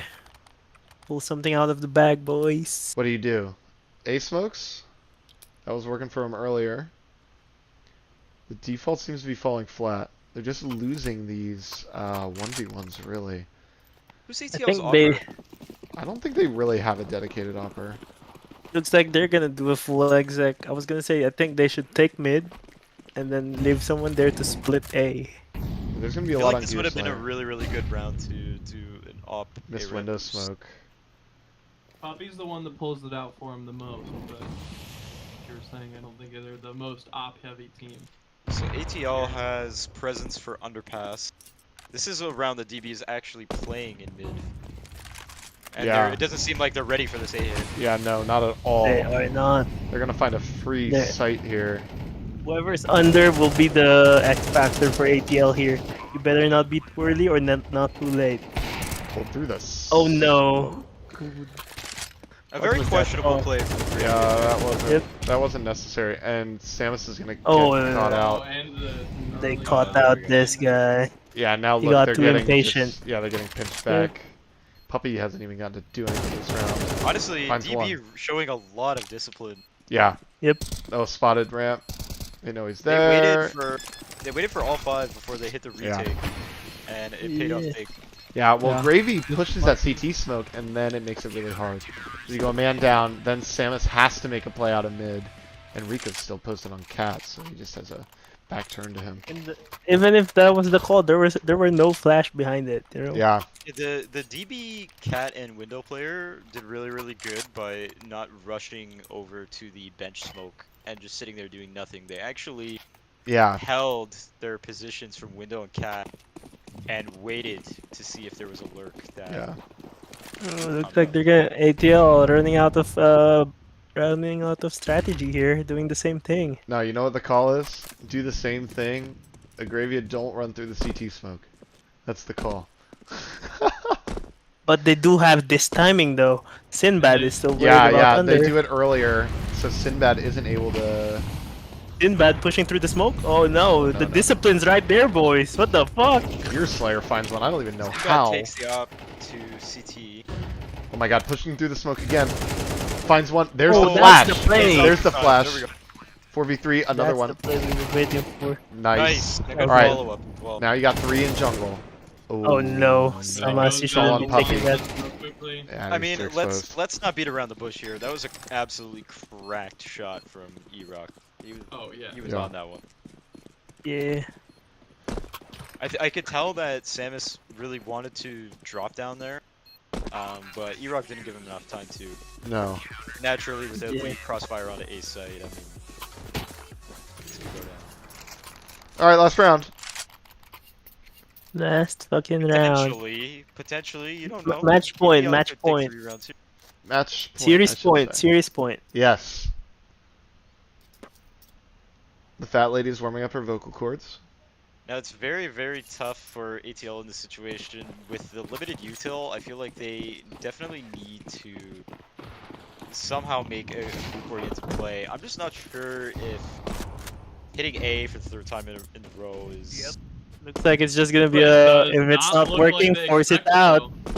Pull something out of the bag, boys. What do you do? A smokes? That was working for him earlier. The default seems to be falling flat. They're just losing these 1v1s, really. Who's I ATL's think offer? they I don't think they really have a dedicated opper. looks like they're gonna do a full exec. I was gonna say I think they should take mid and then leave someone there to split A. There's going to be I a feel lot like on this would have been a Geoslayer. really, really good round to do an op. Missed A-Red window boost. smoke. Poppy's the one that pulls it out for him the most, but like you were saying, I don't think they're the most op-heavy team. So ATL has presence for underpass. This is a round that DB is actually playing in mid. And Yeah. it doesn't seem like they're ready for this A hit. Yeah, no, not at all. They are not. They're going to find a free There. site here. Whoever's under will be the X factor for ATL here. You better not be too early or not too late. Pulled through this. Oh no. A very was that? questionable Oh. play from the Yeah, Gravy. that wasn't necessary. And Samus is going to get Oh, caught out. And They caught out this guy. Yeah, now He look, got they're too getting impatient. yeah, they're getting pinched back. Puppy hasn't even gotten to do anything this round. Honestly, Finds DB one. showing a lot of discipline. Yeah. Yep. Oh, spotted ramp. They know he's They there. waited for all 5 before they hit the Yeah. retake, and it paid off Yeah. big. Yeah, well, Yeah. Gravy pushes that CT smoke, and then it makes it really hard. So you go a man down, then Samus has to make a play out of mid, and Rico's still posted on Cat, so he just has a back turn to him. Even if that was the call, there were no flash behind it. You know? Yeah, The DB cat and window player did really, really good by not rushing over to the bench smoke and just sitting there doing nothing. They actually yeah. held their positions from window and cat and waited to see if there was a lurk that Yeah. Looks like they're gonna ATL running out of strategy here, doing the same thing. No, you know what the call is? Do the same thing. Agravia, don't run through the CT smoke. That's the call. But they do have this timing though. Sinbad is still worried Yeah, about yeah, under. they do it earlier, so Sinbad isn't able to... Sinbad pushing through the smoke? Oh no, the no. discipline's right there, boys. What the fuck? Gear Slayer finds one, I don't even know Sinbad how. takes the op to CT. Oh my god, pushing through the smoke again. Finds one. There's Oh, the that's flash. the play. There's the flash. There we go. 4v3, another That's one. the play we were waiting for. Nice. Nice. Good Alright. follow-up as well. Now you got 3 in jungle. Oh no, Samas, you Still on shouldn't be Puppy. taking that. Quickly. Yeah, I he's mean, too let's exposed. not beat around the bush here. That was an absolutely cracked shot from E-Rock. Oh yeah. He was Yeah. on that one. Yeah. I could tell that Samus really wanted to drop down there, but E-Rock didn't give him enough time to. No. Naturally, with a Yeah. weak crossfire on the A site, I mean, it's gonna go down. Alright, last round. Last fucking round. Potentially, you don't know. Match point, EPL match could take point. 3 rounds here. Match point, Series I should point, say. series point. Yes. The fat lady is warming up her vocal cords. Now it's very, very tough for ATL in this situation. With the limited util, I feel like they definitely need to somehow make a group-oriented play. I'm just not sure if hitting A for the 3rd time in a row is... Looks like it's just gonna be But a. does If it's not look working, like they force it expected, out. though.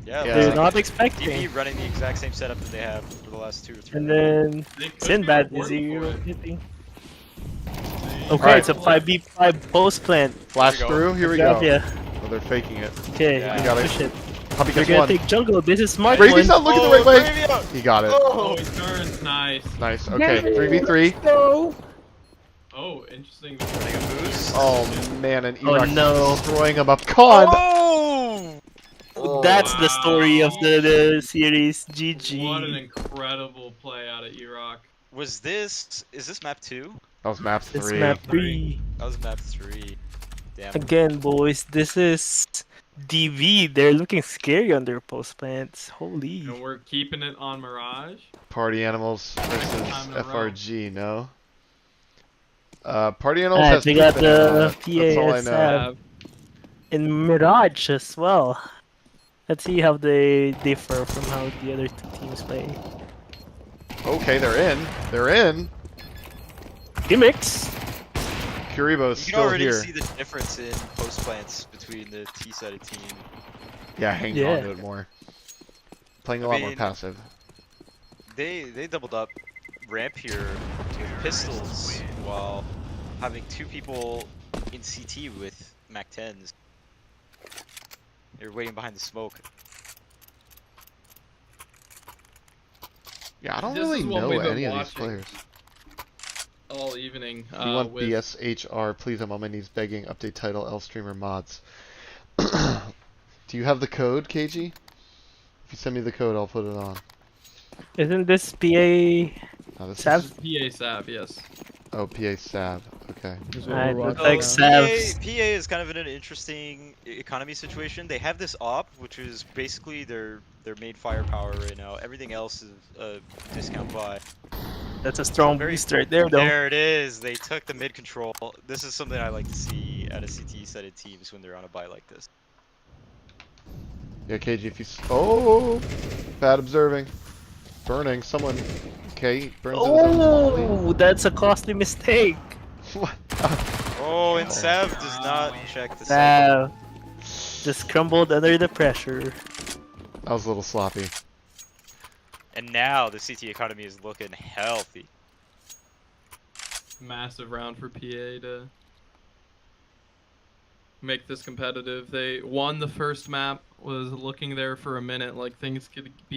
Yeah, Yeah. They're like not DB expecting. running the exact same setup that they have for the last 2 or 3 And rounds. then They could be Sinbad is rewarded here for it. hitting. They- Okay, Alright. it's a 5v5 post plant. Flash Here we go. through, here we go. Yeah. Oh, they're faking it. Okay, Yeah. Got it. push it. Puppy They're gets gonna one. take jungle. This is smart Gravy's one. not looking the right way. Gravy! He got it. Oh, he turns. Nice. Nice. Okay, 3v3. Oh, interesting. Running a boost. Oh man, and Oh, E-Rock no. destroying him up. Con! Oh! That's the story of the series. What an GG. incredible play out of E-Rock. Is this map 2? That was map It's 3. map 3. That was map 3. Damn. Again, boys, this is DV, they're looking scary on their post plants. Holy. And we're keeping it on Mirage. Party Animals versus time in a row. FRG, no? Party Animals has they got Poop in the it, that's all I PAS know. in Mirage as well. Let's see how they differ from how the other two teams play. Okay, they're in. They're in. Gimmicks. Kuribo's You can still already here. see the difference in post plants between the T-sided team. Yeah, hanging Yeah. on to it more. Playing a I lot more mean- passive. They doubled up ramp here with pistols while having 2 people in CT with MAC-10s. They're waiting behind the smoke. Yeah, I don't This really is what know we've been any of these watching. players. All evening. If you want with BSHR, please, I'm on my knees begging, update title, L streamer mods. Do you have the code, KG? If you send me the code, I'll put it on. Isn't this PA? Oh, this Sav? is, PA Sav, yes. oh, PA Sav. Okay. Is what Alright, we're looks watching like now. Savs. PA is kind of in an interesting economy situation. They have this op, which is basically their main firepower right now. Everything else is a discount buy. That's a strong Very- boost right there, though. There it is. They took the mid control. This is something I like to see out of CT-sided teams when they're on a buy like this. Yeah, KG, if you... Oh! Bad observing. Burning. Someone... Okay, burns in his own molly. Oh, that's a costly mistake. What? Oh, and Sav does not check the cycle. Sav just crumbled under the pressure. That was a little sloppy. And now the CT economy is looking healthy. Massive round for PA to make this competitive. They won the first map, was looking there for a minute like things could be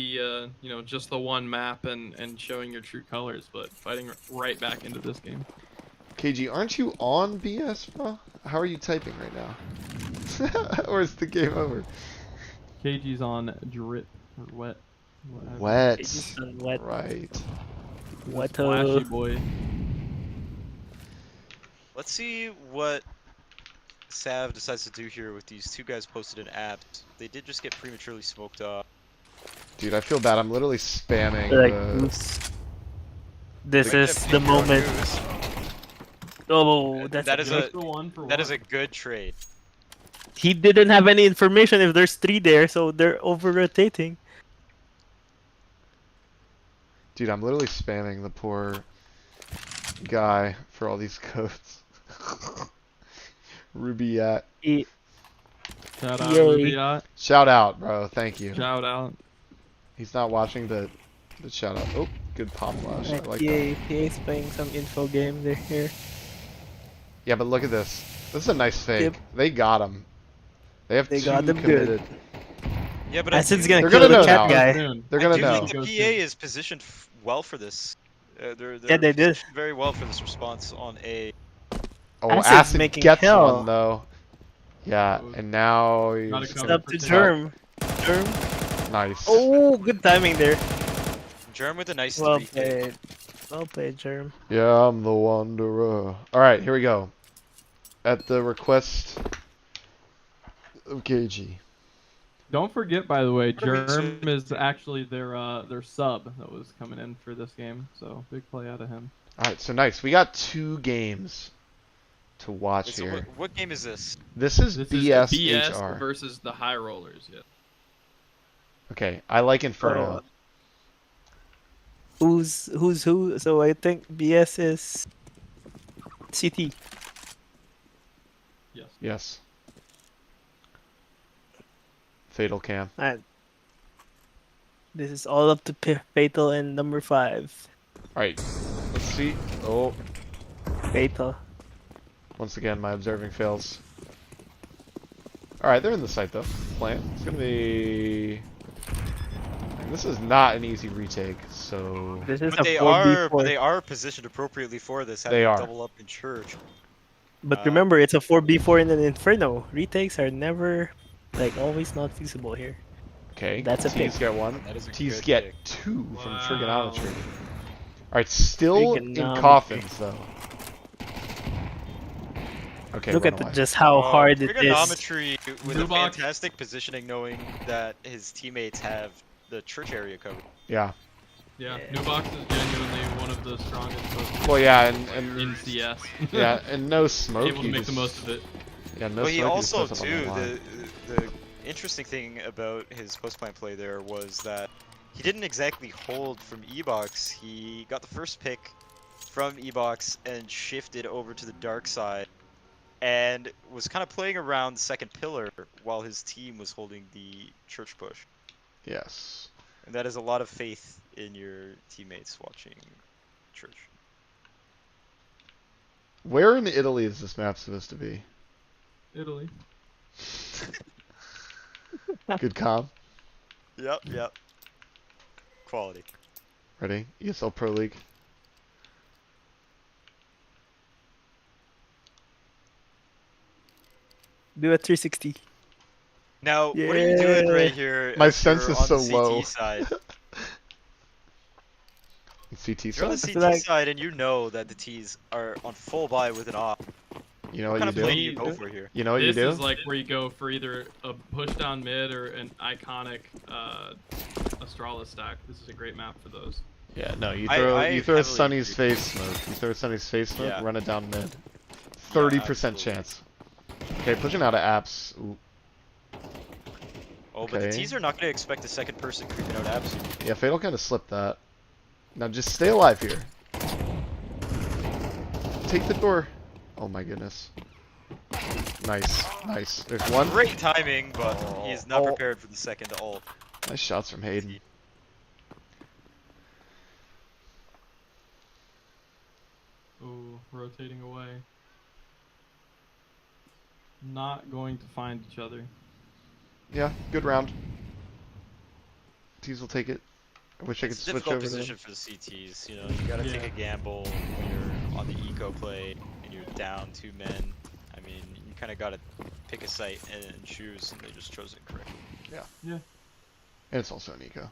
you know, just the one map and showing your true colors, but fighting right back into this game. KG, aren't you on BS, bro? How are you typing right now? Or is the game over? KG's on drip or wet. Whatever. Wet. It's just on wet. Right. What Flashy boy. Let's see what Sav decides to do here with these 2 guys posted in apps. They did just get prematurely smoked off. Dude, I feel bad. I'm literally spamming like the... oops. This They're is gonna the pick your own moment. moves. Oh, that's That is Just a the one for that one. is a good trade. he didn't have any information if there's 3 there, so they're over rotating. Dude, I'm literally spamming the poor guy for all these codes. Ruby at. Shout out Yay. Rubiot. Shout out, bro. Thank you. Shout out. He's not watching, but shout out. Oh, good pop flash. I like that. PA's playing some info game there here. Yeah, but look at this. This is a nice fake. Yep. They got him. They have They 2 got him good. committed. Yeah, but I Acid's do, gonna They're kill gonna the know cat now. guy. Soon. They're I gonna do know. think the Go PA soon. is positioned well for this. They're Yeah, they did. positioned very well for this response on A. Oh, Acid's Acid making gets hell. one, though. Yeah, and now Gotta he's... cover. It's up to Germ. Germ. Nice. Oh, good timing there. Germ with a nice Well 3K. played. Well played, Germ. Yeah, I'm the wanderer. Alright, here we go. At the request of KG. Don't forget, by the way, What are we Germ doing? is actually their sub that was coming in for this game. So big play out of him. Alright, so nice. We got 2 games to watch Wait, so here. what game is this? This is This is BSHR. BS versus the high rollers, yeah. Okay, I like Inferno. Who's who? So I think BS is CT. Yes. Yes. Fatal Cam. And this is all up to Fatal and number 5. Alright, let's see. Oh, Fatal. once again, my observing fails. Alright, they're in the site though. Plant. It's gonna be... This is not an easy retake, so... This is But a they 4v4. but they are positioned appropriately for this. Having They are. double up in church. But remember, it's a 4v4 in an Inferno. Retakes are never, like, always not feasible here. Okay, That's a T's pick. get 1. That is a T's good get pick. 2 from Wow. trigonometry. Alright, still in Trigonometry. coffins though. Okay, Look run at away. just how hard it is. Trigonometry with a Nubox. fantastic positioning, knowing that his teammates have the church area covered. Yeah. Yeah, Nubox is genuinely one of the strongest players Well, yeah, in and CS. yeah, and no smoke. Able to you make just, the most of it. Yeah, no But he smoke. You also just press up on too the line. the interesting thing about his post plant play there was that he didn't exactly hold from E-Box. He got the first pick from E-Box and shifted over to the dark side and was kind of playing around the second pillar while his team was holding the church push. Yes. And that is a lot of faith in your teammates watching church. Where in Italy is this map supposed to be? Italy. Good com. Yep. Quality. Ready? ESL Pro League. Do a 360. Now, what are you doing Yeah. right here? My if sense you're is on so the CT low. side? CT You're on the side? CT like- side and you know that the T's are on full buy with an op. You know What what kind you of play do? do you go for here? You know what you This do? is like where you go for either a push down mid or an iconic Astralis stack. This is a great map for those. Yeah, no, you I throw heavily Sunny's agree. face smoke. You throw Sunny's face smoke, Yeah. run it down mid. 30% absolutely. chance. Okay, pushing out of apps. Ooh. Oh, but the Okay. T's are not going to expect a second person creeping out abs. Yeah, Fatal kind of slipped that. Now just stay alive here. Take the door. Oh my goodness. Nice. There's one. Great timing, but he is not Oh. prepared for the second ult. Nice shots from Hayden. Ooh, rotating away. Not going to find each other. Yeah, good round. T's will take it. I wish I could It's a switch difficult over to position for the CTs. You know, you got to take Yeah. a gamble when you're on the eco play and you're down 2 men. I mean, you kind of got to pick a site and choose, and they just chose it correctly. And it's also an eco.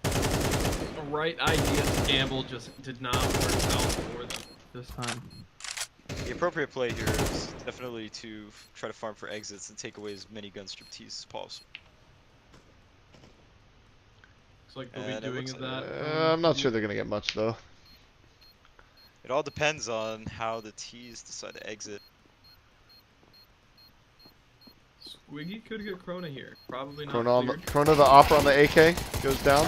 The right idea to gamble just did not work out for them this time. The appropriate play here is definitely to try to farm for exits and take away as many gunstrip T's as possible. Looks like they'll And be it doing looks that. I'm not sure they're gonna get much though. It all depends on how the T's decide to exit. Squiggy could get Krona here. Probably not Chrono, cleared. the Opera on the AK goes down.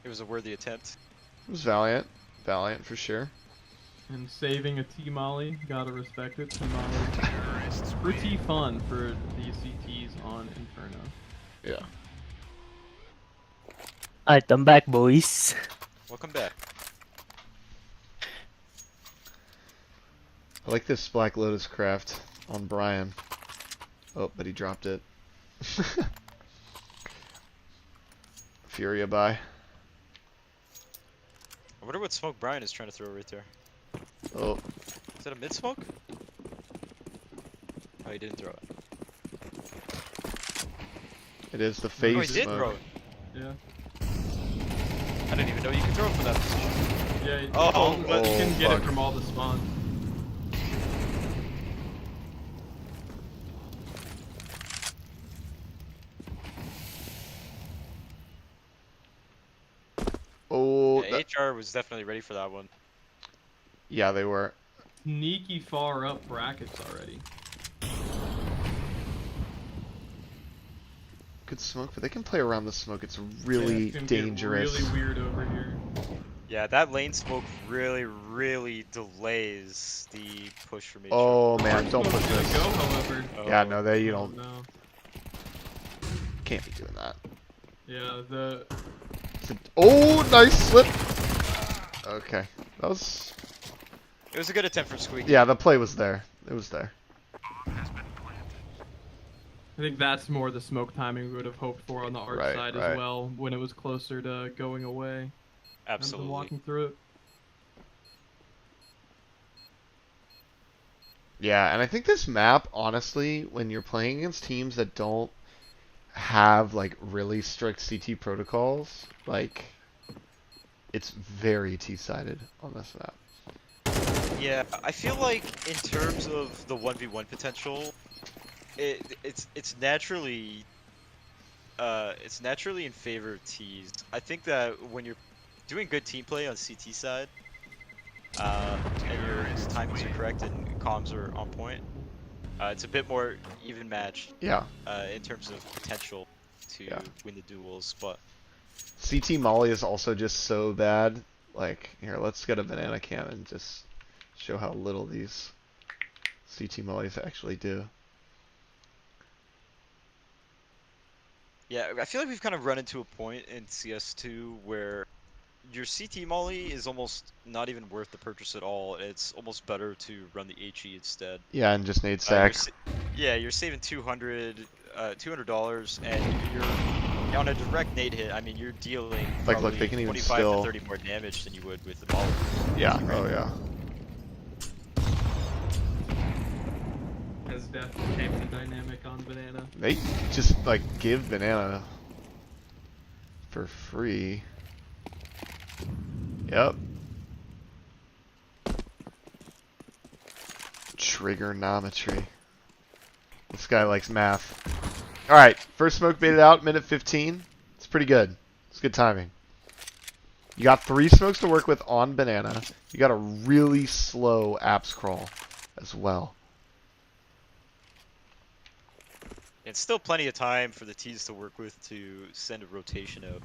It was a worthy attempt. It was Valiant. Valiant for sure. And saving a T-Molly, gotta respect it. T-Molly. Pretty fun for the CTs on Inferno. Yeah. Alright, I'm back, boys. Welcome back. I like this Black Lotus craft on Brian. Oh, but he dropped it. Furia by. I wonder what smoke Brian is trying to throw right there. Oh, Is that a mid smoke? Oh, he didn't throw it. it is the Oh, phase he did smoke. throw it. Yeah. I didn't even know you could throw it from that position. Yeah, you, Oh, but you can get fuck. it from all the spawns. Oh, Yeah, HR was definitely ready for that one. yeah, they were. Sneaky far up brackets already. Good smoke, but they can play around the smoke. It's Yeah, really it's gonna get dangerous. Really weird over here. Yeah, that lane smoke really delays the push from HR. Oh man, don't push Smoke's this. gonna go, however. Yeah, no, you Oh, don't. no. Can't be doing that. Yeah, the Oh, nice slip. Okay, that was. It was a good attempt from Squeaky. Yeah, the play was there. It was there. I think that's more the smoke timing we would have hoped for on the art Right, side right. as well, when it was closer to going away. And Absolutely. walking through it. Yeah, and I think this map, honestly, when you're playing against teams that don't have like really strict CT protocols, like it's very T-sided on this map. Yeah, I feel like in terms of the 1v1 potential, it's naturally in favor of T's. I think that when you're doing good team play on CT side, and your timings are correct and comms are on point, it's a bit more even matched. Yeah. In terms of potential to win the duels, but CT Molly is also just so bad. Like, here, let's get a banana cam and just show how little these CT Mollies actually do. yeah, I feel like we've kind of run into a point in CS2 where your CT molly is almost not even worth the purchase at all. It's almost better to run the HE instead. Yeah, and just nade stack. You're saving $200, and you're on a direct nade hit. I mean, you're dealing Like, probably look, they can even 25 still... to 30 more damage than you would with the molly. Yeah, oh yeah. Has death became the dynamic on banana? They just, like, give banana for free. Yep. Trigonometry. This guy likes math. Alright, first smoke baited out, minute 15. It's pretty good. It's good timing. You got 3 smokes to work with on banana. You got a really slow apps crawl as well. It's still plenty of time for the T's to work with to send a rotation out.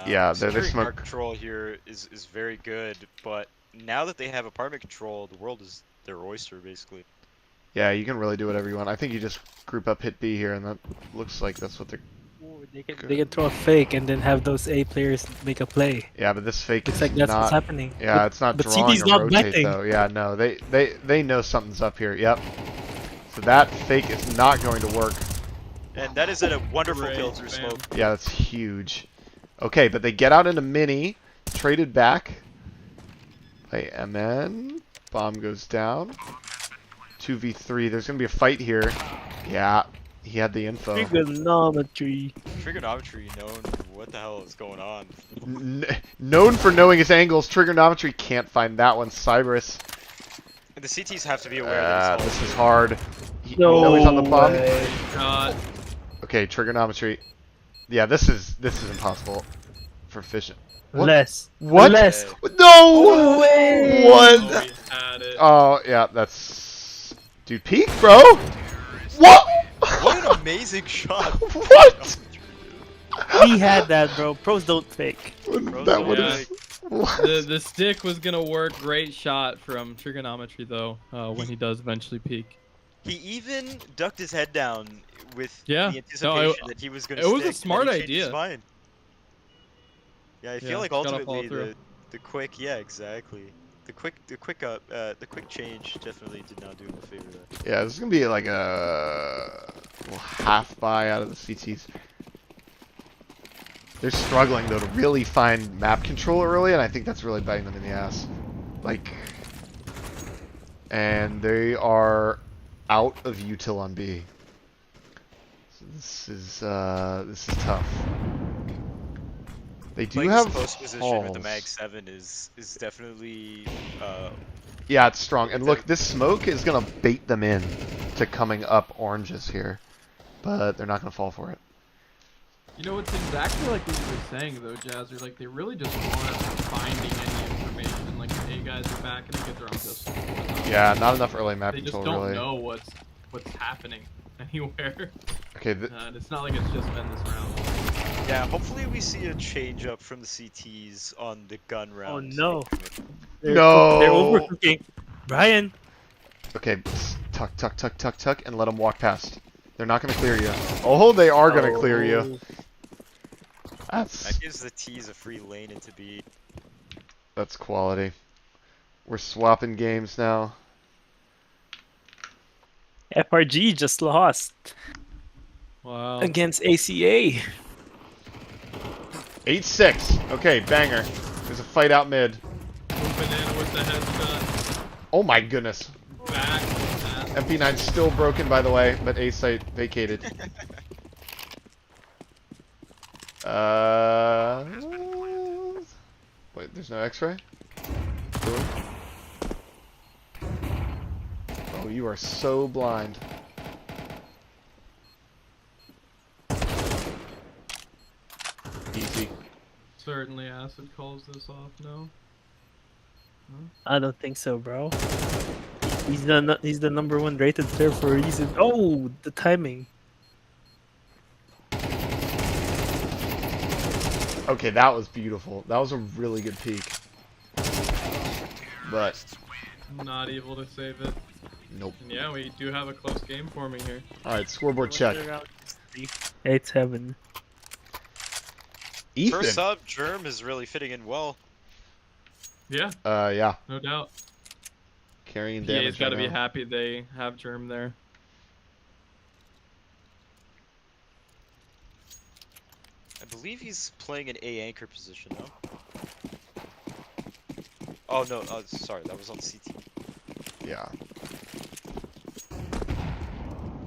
Yeah, they securing smoke. car control here is very good, but now that they have apartment control, the world is their oyster basically. Yeah, you can really do whatever you want. I think you just group up hit B here, and that looks like that's what they're... Or they can throw a fake and then have those A players make a play. Yeah, but this fake Looks is like that's not... what's happening. Yeah, it's not but drawing CD's a not rotate, betting. though. Yeah, no, they know something's up here. Yep. So that fake is not going to work. And that is a wonderful Great, kill through fam. smoke. Yeah, that's huge. Okay, but they get out into mini, traded back. Play MN. Bomb goes down. 2v3. There's going to be a fight here. Yeah, he had the info. Trigonometry. Trigonometry known what the hell is going on. Known for knowing his angles, trigonometry can't find that one. Cybers. And the CTs have to be aware that This it's is hard. No No, he's on the bomb. way. God. Okay, trigonometry. Yeah, this is impossible for fishing. What? Less. What? Less. No! Oh, What? we had it. Oh, yeah, that's... Dude, peek, bro! What? What an amazing shot! What? We had that, bro. Pros don't fake. That would Yeah. have... What? The stick was gonna work. Great shot from trigonometry though. When he does eventually peak. He even ducked his head down with Yeah. the anticipation that he was going to it stick. was a and then smart he changed his idea. mind. Yeah, I feel Yeah, like gotta follow ultimately through. the quick, yeah, exactly. The quick change definitely did not do him a favor there. Yeah, this is gonna be like a little half buy out of the CTs. They're struggling though to really find map control early, and I think that's really biting them in the ass. Like, and they are out of util on B. So this is tough. They do Playing have this close position with the halls. Mag 7 is definitely Yeah, it's strong. And look, this smoke is gonna bait them in to coming up oranges here, but they're not gonna fall for it. You know, it's exactly like what you were saying though, Jazzer. Like they really just aren't finding any information. Like, hey guys, we're back, and they get their own pistol. Yeah, not enough early map They just control don't really. know what's happening anywhere. Okay, And it's not like it's just been this round. yeah. Hopefully we see a change up from the CTs on the gun Oh round. no. They're No. They're overcooking. Brian. okay, tuck, tuck, tuck, tuck, tuck, and let them walk past. They're not gonna clear you. Oh, they are gonna clear you. That's That gives the T's a free lane into B. that's quality. We're swapping games now. FRG just lost Wow. against ACA. 8-6. Okay, banger. There's a fight out mid. Banana with the headshot. Oh my goodness. Back. MP9's still broken, by the way, but A site vacated. There's no X-ray? Really? Oh, you are so blind. Easy. Certainly Acid calls this off, no? I don't think so, bro. He's the #1 rated player for a reason. Oh, the timing. Okay, that was beautiful. That was a really good peek. But, Not able to save it. nope. And yeah, we do have a close game forming here. Alright, scoreboard check. 8-7. Ethan. First up, Germ is really fitting in well. Yeah, Yeah. no doubt. Carrying PA's damage got to right be now. happy they have Germ there. I believe he's playing an A anchor position, no? Oh no, sorry, that was on CT. Yeah.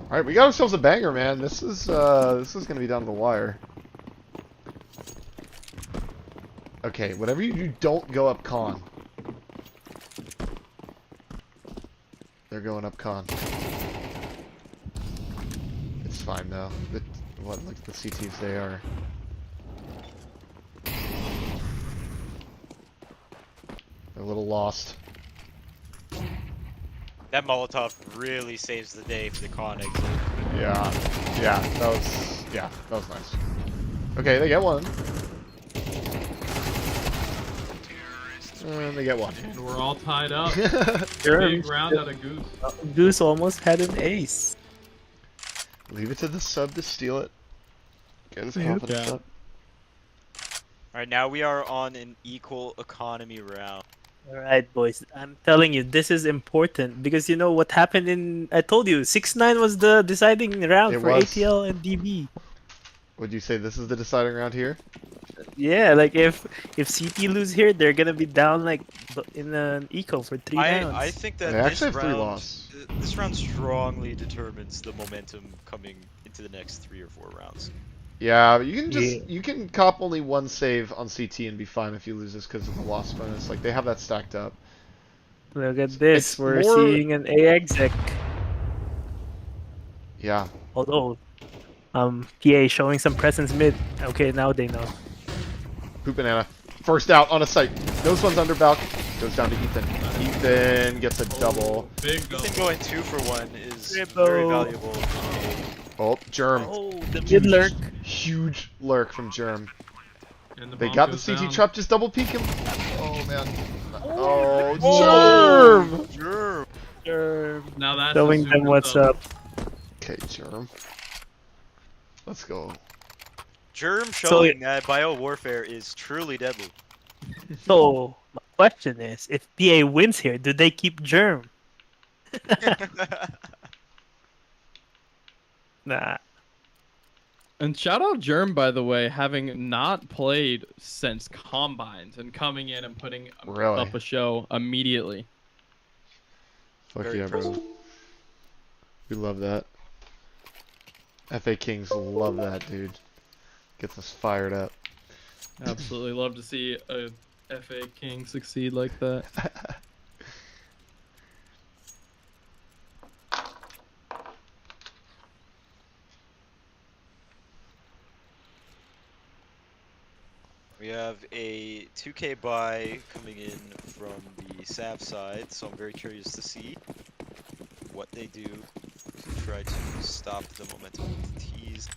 Alright, we got ourselves a banger, man. This is gonna be down to the wire. Okay, whatever you do, don't go up con. They're going up con. It's fine though. Look at the CTs they are. They're a little lost. That Molotov really saves the day for the con exit. Yeah, that was nice. Okay, they get one. And they get one. And we're all tied up. Germ. Big round out of Goose. Goose almost had an ace. Leave it to the sub to steal it. Get his Yep. confidence Yeah. up. Alright, now we are on an equal economy round. Alright, boys. I'm telling you, this is important because you know what happened in. I told you, 6-9 was the deciding round It for was. ATL and DB. Would you say this is the deciding round here? Yeah, like if CT lose here, they're gonna be down like in an eco for 3 rounds. I think that They this actually have 3 round, loss. this round strongly determines the momentum coming into the next 3 or 4 rounds. Yeah, but you can just Yeah. you can cop only 1 save on CT and be fine if you lose this because of the loss bonus. Like they have that stacked up. Look at this. It's We're more- seeing an A exec. Yeah. Although, PA showing some presence mid. Okay, now they know. Poop banana. First out on a site. Nose one's under Balk. Goes down to Ethan. Ethan gets a double. Big double. Ethan going 2 for 1 is Triple. very valuable. Oh, Germ. Oh, the Dude, mid lurk. Huge lurk from Germ. And the They bomb got the goes CT down. trap. Just double peek him. Oh man. Oh, Oh, Germ. Germ! Germ. Now that's Showing a them super what's double. up. Okay, Germ. Let's go. Germ showing that bio warfare is truly deadly. So, my question is, if PA wins here, do they keep Germ? Nah. And shout out Germ, by the way, having not played since Combines and coming in and putting Really? up a show immediately. Fuck Very yeah, bro. impressive. We love that. FA Kings love that, dude. Gets us fired up. Absolutely love to see a FA King succeed like that. We have a 2K buy coming in from the Sav side, so I'm very curious to see what they do to try to stop the momentum of the T's.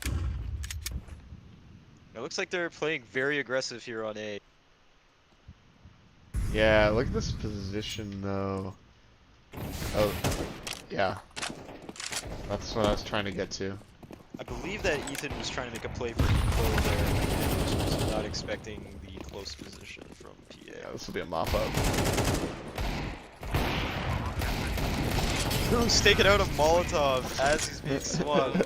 It looks like they're playing very aggressive here on A. Yeah, look at this position though. Oh, yeah. That's what I was trying to get to. I believe that Ethan was trying to make a play for Eco there, and was not expecting the close position from Yeah, PA. this will be a mop up. Who's taking out a Molotov as he's being swung?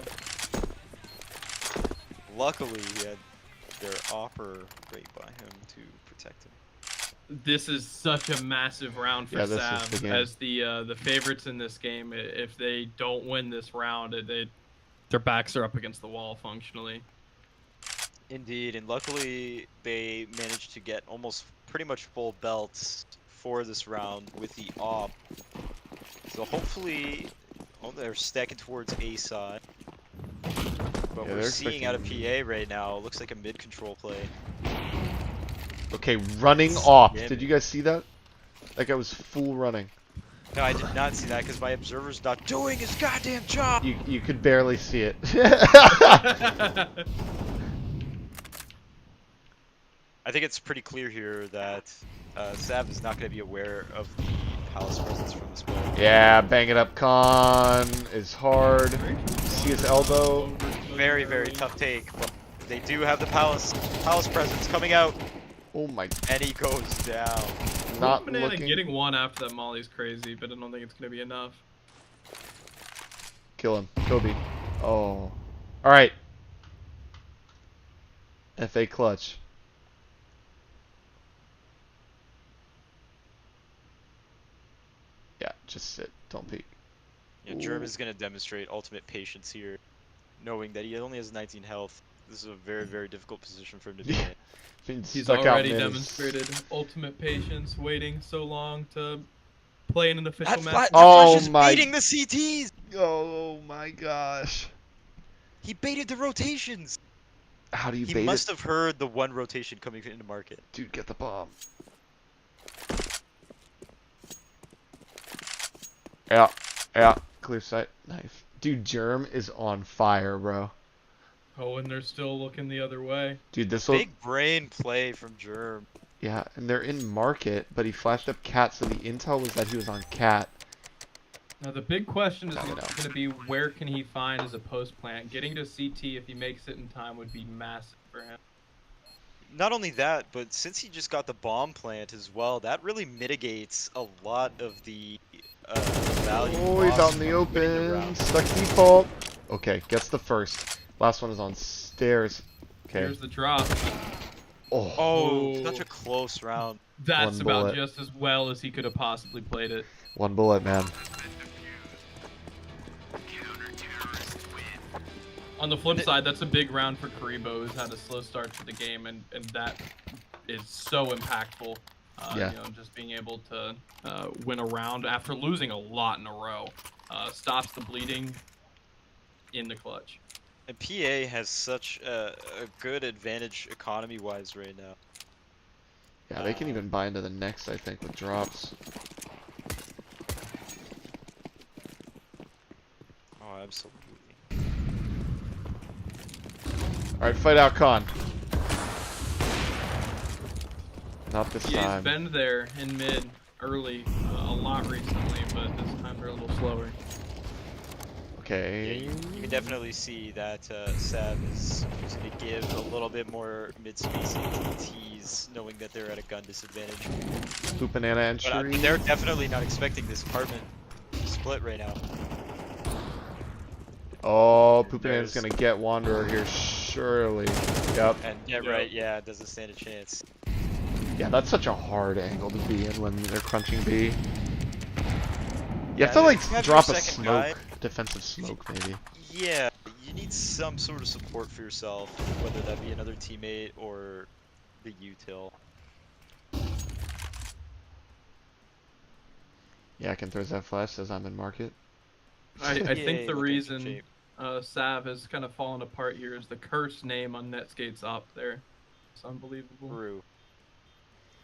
Luckily, he had their offer right by him to protect him. This is such a massive round for Yeah, this is the Sav game. as the favorites in this game. If they don't win this round, Their backs are up against the wall functionally. Indeed, and luckily they managed to get almost pretty much full belts for this round with the op. So hopefully, oh, they're stacking towards A side. But Yeah, we're they're seeing out of PA right now. It looks like a mid control play. Okay, running off. Damn Did it. you guys see that? That guy was full running. No, I did not see that because my observer's not doing his goddamn job. You could barely see it. I think it's pretty clear here that Sav is not going to be aware of the palace presence from this play. Yeah, bang it up, Con is hard. See his elbow. Very, very tough take. But they do have the palace presence coming out, Oh my, and he goes down. not Banana looking. getting one after that Molly's crazy, but I don't think it's gonna be enough. Kill him, Kobe. Oh, all right. FA clutch. Yeah, just sit. Don't peek. Yeah, Germ is going to demonstrate ultimate patience here, knowing that he only has 19 health. This is a very, very difficult position for him to be in. Being He's stuck out already mid is- demonstrated ultimate patience, waiting so long to play in an official That match. Oh Flash is my- baiting the CTs! Oh my gosh. He baited the rotations! How do you He bait must it? have heard the one rotation coming into market. Dude, get the bomb. Yeah, yeah. Clear sight. Knife. Dude, Germ is on fire, bro. Oh, and they're still looking the other way. Dude, this will... Big brain play from Germ. Yeah, and they're in market, but he flashed up cat, so the intel was that he was on cat. Now the big question is I going know. to be where can he find as a post plant? Getting to CT if he makes it in time would be massive for him. Not only that, but since he just got the bomb plant as well, that really mitigates a lot of the value. Oh, he's out in the lost from winning open. round. Stuck default. Okay, gets the first. Last one is on stairs. Okay. Here's the drop. Oh. Oh, Oh. such a close round. That's One about bullet. just as well as he could have possibly played it. One bullet, man. On the flip side, that's a big round for Karibo, who's had a slow start to the game, and that is so impactful. Yeah. You know, just being able to win a round after losing a lot in a row stops the bleeding in the clutch. And PA has such a good advantage economy-wise right now. Yeah, they can even buy into the next, I think, with drops. Oh, absolutely. Alright, fight out, Con. Not this PA's time. been there in mid early a lot recently, but this time they're a little slower. Yeah, Okay. you can definitely see that Sav is choosing to give a little bit more mid-spacing to the T's, knowing that they're at a gun disadvantage. Blue banana But entry. they're definitely not expecting this apartment split right now. Oh, Poop Banana's There's- gonna get Wanderer here, surely. Yep. And yeah, Yep. right, yeah, it doesn't stand a chance. Yeah, that's such a hard angle to be in when they're crunching B. You Yeah, have to like you have drop a your second smoke, guy. defensive smoke maybe. Yeah, you need some sort of support for yourself, whether that be another teammate or the util. Yeah, I can throw that flash, says I'm in market. I Yeah, think the looking reason shape. Sav has kind of fallen apart here is the cursed name on Netscape's up there. It's unbelievable. True.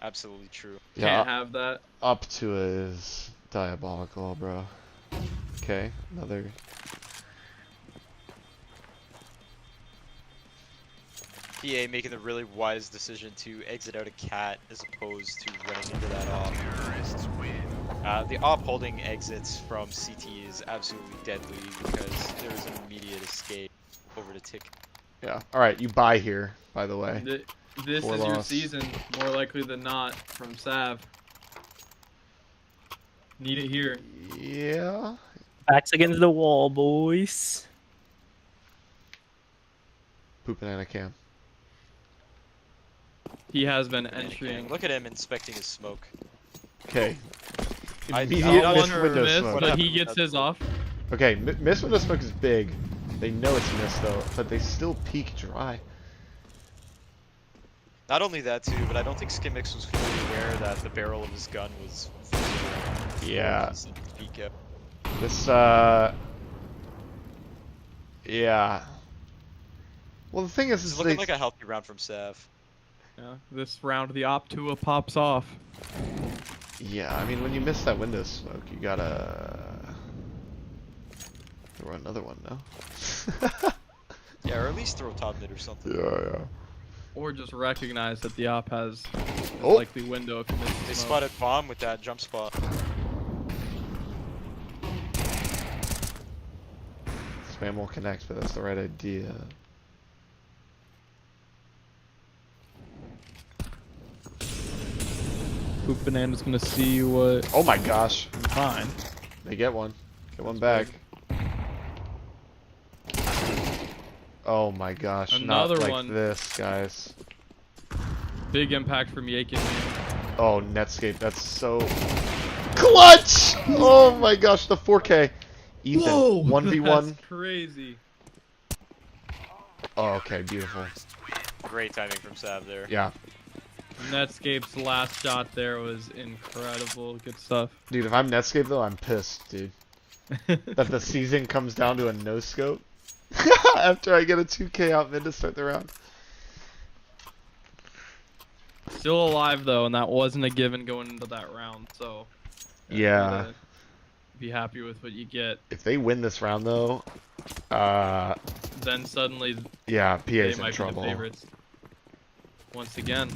Absolutely true. Yeah, Can't have that. up to is diabolical, bro. Okay, another. PA making the really wise decision to exit out a cat as opposed to running into that op. The op holding exits from CT is absolutely deadly because there's an immediate escape over to Tick. Yeah. All right, you buy here, by the way. This Four is your loss. season, more likely than not, from Sav. Need it here. Yeah. Backs against the wall, boys. Poop Banana cam. He has been And entering. look at him inspecting his smoke. Okay. I- Immediate I'll miss wonder window miss, smoke. but he gets his off. Okay, miss window smoke is big. They know it's missed though, but they still peek dry. Not only that too, but I don't think Skimmix was fully aware that the barrel of his gun was visible. Yeah. He said to peek out. This, yeah. Well, the thing is It's they... looking like a healthy round from Sav. Yeah, this round the Op 2 pops off. Yeah, I mean, when you miss that window smoke, you gotta... throw another one, no? Yeah, or at least throw top mid or something. Yeah. Or just recognize that the Op has a Oh. likely window if you miss the They smoke. spotted bomb with that jump spot. Spam will connect, but that's the right idea. Poop Banana's gonna see what. Oh my gosh. Fine. They get one. Get one back. Oh my gosh. Another Not like one. this, guys. Big impact from Yakin. Oh, Netscape, that's so clutch! Oh my gosh, the 4K. Ethan, 1v1. That's crazy. Oh, okay, beautiful. Great timing from Sav there. Yeah. Netscape's last shot there was incredible. Good stuff. Dude, if I'm Netscape though, I'm pissed, dude. That the season comes down to a no scope after I get a 2K out mid to start the round. Still alive though, and that wasn't a given going into that round. So Yeah. gotta be happy with what you get. If they win this round though, Then suddenly yeah, they PA's in might be the trouble. favorites. Once again,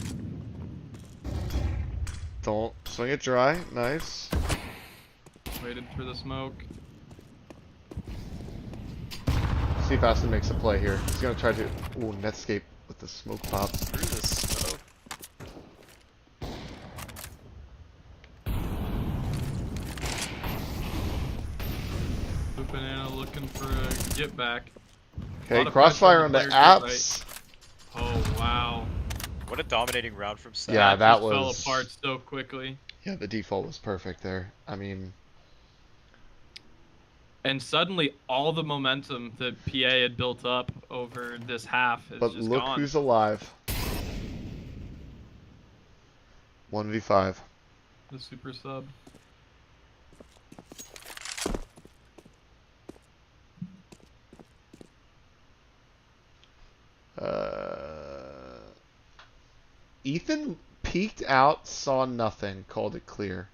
Don't swing it dry. Nice. waited for the smoke. See if Aston makes a play here. He's gonna try to. Ooh, Netscape with the smoke pop. Through the smoke. Poop Banana looking for a get back. Okay, Lot of crossfire pressure on the on the player to the apps. Oh wow. What a dominating round from Sav. Yeah, that just fell was. apart so quickly. Yeah, the default was perfect there. I mean, And suddenly all the momentum that PA had built up over this half is but just look gone. who's alive. 1v5. The super sub. Ethan peeked out, saw nothing, called it clear.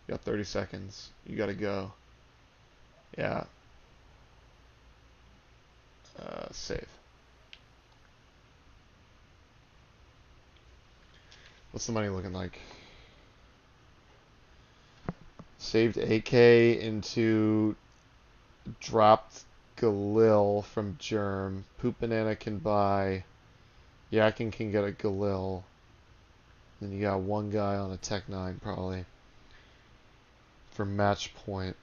You got 30 seconds. You gotta go. Yeah. Save. What's the money looking like? Saved AK into dropped Galil from Germ. Poop Banana can buy. Yakin can get a Galil. Then you got one guy on a Tech 9 probably. For match point.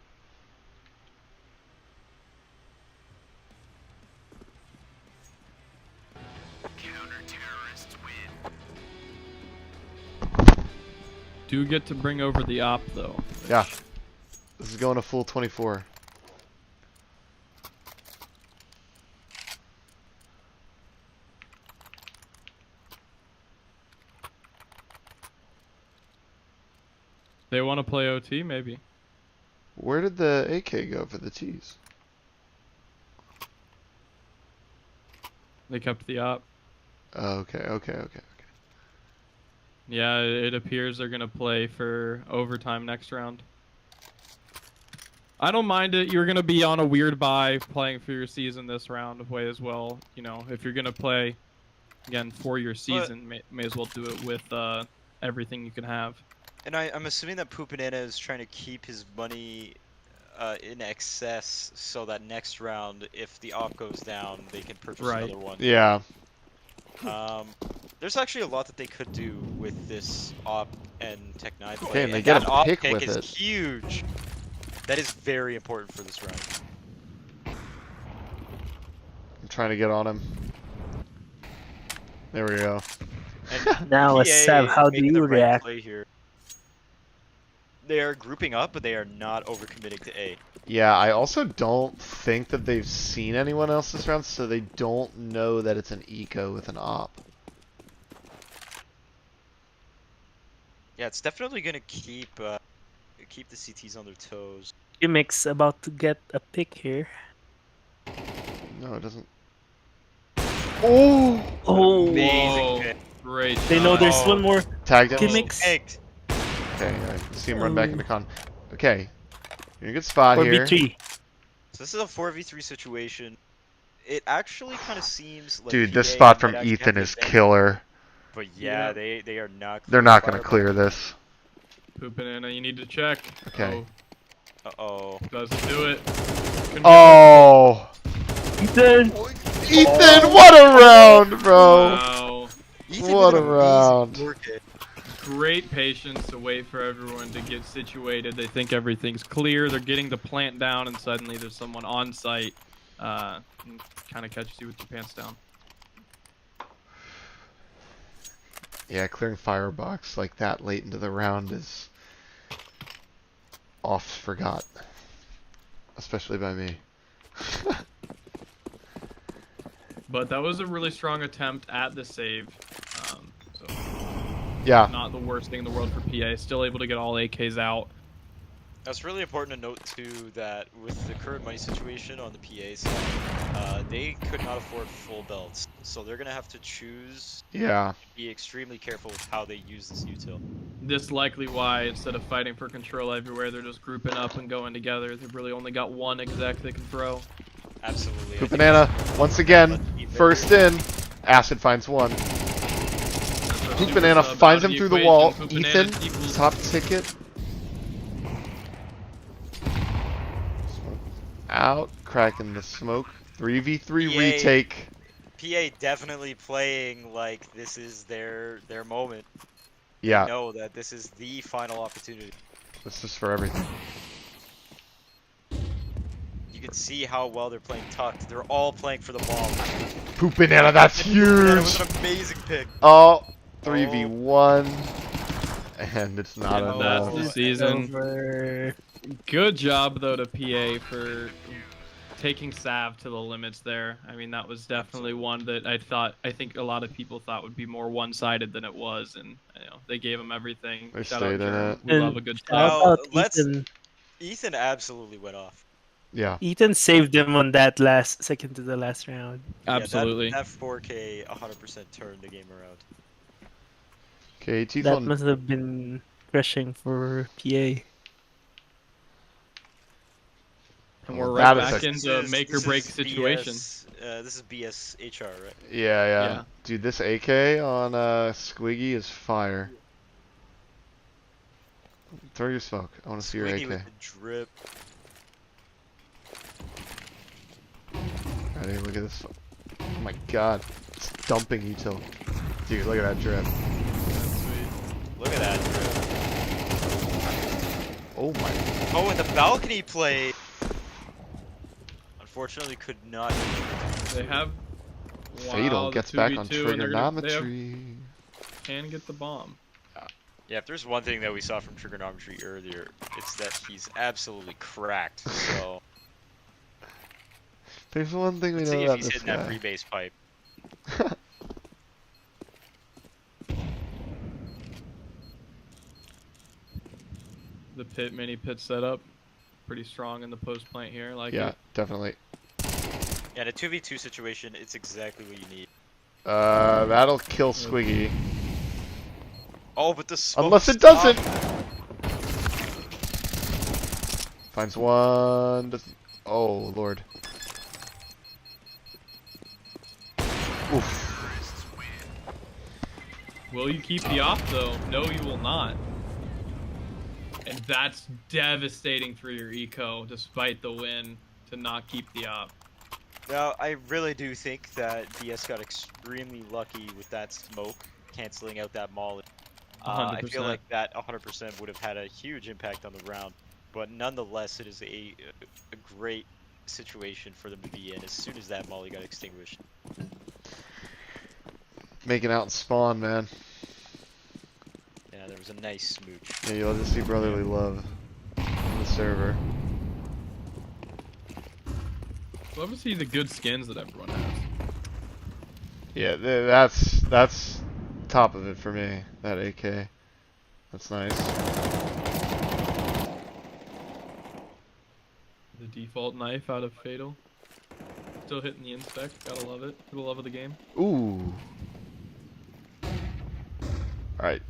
Do get to bring over the op though. Yeah. This is going a full 24. They want to play OT maybe. Where did the AK go for the T's? They kept the op. Oh, okay. Yeah, it appears they're gonna play for overtime next round. I don't mind it. You're gonna be on a weird bye playing for your season this round way as well. You know, if you're gonna play again for your season, may as well do it with everything you can have. And I'm assuming that Poop Banana is trying to keep his money in excess so that next round, if the op goes down, they can purchase Right. another one. Yeah. There's actually a lot that they could do with this op and Tech 9 play. Okay, and they and get that a op pick pick with is it. huge. That is very important for this round. I'm trying to get on him. There we go. And Now, PA Sav, how do made the you right react? play here. They are grouping up, but they are not overcommitting to A. Yeah, I also don't think that they've seen anyone else this round, so they don't know that it's an eco with an op. Yeah, it's definitely gonna keep the CTs on their toes. Gimmicks about to get a pick here. No, it doesn't. Oh! Oh, Amazing Whoa. pick. Great they know shot. there's one more. Tagged him. Gimmicks. Picked. Okay, alright. See him run back into con. Okay. You're in a good spot Or here. B3. So this is a 4v3 situation. It actually kind of seems like Dude, this PA spot might from actually have Ethan the is advantage. killer. But yeah, Yeah. they are not. They're not going to clear this. Pooping in, you need to check. Okay. Uh-oh. Doesn't do it. Couldn't Oh! Ethan. Ethan, what a round, get bro! Wow. Ethan What did a an amazing round. work it. Great patience to wait for everyone to get situated. They think everything's clear. They're getting the plant down, and suddenly there's someone on site. Kind of catches you with your pants down. Yeah, clearing firebox like that late into the round is oft forgot. Especially by me. But that was a really strong attempt at the save. So Yeah. not the worst thing in the world for PA. Still able to get all AKs out. That's really important to note too that with the current money situation on the PA side, they could not afford full belts, so they're gonna have to choose. Yeah. Be extremely careful with how they use this util. This likely why instead of fighting for control everywhere, they're just grouping up and going together. They've really only got one exec they can throw. Absolutely. Poop Banana, once again, first in. Acid finds one. Poop Banana finds him through the wall. Ethan, top ticket. Out, cracking the smoke. 3v3 PA. retake. PA definitely playing like this is their moment. Yeah, They know that this is the final opportunity. this is for everything. You can see how well they're playing tucked. They're all playing for the bomb. Poop Banana, that's That huge! was an amazing pick. Oh, 3v1. And it's not And enough. that's the season. Over. Good job though to PA for taking Sav to the limits there. I mean, that was definitely one that I think a lot of people thought would be more one-sided than it was, and they gave him everything. They Shout out stayed in Jerem. it. We And love a good Shout stop. Well, out let's- Ethan. Ethan absolutely went off. Yeah. Ethan saved them on that last second to the last round. Absolutely. Yeah, that 4K 100% turned the game around. Okay, teeth That on. must have been crushing for PA. And we're That right is back a- into make or break is situation. this is BSHR, right? Yeah. Yeah. Dude, this AK on Squiggy is fire. Throw your smoke. I want to see your Squiggy AK. with the drip. Ready? Look at this. Oh my god. It's dumping util. Dude, look at that drip. Look at that drip. Oh my. Oh, and the balcony play. Unfortunately, could not. They have Fatal wow, gets the back on 2v2, and they're gonna- they trigonometry. can get the bomb. Yeah, if there's one thing that we saw from trigonometry earlier, it's that he's absolutely cracked. So There's one thing we let's know see if about he's this hitting that guy. freebase pipe. The pit mini pit setup, pretty strong in the post plant here. Like Yeah, it. definitely. Yeah, in a 2v2 situation, it's exactly what you need. That'll kill Squiggy. Oh, but the smoke Unless it stop. doesn't! Finds one. Oh, lord. Oof. Will you keep the op though? No, you will not. And that's devastating for your eco, despite the win, to not keep the op. Now, I really do think that BS got extremely lucky with that smoke, canceling out that molly. I feel 100%. like that 100% would have had a huge impact on the round, but nonetheless, it is a great situation for them to be in as soon as that molly got extinguished. Making out in spawn, man. Yeah, Yeah, there was a nice smooch. Yeah, you'll just see brotherly love on the server. Love to see the good skins that everyone has. Yeah, that's top of it for me. That AK, that's nice. The default knife out of Fatal. Still hitting the inspec. Gotta love it. For the love of the game. Ooh. Alright.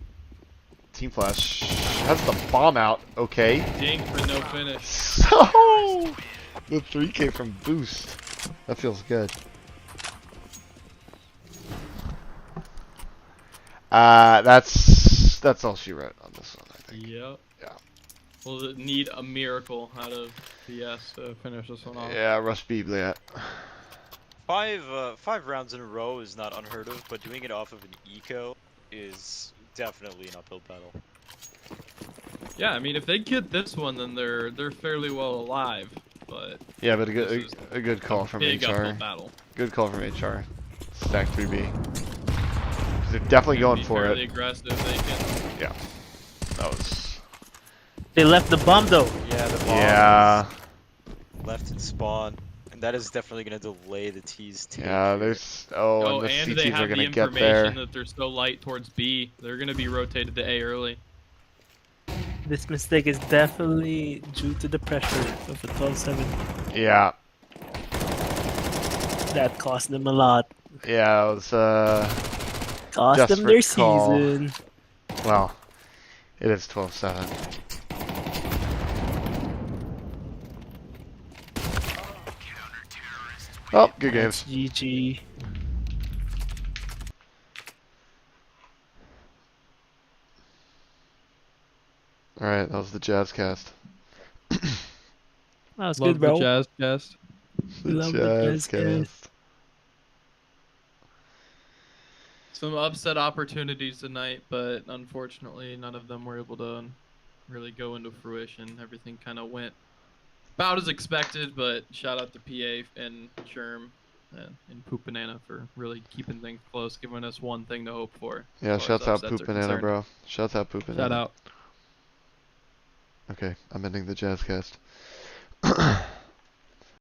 Team Flash has the bomb out. Okay. Dink, but no finish. So the 3K from Boost. That feels good. That's all she wrote on this one, I think. Yep. Yeah. Will it need a miracle out of PS to finish this one off? Yeah, Rush Biblia. 5 rounds in a row is not unheard of, but doing it off of an eco is definitely an uphill battle. Yeah, I mean, if they get this one, then they're fairly well alive. But Yeah, but this is a good call from big uphill HR. battle. Good call from HR. Stack 3B. 'Cause they're definitely going for fairly it. aggressive. They can. Yeah. That was. They left the bomb though. Yeah, the bomb Yeah. is left in spawn, and that is definitely going to delay the T's take. Yeah, here. there's. Oh, And the and they CTs are have the gonna get information there. that they're so light towards B. They're gonna be rotated to A early. This mistake is definitely due to the pressure of a 12-7. Yeah. That cost them a lot. Yeah, it was Cost them their desperate call. season. Well, it is 12-7. Oh, good games. GG. Alright, that was the Jazz cast. That was Love good, bro. the Jazz cast. Love the Jazz cast. Some upset opportunities tonight, but unfortunately, none of them were able to really go into fruition. Everything kind of went about as expected, but shout out to PA and Sherm and Poop Banana for really keeping things close, giving us one thing to hope for. Yeah, as far as shouts out upsets Poop are Banana, concerned. bro. Shouts out Poop Banana. Shout out. Okay, I'm ending the Jazz cast.